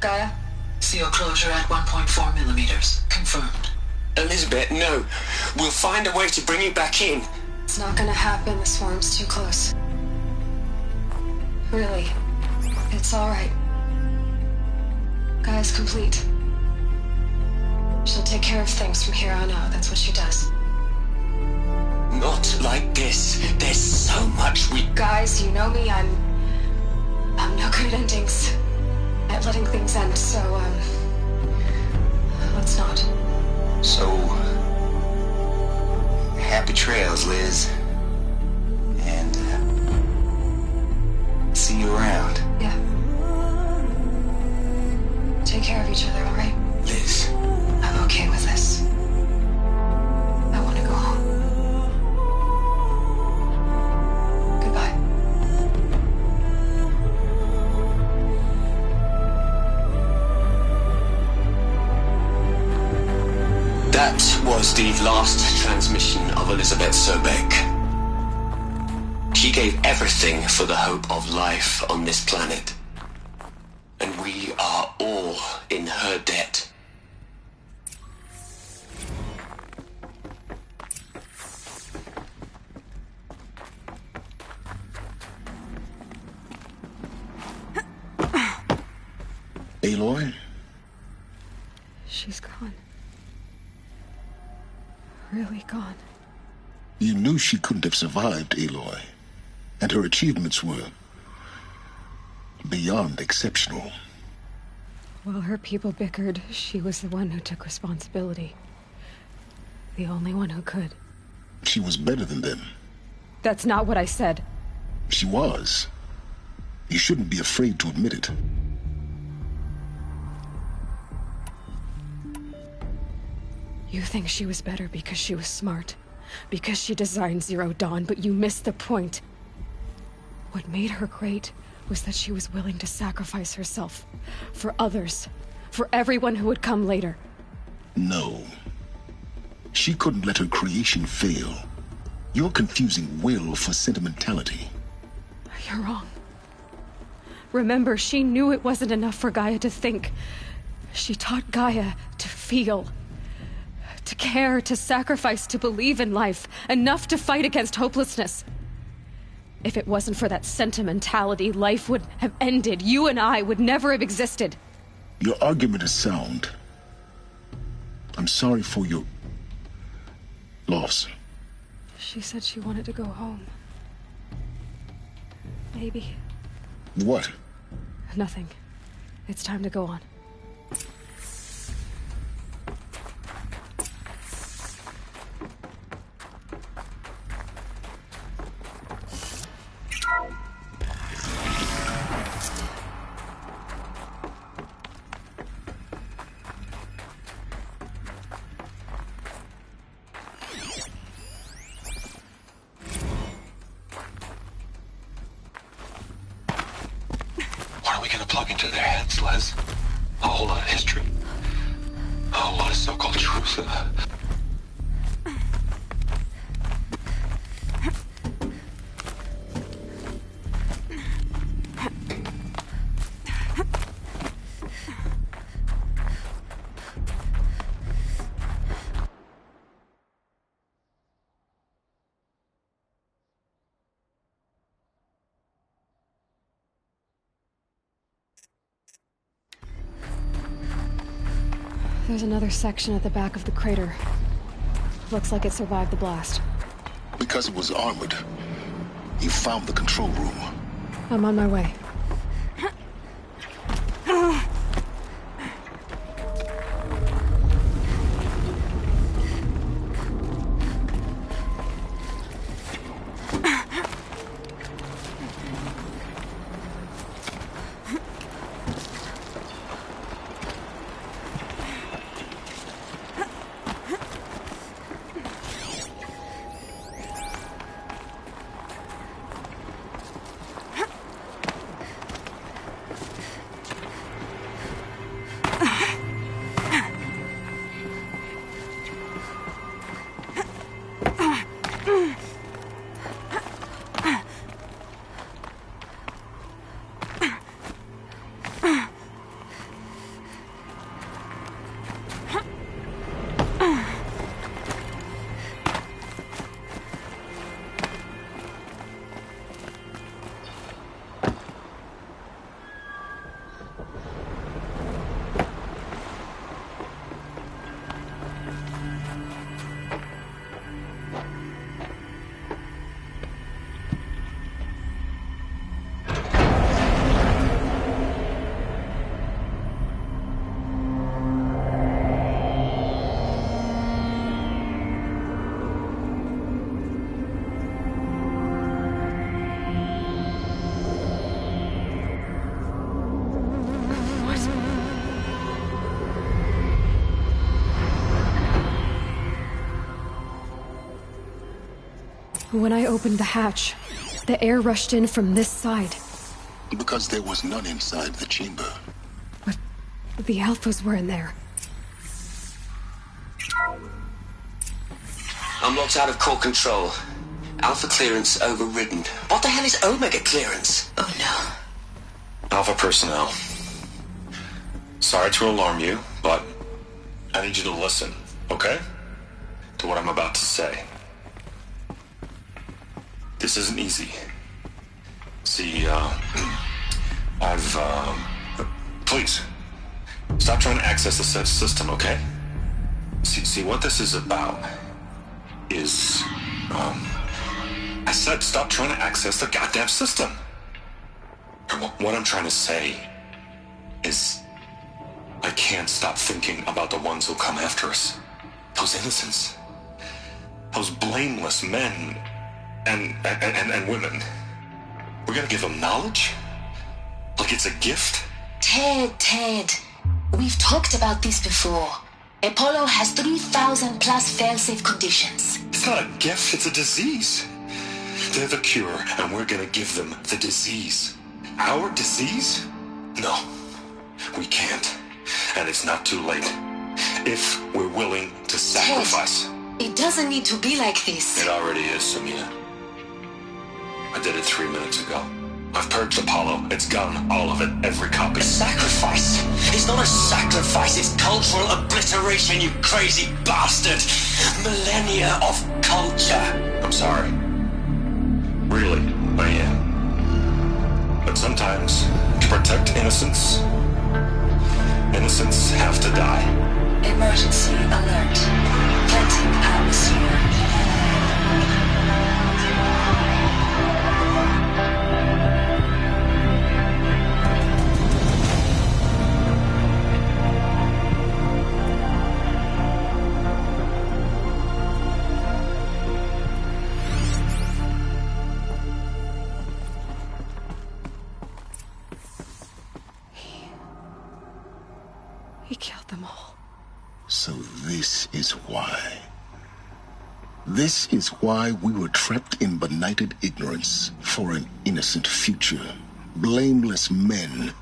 Gaia? Seal closure at 1.4 millimeters. Confirmed. Elizabeth, no. We'll find a way to bring you back in. It's not gonna happen. The swarm's too close. Really. It's alright. Gaia's complete. She'll take care of things from here on out. That's what she does. Not like this. There's so much we... Guys, you know me. I'm no good at endings. At letting things end, so, let's not. So... happy trails, Liz. And, see you around. Yeah. Take care of each other, alright? Liz. I'm okay with this. I want to go home. Goodbye. That was the last transmission of Elizabeth Sobek. She gave everything for the hope of life on this planet. And we are all in her debt. Aloy? She's gone. Really gone. You knew she couldn't have survived, Aloy. And her achievements were beyond exceptional. While her people bickered, she was the one who took responsibility. The only one who could. She was better than them. That's not what I said. She was. You shouldn't be afraid to admit it. You think she was better because she was smart, because she designed Zero Dawn, but you missed the point. What made her great was that she was willing to sacrifice herself for others, for everyone who would come later. No. She couldn't let her creation fail. You're confusing will for sentimentality. You're wrong. Remember, she knew it wasn't enough for Gaia to think. She taught Gaia to feel. To care, to sacrifice, to believe in life. Enough to fight against hopelessness. If it wasn't for that sentimentality, life would have ended. You and I would never have existed. Your argument is sound. I'm sorry for your loss. She said she wanted to go home. Maybe. What? Nothing. It's time to go on. Plug into their heads, Les. A whole lot of history. A whole lot of so-called truth. There's another section at the back of the crater. Looks like it survived the blast. Because it was armored. You found the control room. I'm on my way. When I opened the hatch, the air rushed in from this side. Because there was none inside the chamber. But the Alphas were in there. I'm locked out of core control. Alpha clearance overridden. What the hell is Omega clearance? Oh no. Alpha personnel. Sorry to alarm you, but I need you to listen, okay? To what I'm about to say. This isn't easy. See, please, stop trying to access the system, okay? See, what this is about is, I said stop trying to access the goddamn system. What I'm trying to say is, I can't stop thinking about the ones who'll come after us. Those innocents. Those blameless men and women. We're gonna give them knowledge? Like it's a gift? Ted. We've talked about this before. Apollo has 3,000 plus fail-safe conditions. It's not a gift, it's a disease. They're the cure, and we're gonna give them the disease. Our disease? No, we can't. And it's not too late. If we're willing to sacrifice. Ted, it doesn't need to be like this. It already is, Samina. I did it 3 minutes ago. I've purged Apollo. It's gone. All of it. Every copy. A sacrifice? It's not a sacrifice. It's cultural obliteration, you crazy bastard. Millennia of culture. I'm sorry. Really, I am. But sometimes, to protect innocence, innocents have to die. Emergency alert. Venting atmosphere. He killed them all. So this is why. This is why we were trapped in benighted ignorance for an innocent future. Blameless men.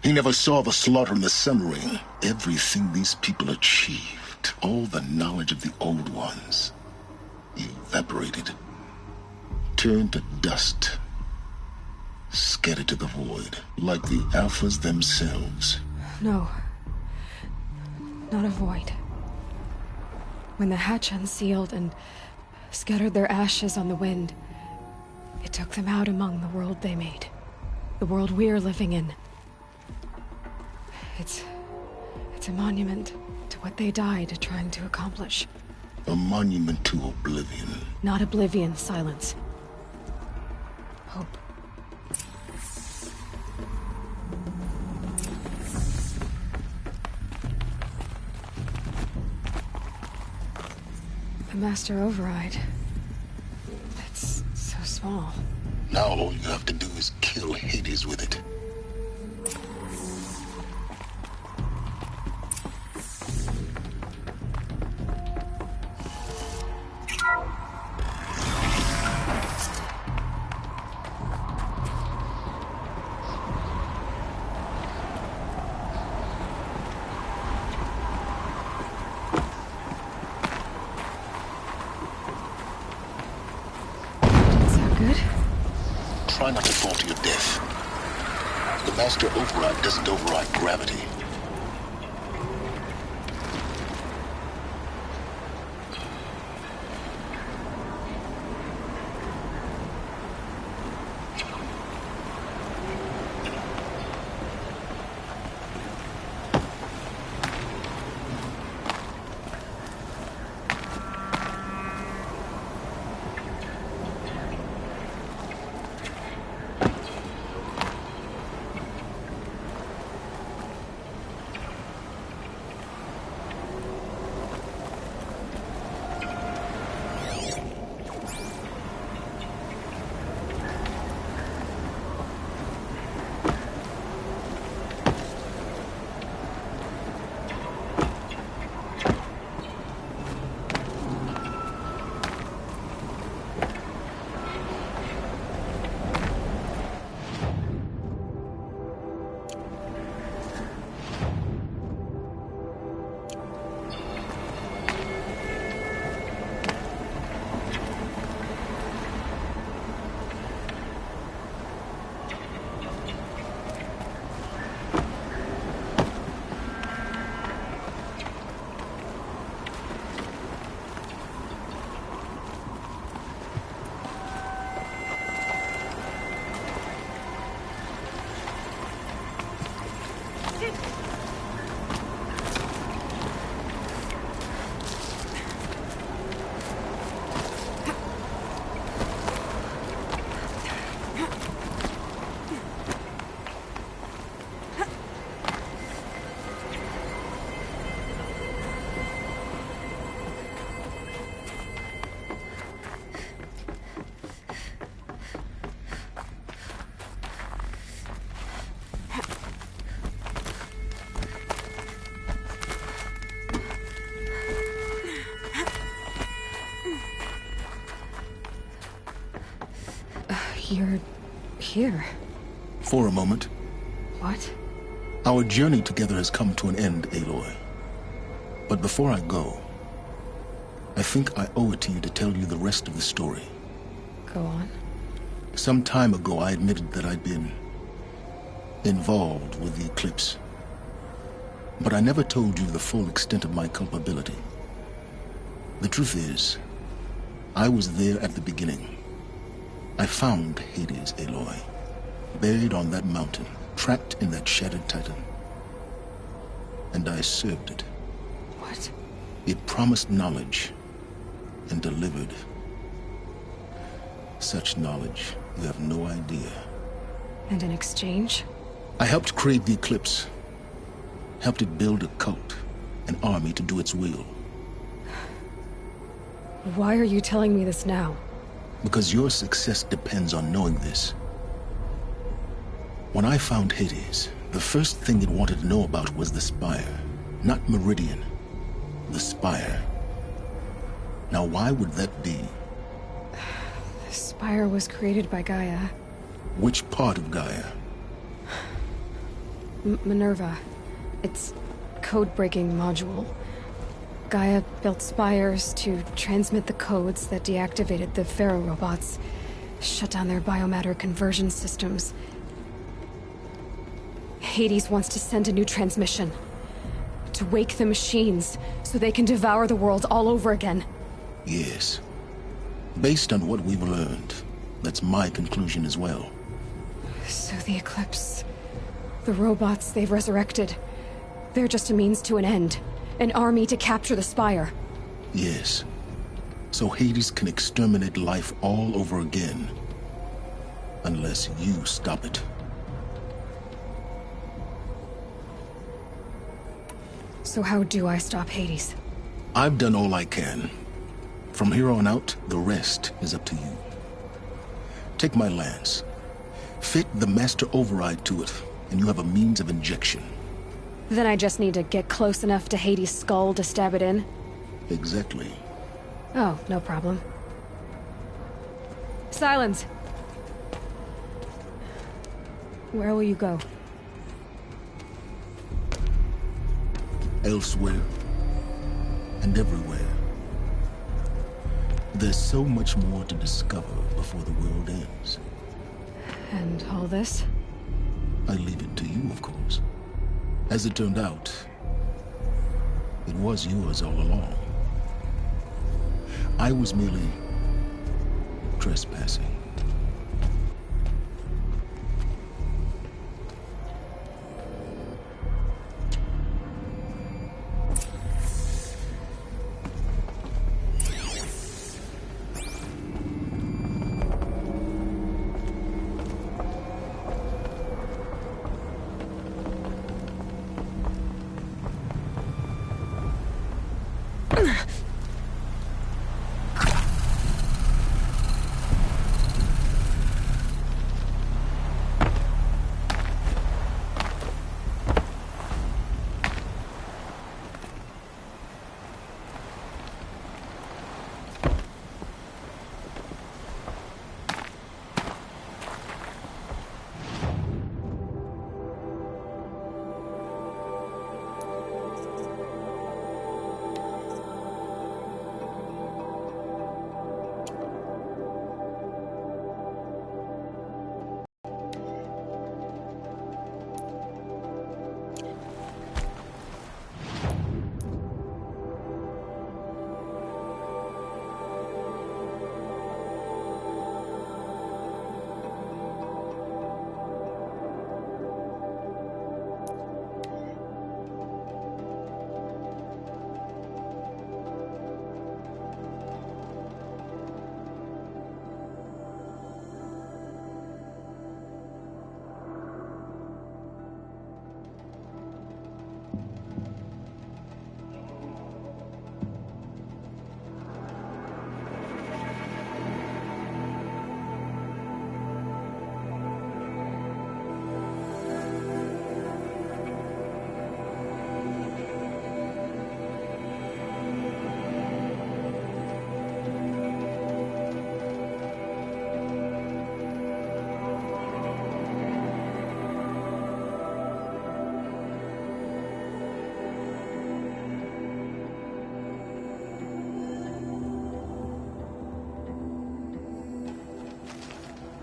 He never saw the slaughter and the summering. Everything these people achieved, all the knowledge of the old ones, evaporated, turned to dust, scattered to the void, like the Alphas themselves. No. Not a void. When the hatch unsealed and scattered their ashes on the wind, it took them out among the world they made. The world we're living in. It's a monument to what they died trying to accomplish. A monument to oblivion. Not oblivion, Silence. Hope. The Master Override. That's so small. Now all you have to do is kill Hades with it. Try not to fall to your death. The Master Override doesn't override gravity. You're here. For a moment. What? Our journey together has come to an end, Aloy. But before I go, I think I owe it to you to tell you the rest of the story. Go on. Some time ago, I admitted that I'd been involved with the Eclipse. But I never told you the full extent of my culpability. The truth is, I was there at the beginning. I found Hades, Aloy, buried on that mountain, trapped in that shattered titan. And I served it. What? It promised knowledge and delivered. Such knowledge, you have no idea. And in exchange? I helped create the Eclipse. Helped it build a cult, an army to do its will. Why are you telling me this now? Because your success depends on knowing this. When I found Hades, the first thing it wanted to know about was the Spire. Not Meridian. The Spire. Now why would that be? The Spire was created by Gaia. Which part of Gaia? Minerva. Its code-breaking module. Gaia built spires to transmit the codes that deactivated the Pharaoh robots, shut down their biomatter conversion systems. Hades wants to send a new transmission. To wake the machines, so they can devour the world all over again. Yes. Based on what we've learned, that's my conclusion as well. So the Eclipse... the robots they've resurrected... they're just a means to an end. An army to capture the Spire. Yes. So Hades can exterminate life all over again. Unless you stop it. So how do I stop Hades? I've done all I can. From here on out, the rest is up to you. Take my lance. Fit the Master Override to it, and you have a means of injection. Then I just need to get close enough to Hades' skull to stab it in? Exactly. Oh, no problem. Silence! Where will you go? Elsewhere. And everywhere. There's so much more to discover before the world ends. And all this? I leave it to you, of course. As it turned out, it was yours all along. I was merely trespassing.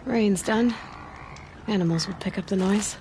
Rain's done. Animals will pick up the noise.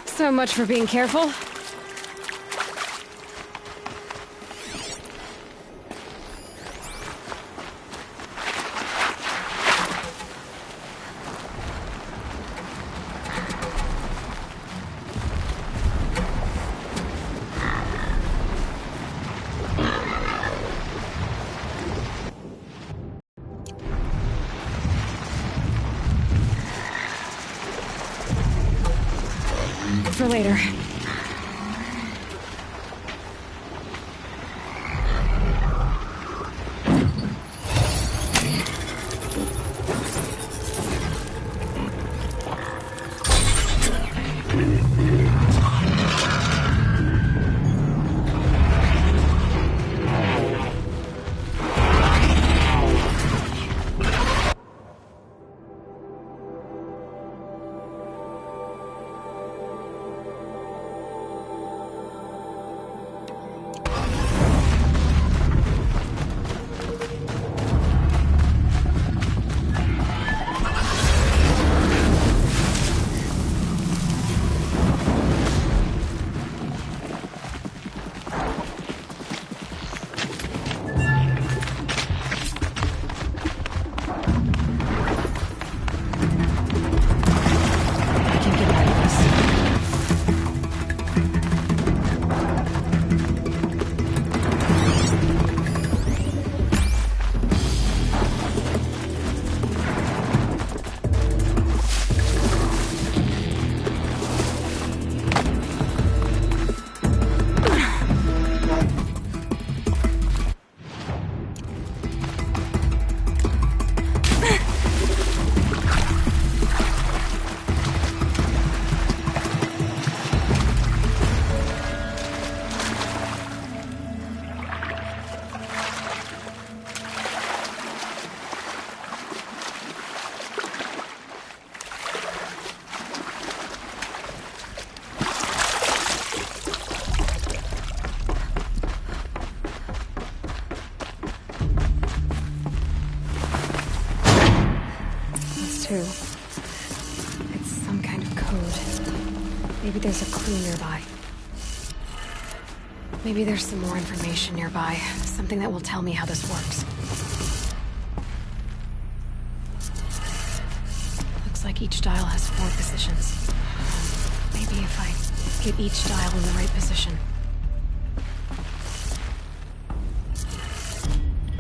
So much for being careful. For later. It's some kind of code. Maybe there's a clue nearby. Maybe there's some more information nearby. Something that will tell me how this works. Looks like each dial has 4 positions. Maybe if I get each dial in the right position.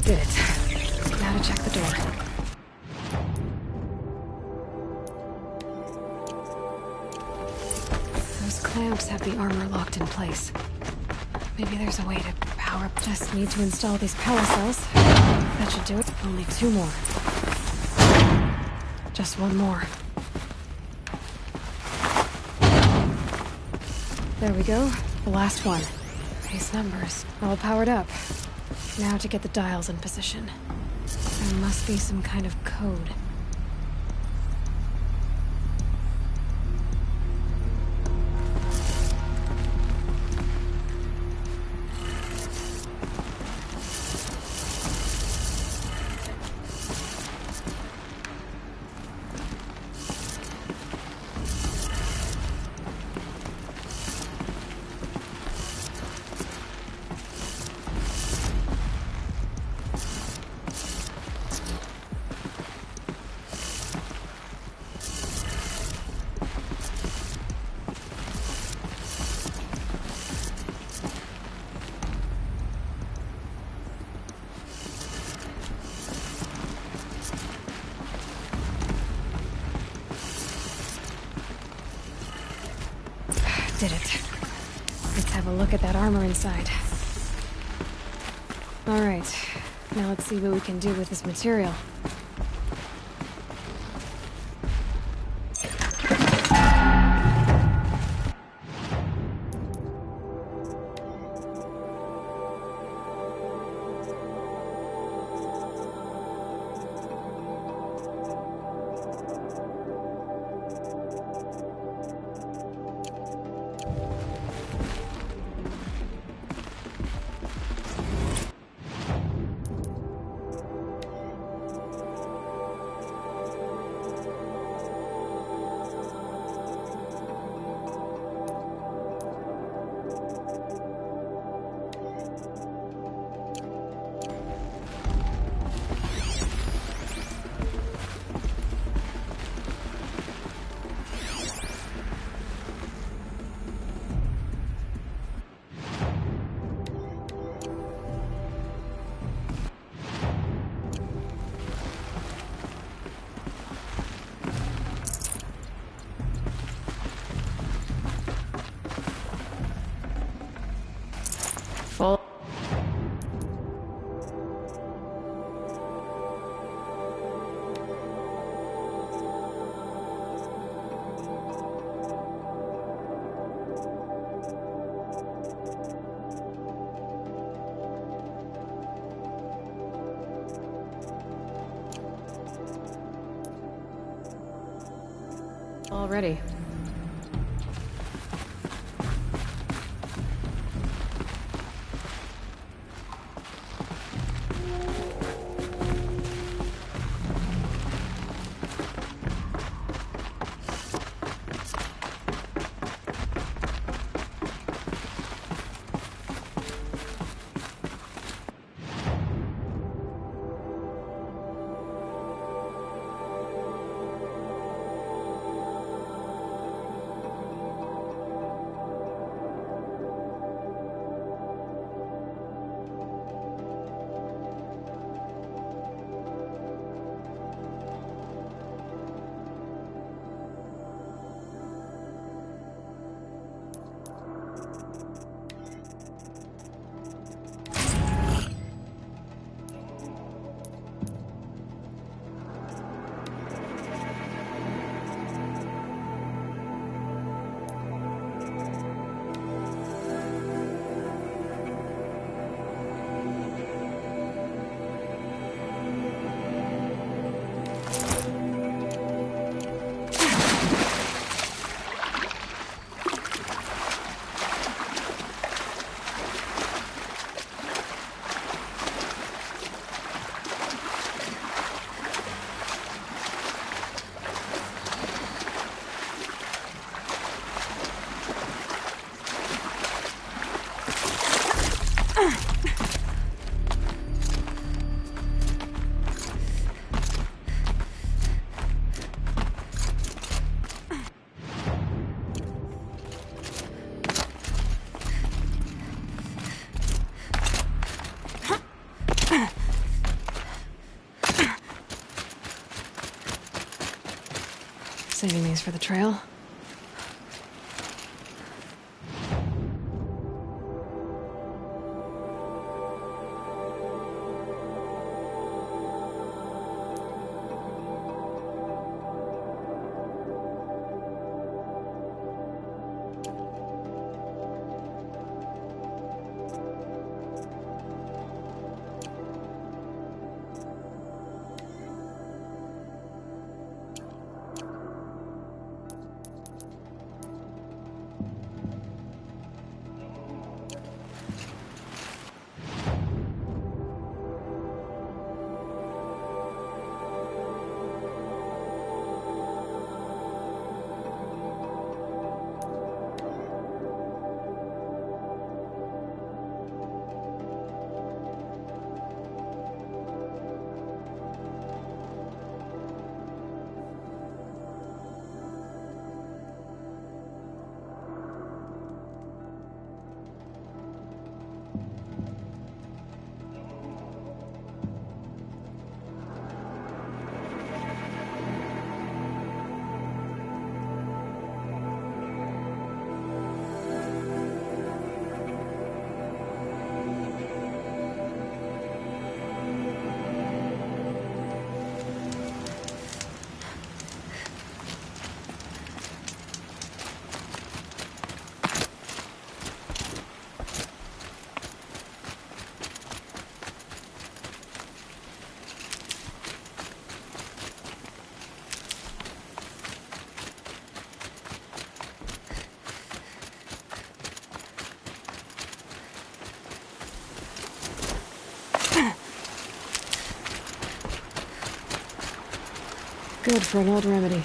Did it. Now to check the door. Clamps have the armor locked in place. Maybe there's a way to power up. Just need to install these power cells. That should do it. Only 2 more. Just 1 more. There we go. The last one. These numbers. All powered up. Now to get the dials in position. There must be some kind of code. did it. Let's have a look at that armor inside. Alright, now let's see what we can do with this material. Full. Already. Saving these for the trail. Good for an old remedy.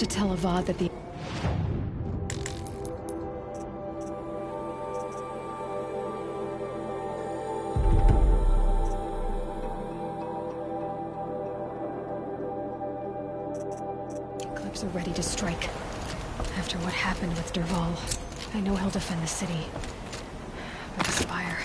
Tell Avad that the... Eclipse are ready to strike. After what happened with Dervahl, I know he'll defend the city. But the Spire...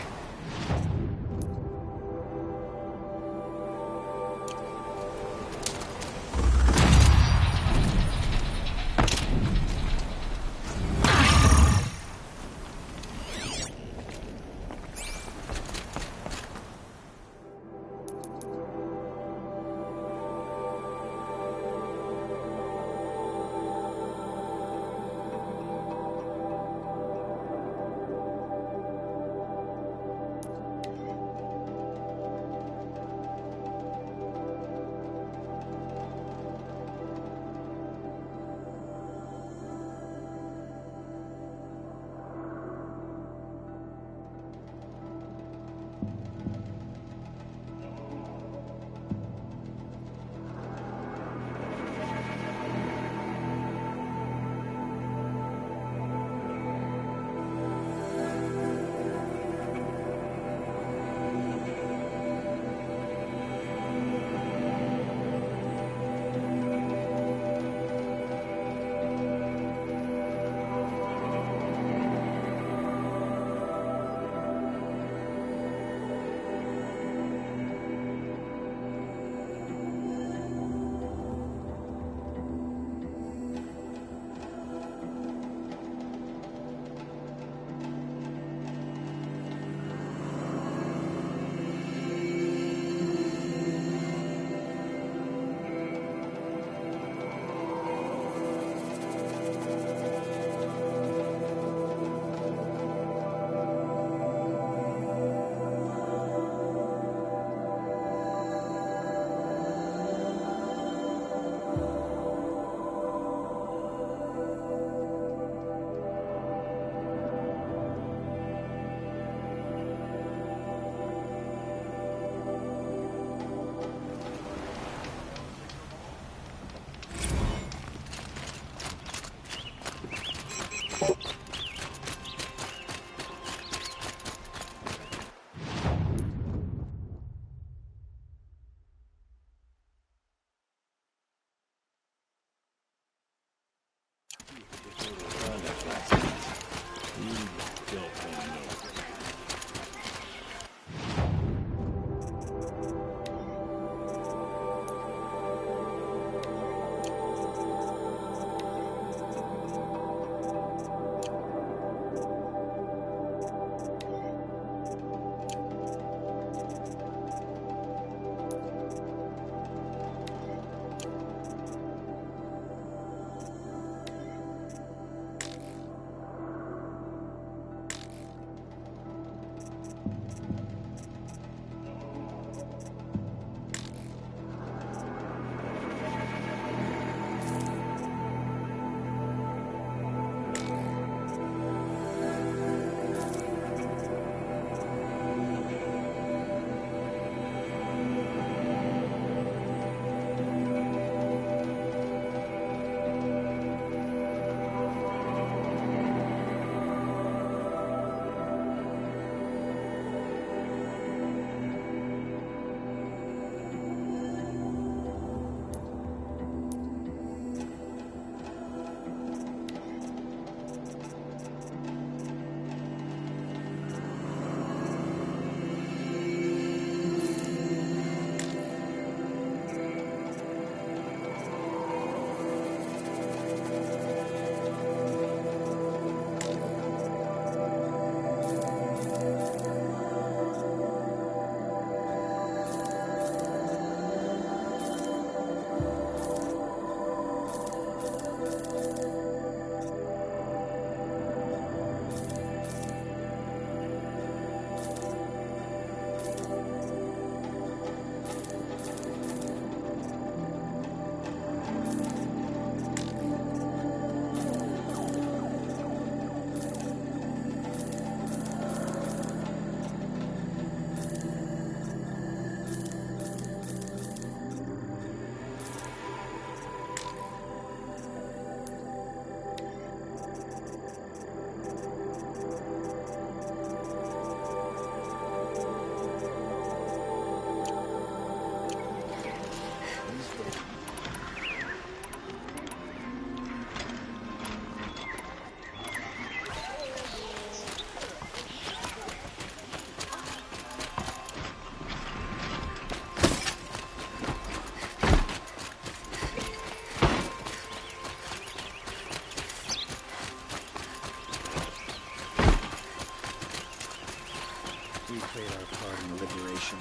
We played our part in the liberation.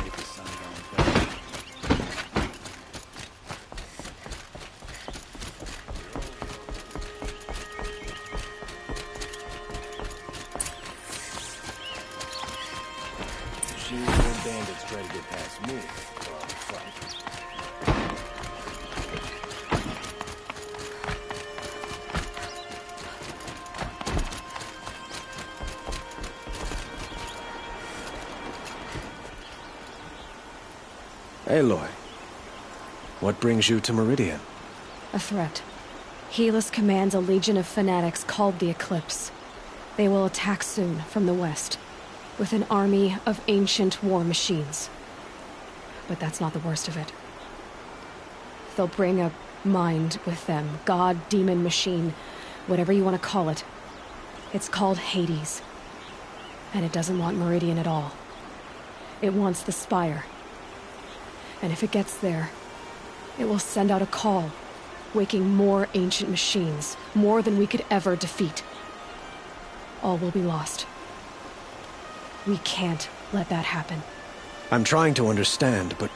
Make the sun gone down. Bandits try to get past me. Aloy, what brings you to Meridian? A threat. Helis commands a legion of fanatics called the Eclipse. They will attack soon from the west, with an army of ancient war machines. But that's not the worst of it. They'll bring a mind with them, god, demon, machine, whatever you want to call it. It's called Hades. And it doesn't want Meridian at all. It wants the Spire. And if it gets there, it will send out a call, waking more ancient machines, more than we could ever defeat. All will be lost. We can't let that happen. I'm trying to understand, but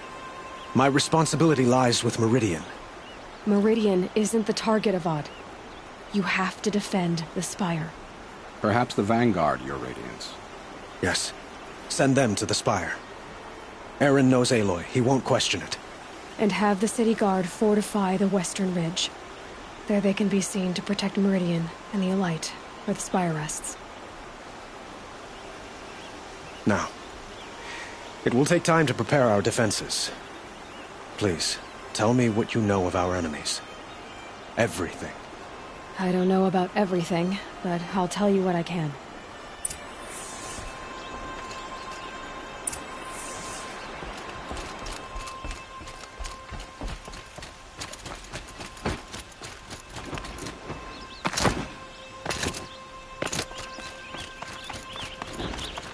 my responsibility lies with Meridian. Meridian isn't the target, Avad. You have to defend the Spire. Perhaps the Vanguard, Your Radiance. Yes. Send them to the Spire. Eren knows Aloy. He won't question it. And have the City Guard fortify the Western Ridge. There they can be seen to protect Meridian and the Elite, where the Spire rests. Now, it will take time to prepare our defenses. Please, tell me what you know of our enemies. Everything. I don't know about everything, but I'll tell you what I can.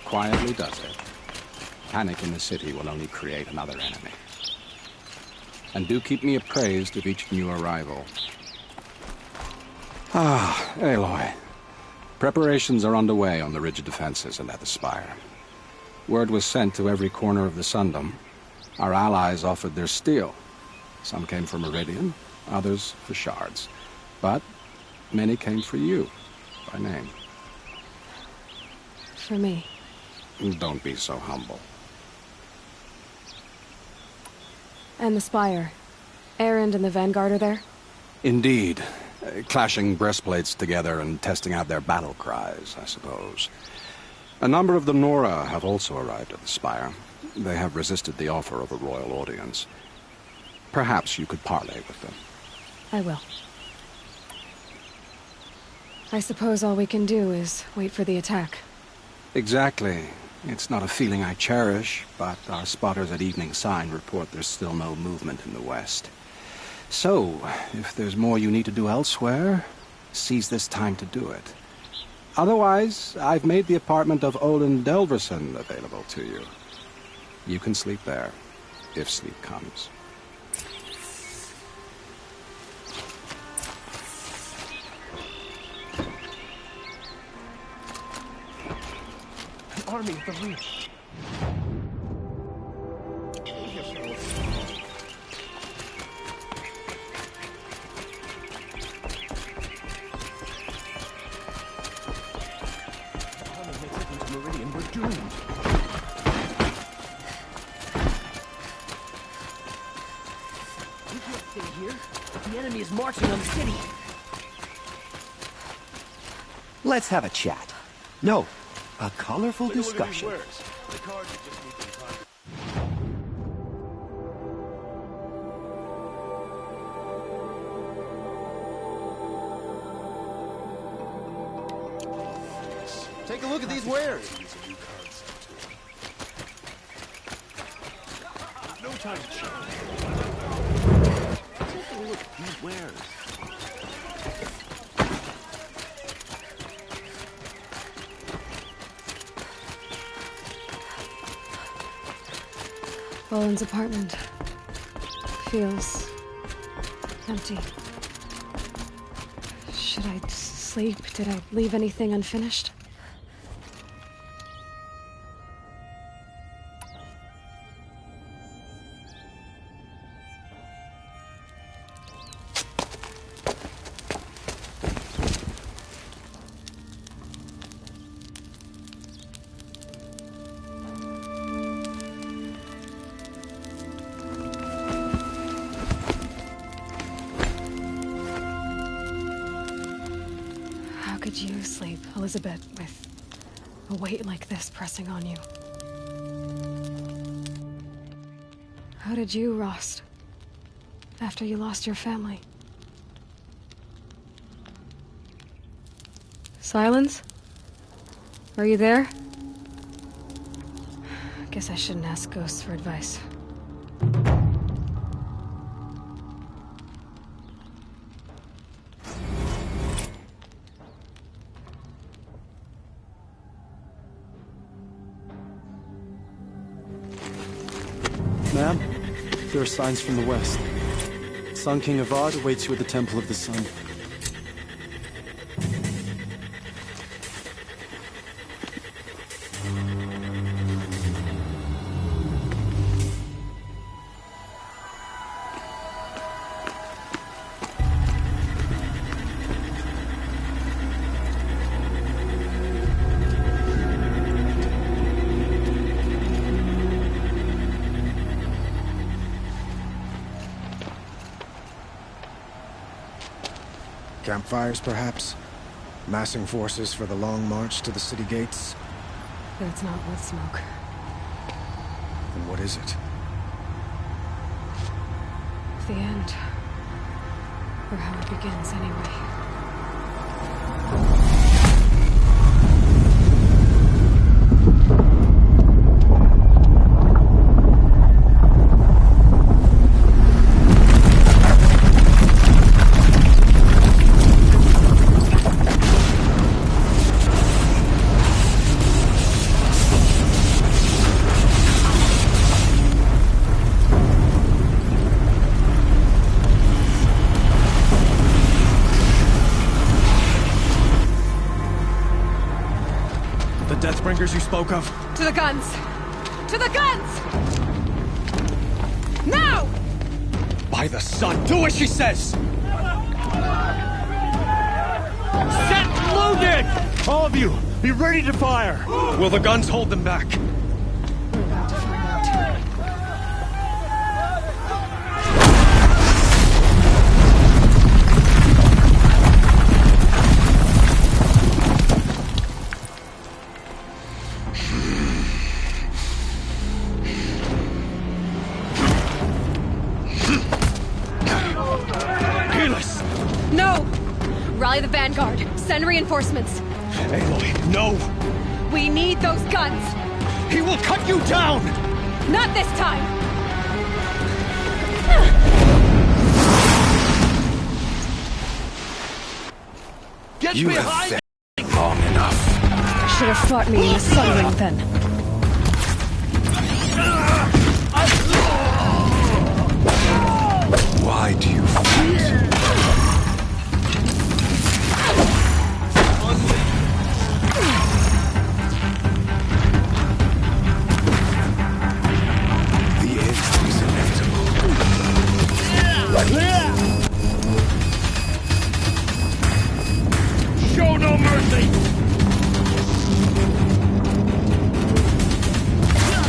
Quietly does it. Panic in the city will only create another enemy. And do keep me appraised of each new arrival. Ah, Aloy. Preparations are underway on the ridge defenses and at the Spire. Word was sent to every corner of the Sundom. Our allies offered their steel. Some came for Meridian, others for shards. But many came for you, by name. For me. Don't be so humble. And the Spire. Erend and the Vanguard are there? Indeed. Clashing breastplates together and testing out their battle cries, I suppose. A number of the Nora have also arrived at the Spire. They have resisted the offer of a royal audience. Perhaps you could parley with them. I will. I suppose all we can do is wait for the attack. Exactly. It's not a feeling I cherish, but our spotters at Evening Sign report there's still no movement in the west. So, if there's more you need to do elsewhere, seize this time to do it. Otherwise, I've made the apartment of Olin Delverson available to you. You can sleep there, if sleep comes. An army at the reach. Meridian, we're doomed. We can't stay here. The enemy is marching on the city. Let's have a chat. No, a colorful discussion. Take a look at these wares. No time to check. Take a look at these wares. Olin's apartment feels empty. Should I sleep? Did I leave anything unfinished? Elizabeth, with a weight like this pressing on you. How did you, Rost? After you lost your family? Silence? Are you there? Guess I shouldn't ask ghosts for advice. Ma'am, there are signs from the west. Sun King Avad awaits you at the Temple of the Sun. Campfires, perhaps? Massing forces for the long march to the city gates? But it's not with smoke. Then what is it? The end. Or how it begins, anyway. You spoke of? To the guns! To the guns! Now! By the sun, do as she says! Set loaded! All of you, be ready to fire! Will the guns hold them back? We're about to find out. Rally the Vanguard. Send reinforcements. Aloy, no! We need those guns! He will cut you down! Not this time! Get you behind have fed long enough. Should have fought me in the Sun Ring then. Why do you fight? Show no mercy!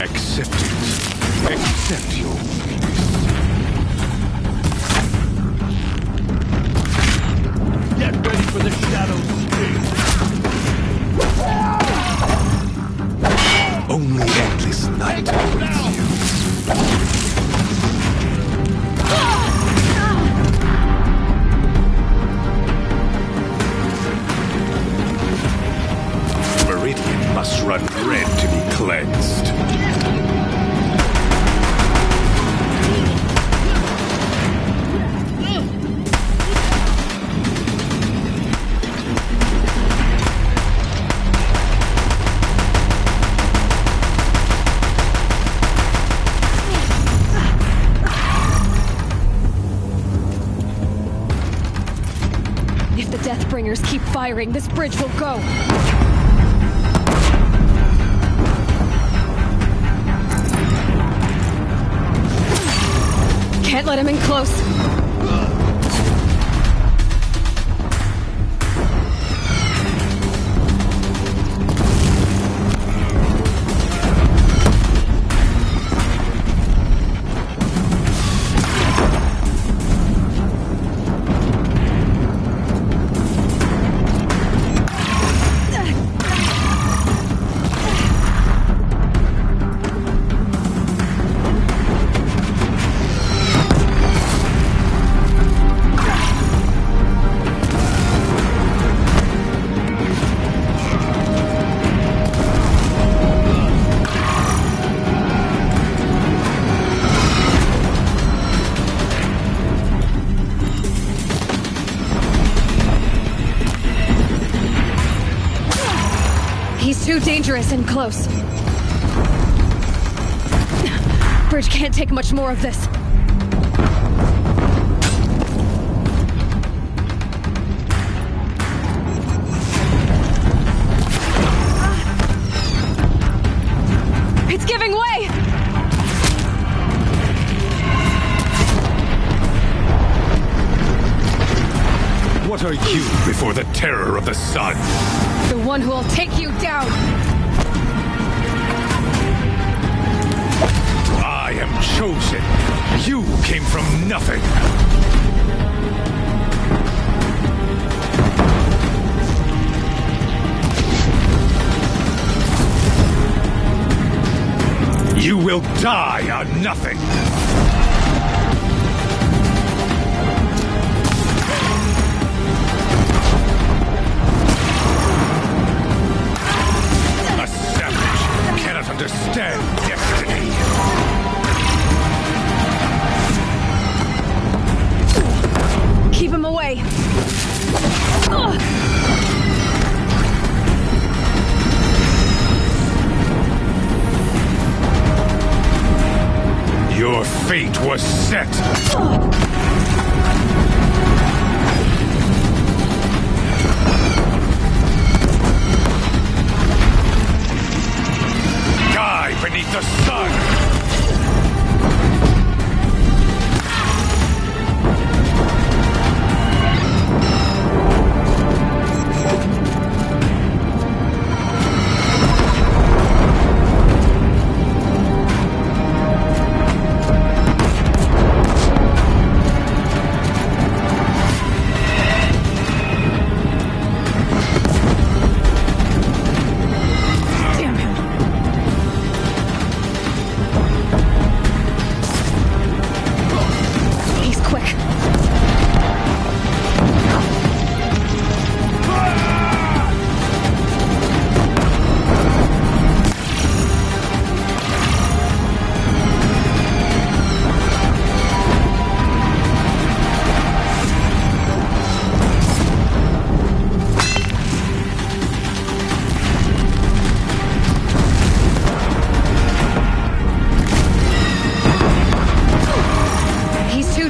Accept it. Accept your weakness. Get ready for the Shadow's sting! Only endless night awaits you. Meridian must run red to be cleansed. If the Deathbringers keep firing, this bridge will go. Can't let him in close. too dangerous and close. Bridge can't take much more of this. It's giving way! What are you before the terror of the sun? The one who will take you down! I am chosen. You came from nothing. You will die on nothing. A savage cannot understand destiny. Keep him away! Your fate was set. Die beneath the sun!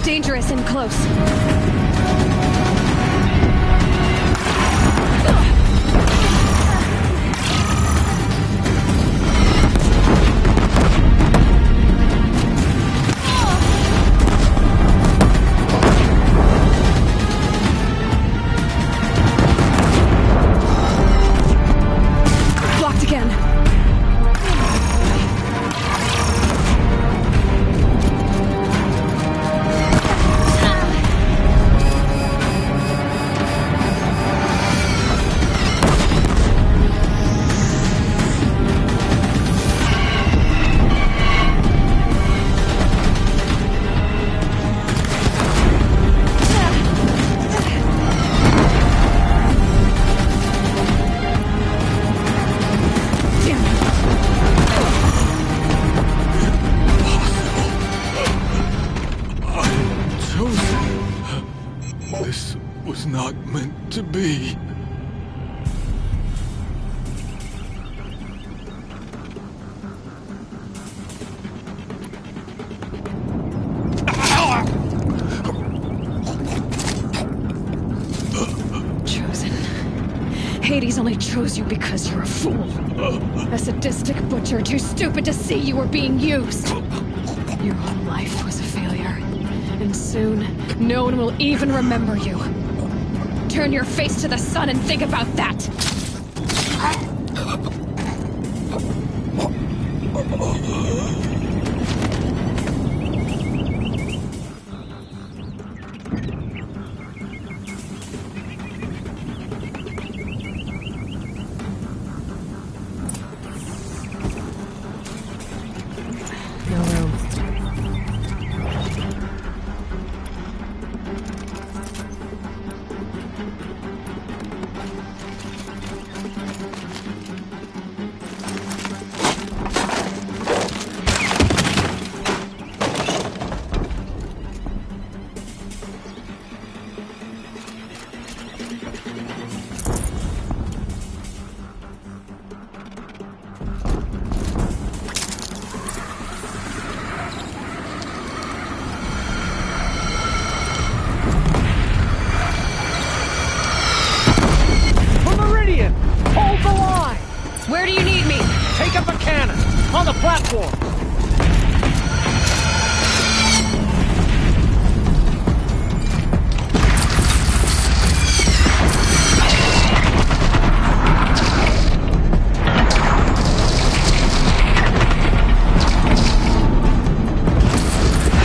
Dangerous and close. Blocked again. This was not meant to be. Chosen. Hades only chose you because you're a fool. A sadistic butcher too stupid to see you were being used. Your whole life was a failure. And soon, no one will even remember you. Turn your face to the sun and think about that! No room. Take up a cannon! On the platform!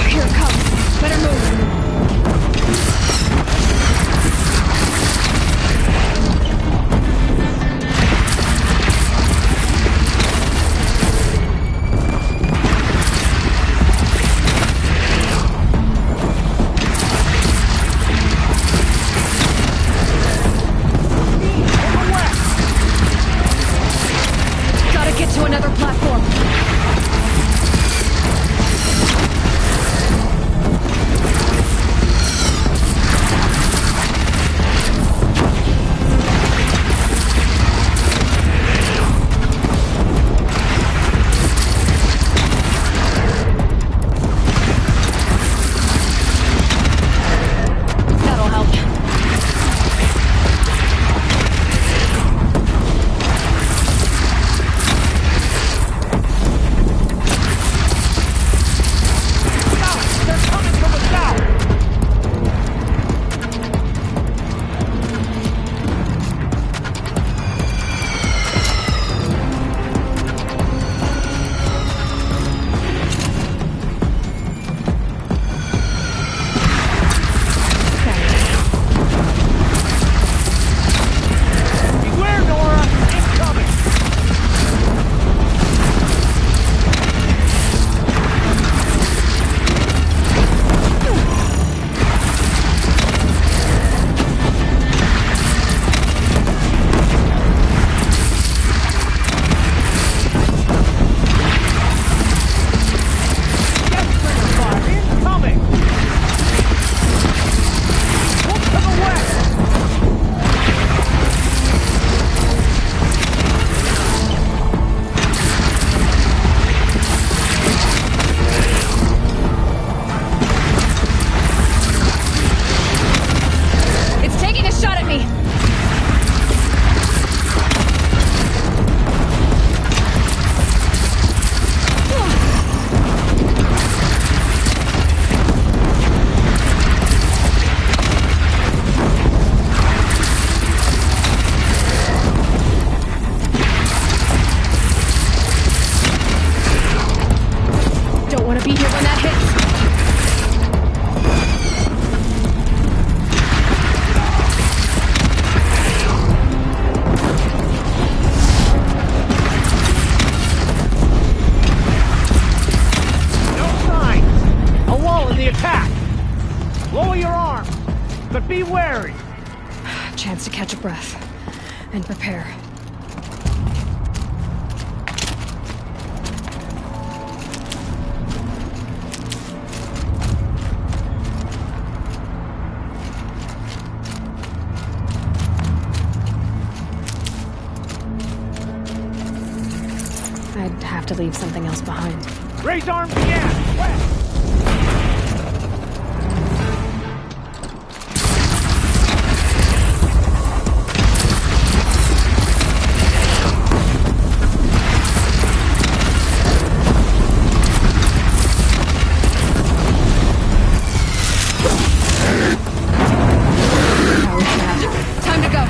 Here it comes. Better move. Gotta get to another platform. That'll help. They're coming from the south! Beware, Nora! Incoming! Incoming! Look to the west! It's taking a shot at me. Don't want to be here when that hits. No signs! A wall in the attack! Lower your arm, but be wary! Chance to catch a breath and prepare. I'd have to leave something else behind. Raise arms again! West! Time to go.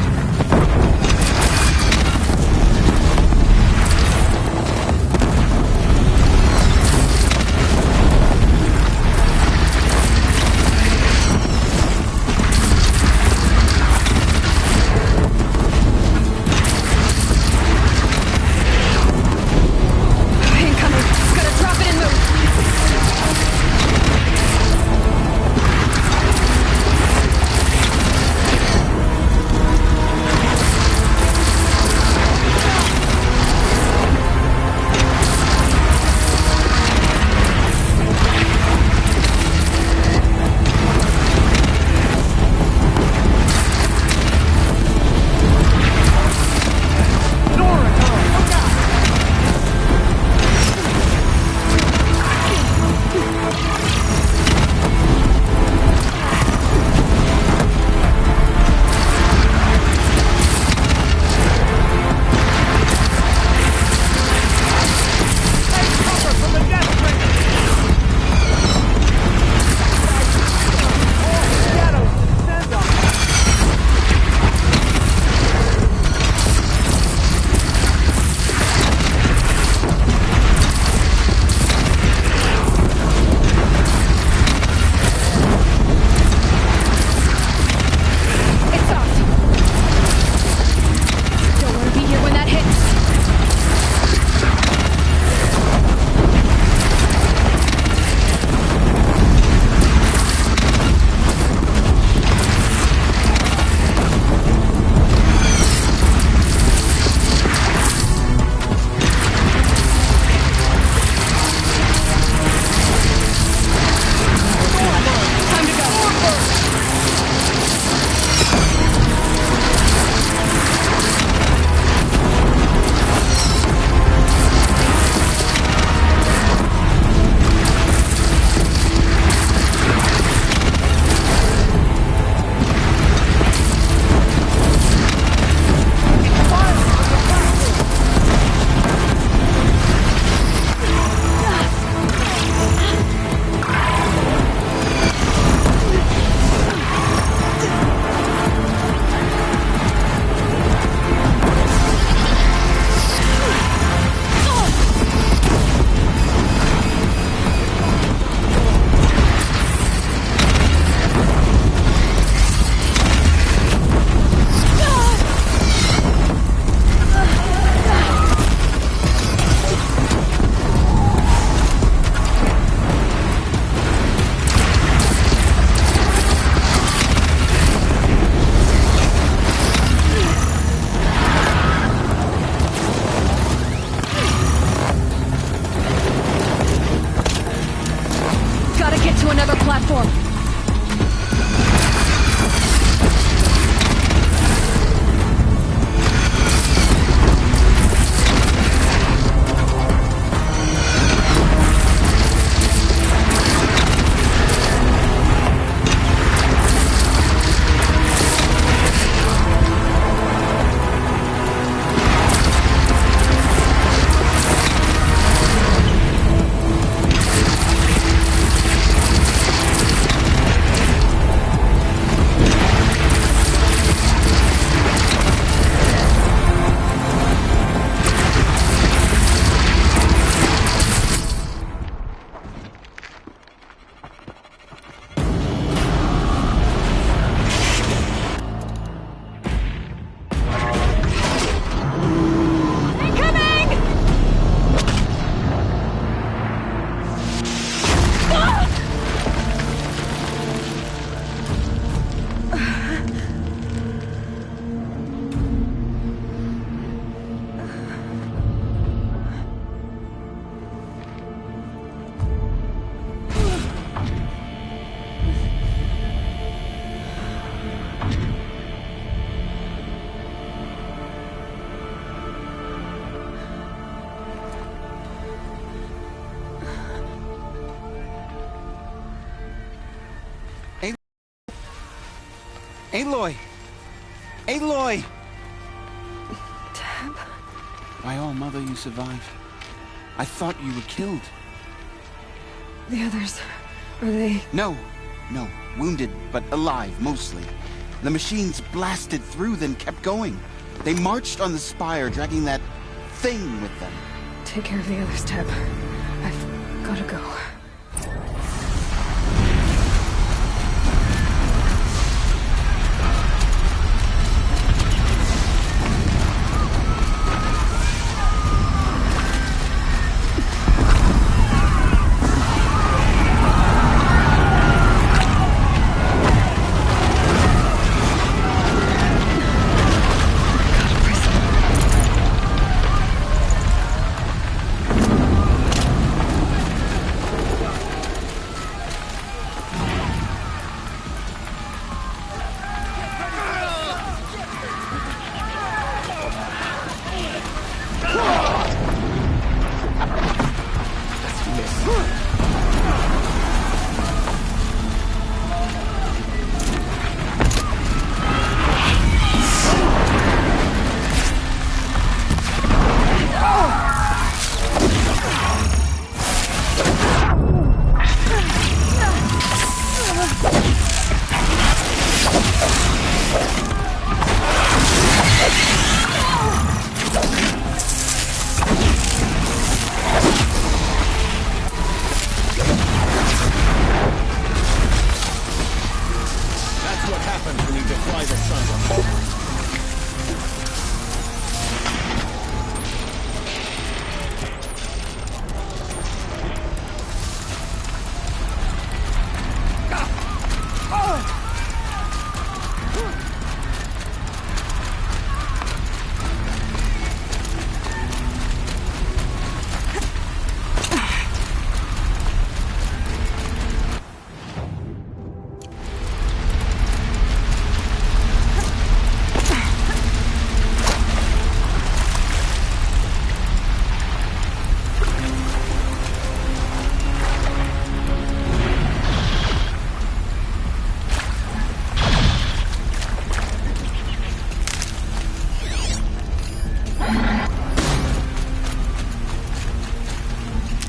Aloy! Aloy! Teb? By all mother, you survived. I thought you were killed. The others, are they... No. Wounded, but alive, mostly. The machines blasted through, then kept going. They marched on the spire, dragging that thing with them. Take care of the others, Teb. I've gotta go.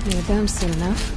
Near them soon enough.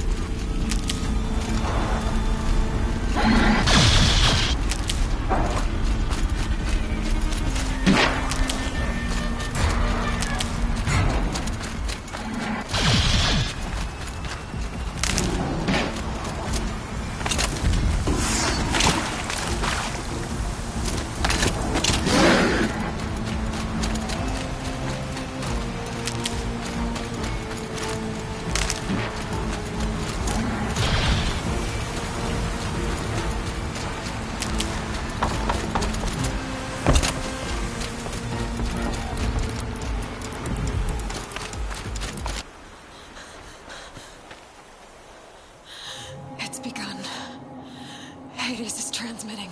It's begun. Hades is transmitting.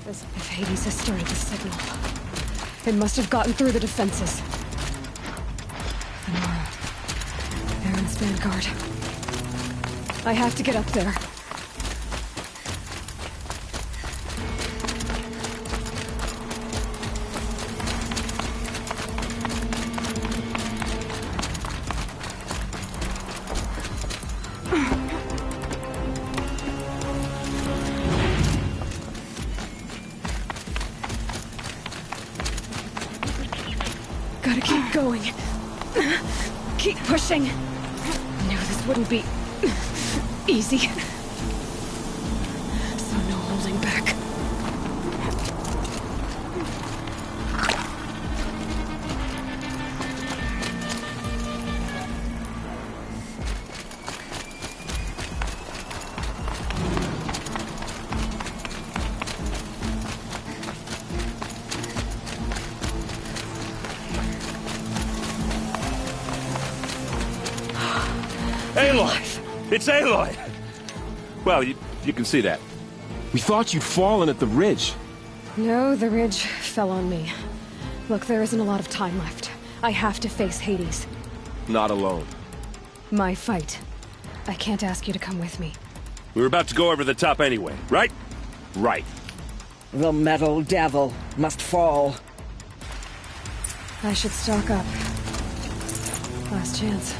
As if Hades has started the signal. It must have gotten through the defenses. Venara. Aaron's vanguard. I have to get up there. Gotta keep going. Keep pushing. Knew this wouldn't be easy. So no holding back. Aloy! It's Aloy! Well, you can see that. We thought you'd fallen at the ridge. No, the ridge fell on me. Look, there isn't a lot of time left. I have to face Hades. Not alone. My fight. I can't ask you to come with me. We were about to go over the top anyway, right? Right. The metal devil must fall. I should stock up. Last chance.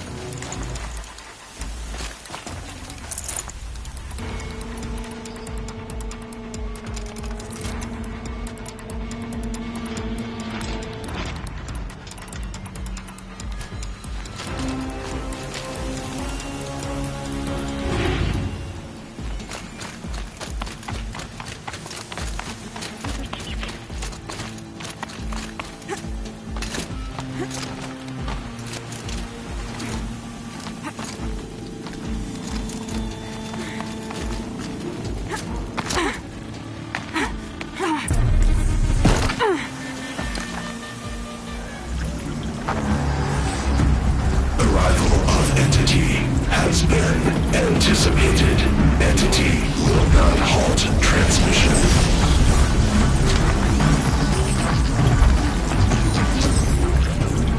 Anticipated. Entity will not halt transmission.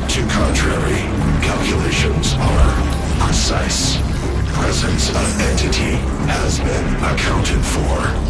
To contrary, calculations are precise. Presence of entity has been accounted for.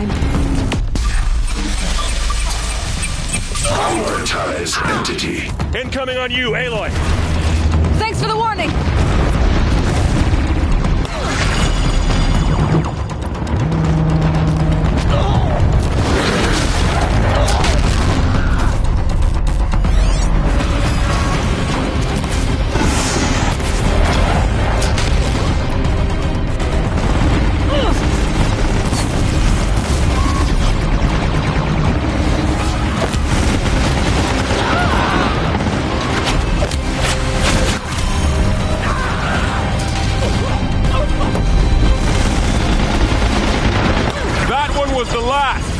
time. Prioritize entity. Incoming on you, Aloy! Thanks for the warning! Was the last!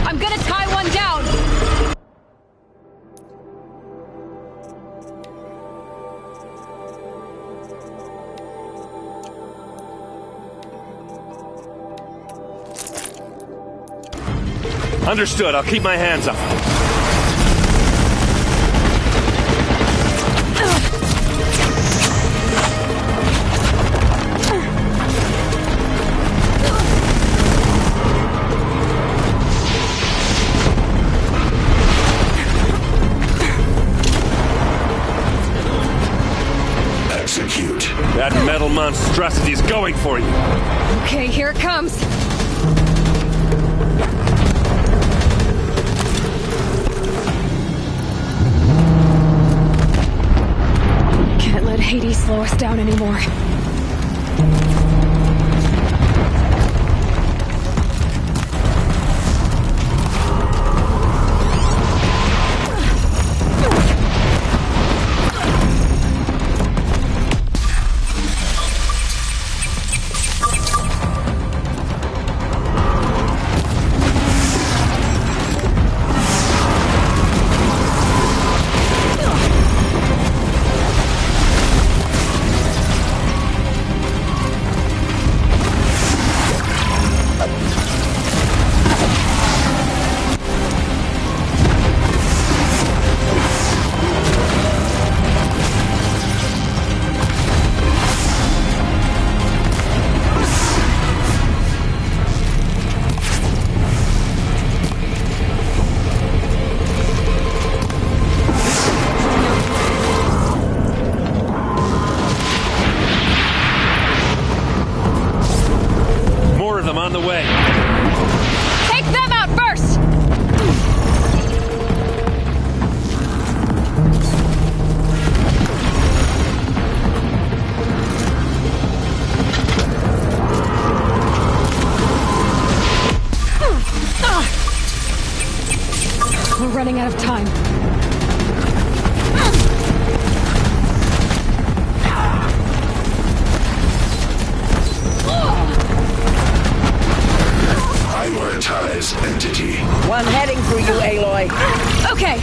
I'm gonna tie one down! Understood, I'll keep my hands up. Execute. That metal monstrosity's going for you. Okay, here it comes. Can't let Hades slow us down anymore. I'm heading for you, Aloy. Okay.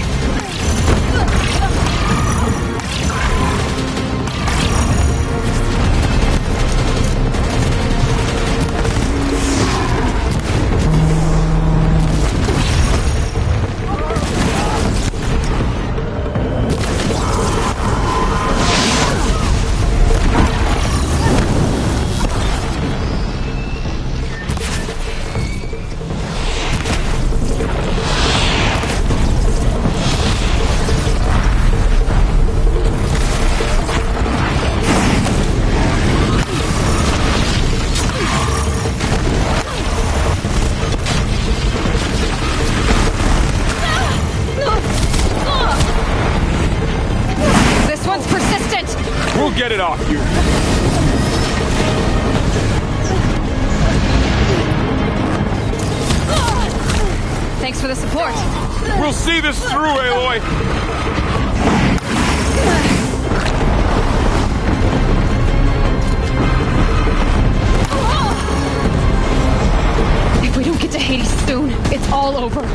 Get it off you! Thanks for the support. We'll see this through, Aloy! If we don't get to Hades soon, it's all over.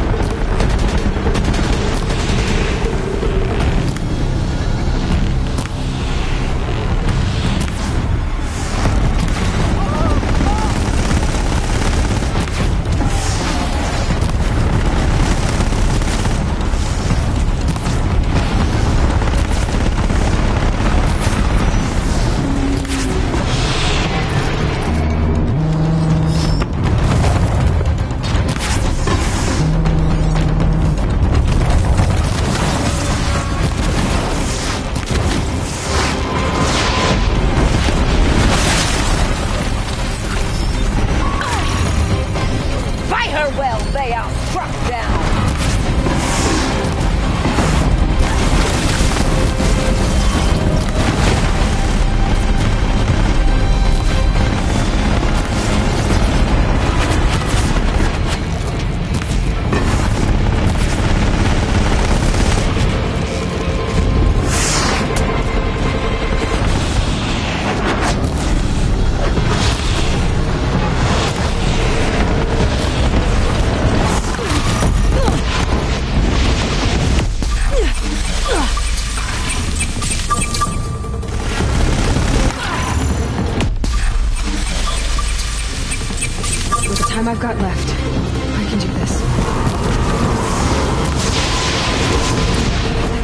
I've got left. I can do this.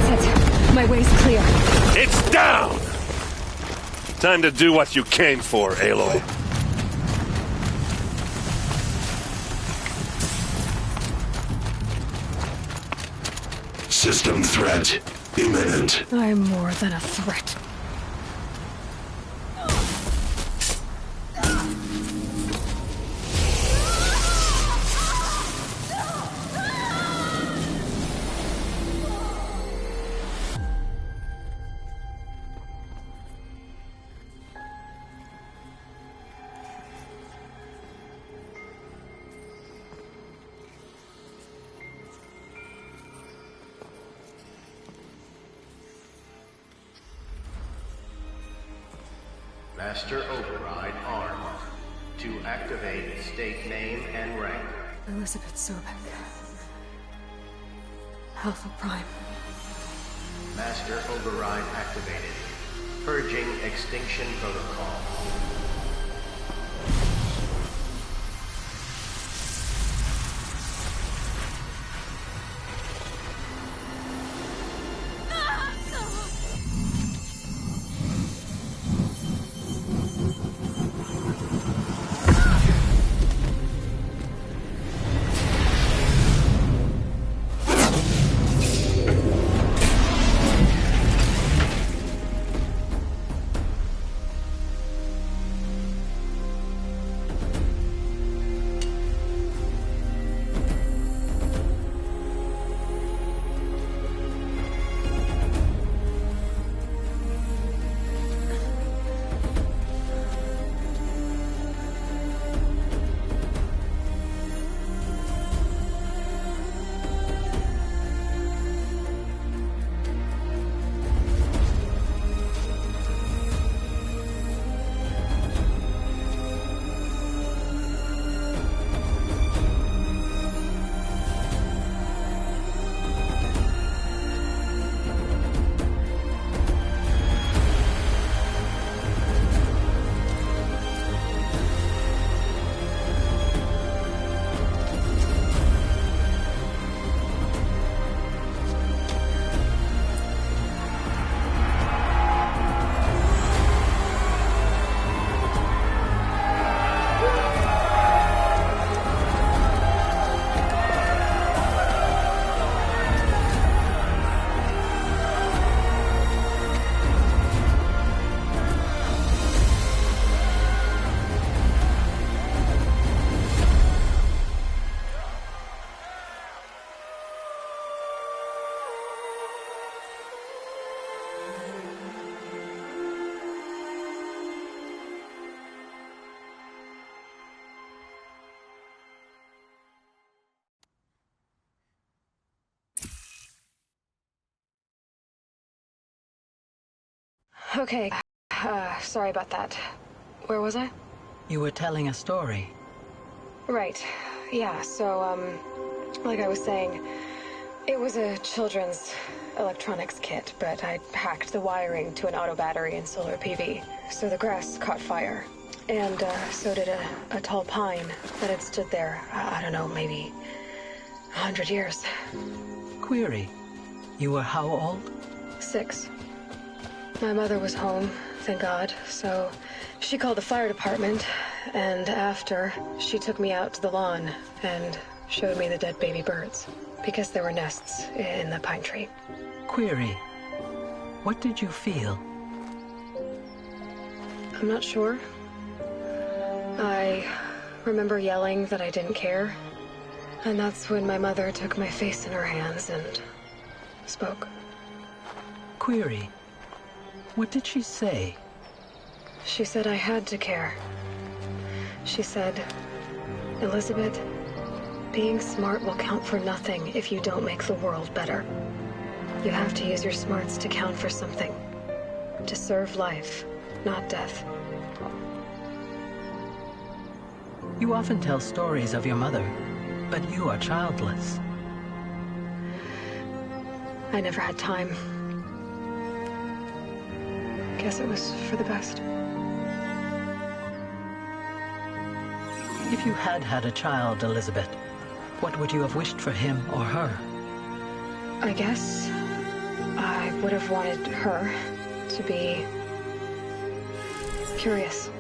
That's it. My way's clear. It's down! Time to do what you came for, Aloy. System threat imminent. I'm more than a threat. Master Override armed. To activate, state name and rank. Elizabeth Sobek. Alpha Prime. Master Override activated. Purging Extinction Protocol. Okay. Sorry about that. Where was I? You were telling a story. Right. Yeah, so, like I was saying, it was a children's electronics kit, but I hacked the wiring to an auto battery and solar PV. So the grass caught fire. And, so did a tall pine that had stood there, I don't know, maybe 100 years. Query. You were how old? 6. My mother was home, thank God, so she called the fire department, and after, she took me out to the lawn and showed me the dead baby birds, because there were nests in the pine tree. Query. What did you feel? I'm not sure. I remember yelling that I didn't care, and that's when my mother took my face in her hands and spoke. Query. What did she say? She said I had to care. She said, Elizabeth, being smart will count for nothing if you don't make the world better. You have to use your smarts to count for something. To serve life, not death. You often tell stories of your mother, but you are childless. I never had time. Guess it was for the best. If you had had a child, Elizabeth, what would you have wished for him or her? I guess I would have wanted her to be curious.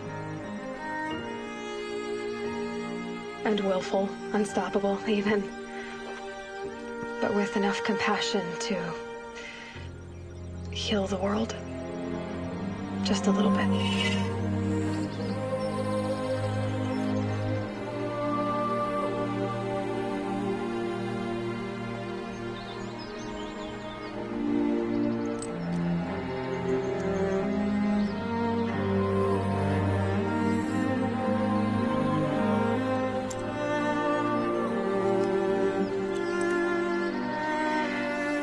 And willful, unstoppable, even. But with enough compassion to heal the world. Just a little bit.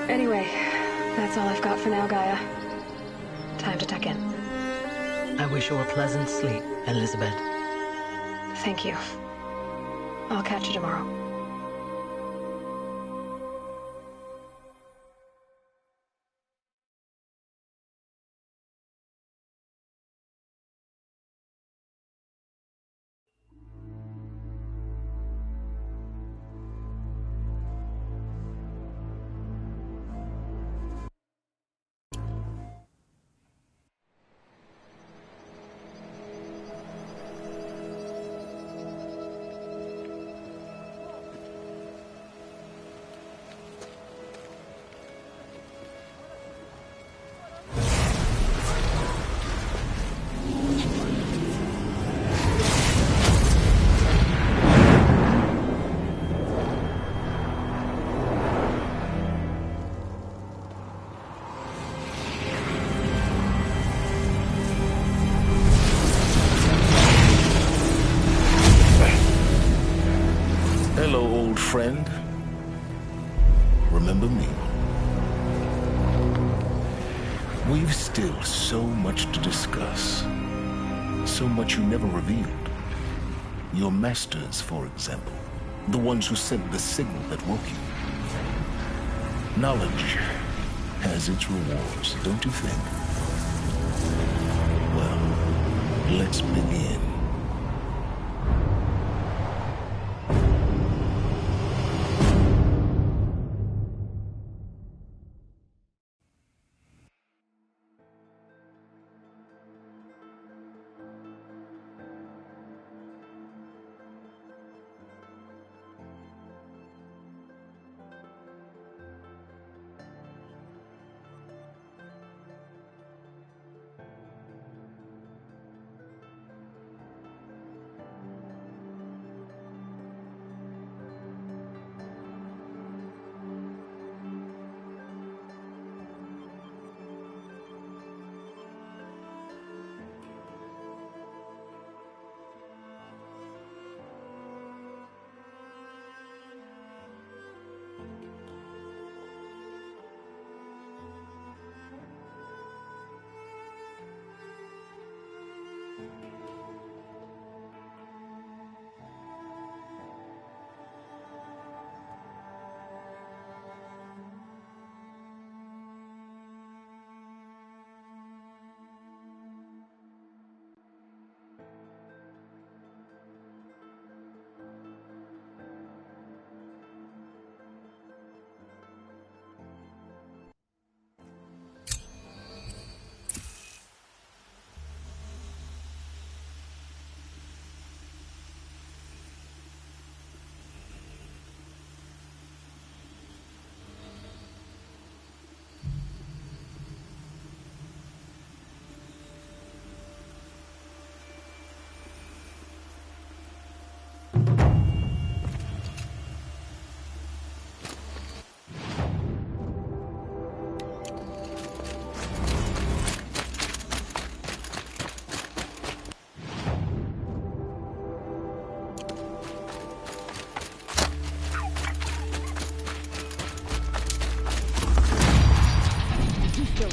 Anyway, that's all I've got for now, Gaia. Time to tuck in. I wish you a pleasant sleep, Elizabeth. Thank you. I'll catch you tomorrow. Hello, old friend. Remember me? We've still so much to discuss. So much you never revealed. Your masters, for example. The ones who sent the signal that woke you. Knowledge has its rewards, don't you think? Well, let's begin.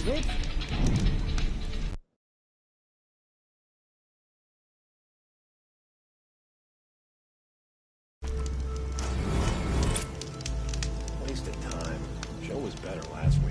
Good. Wasted time. Show was better last week.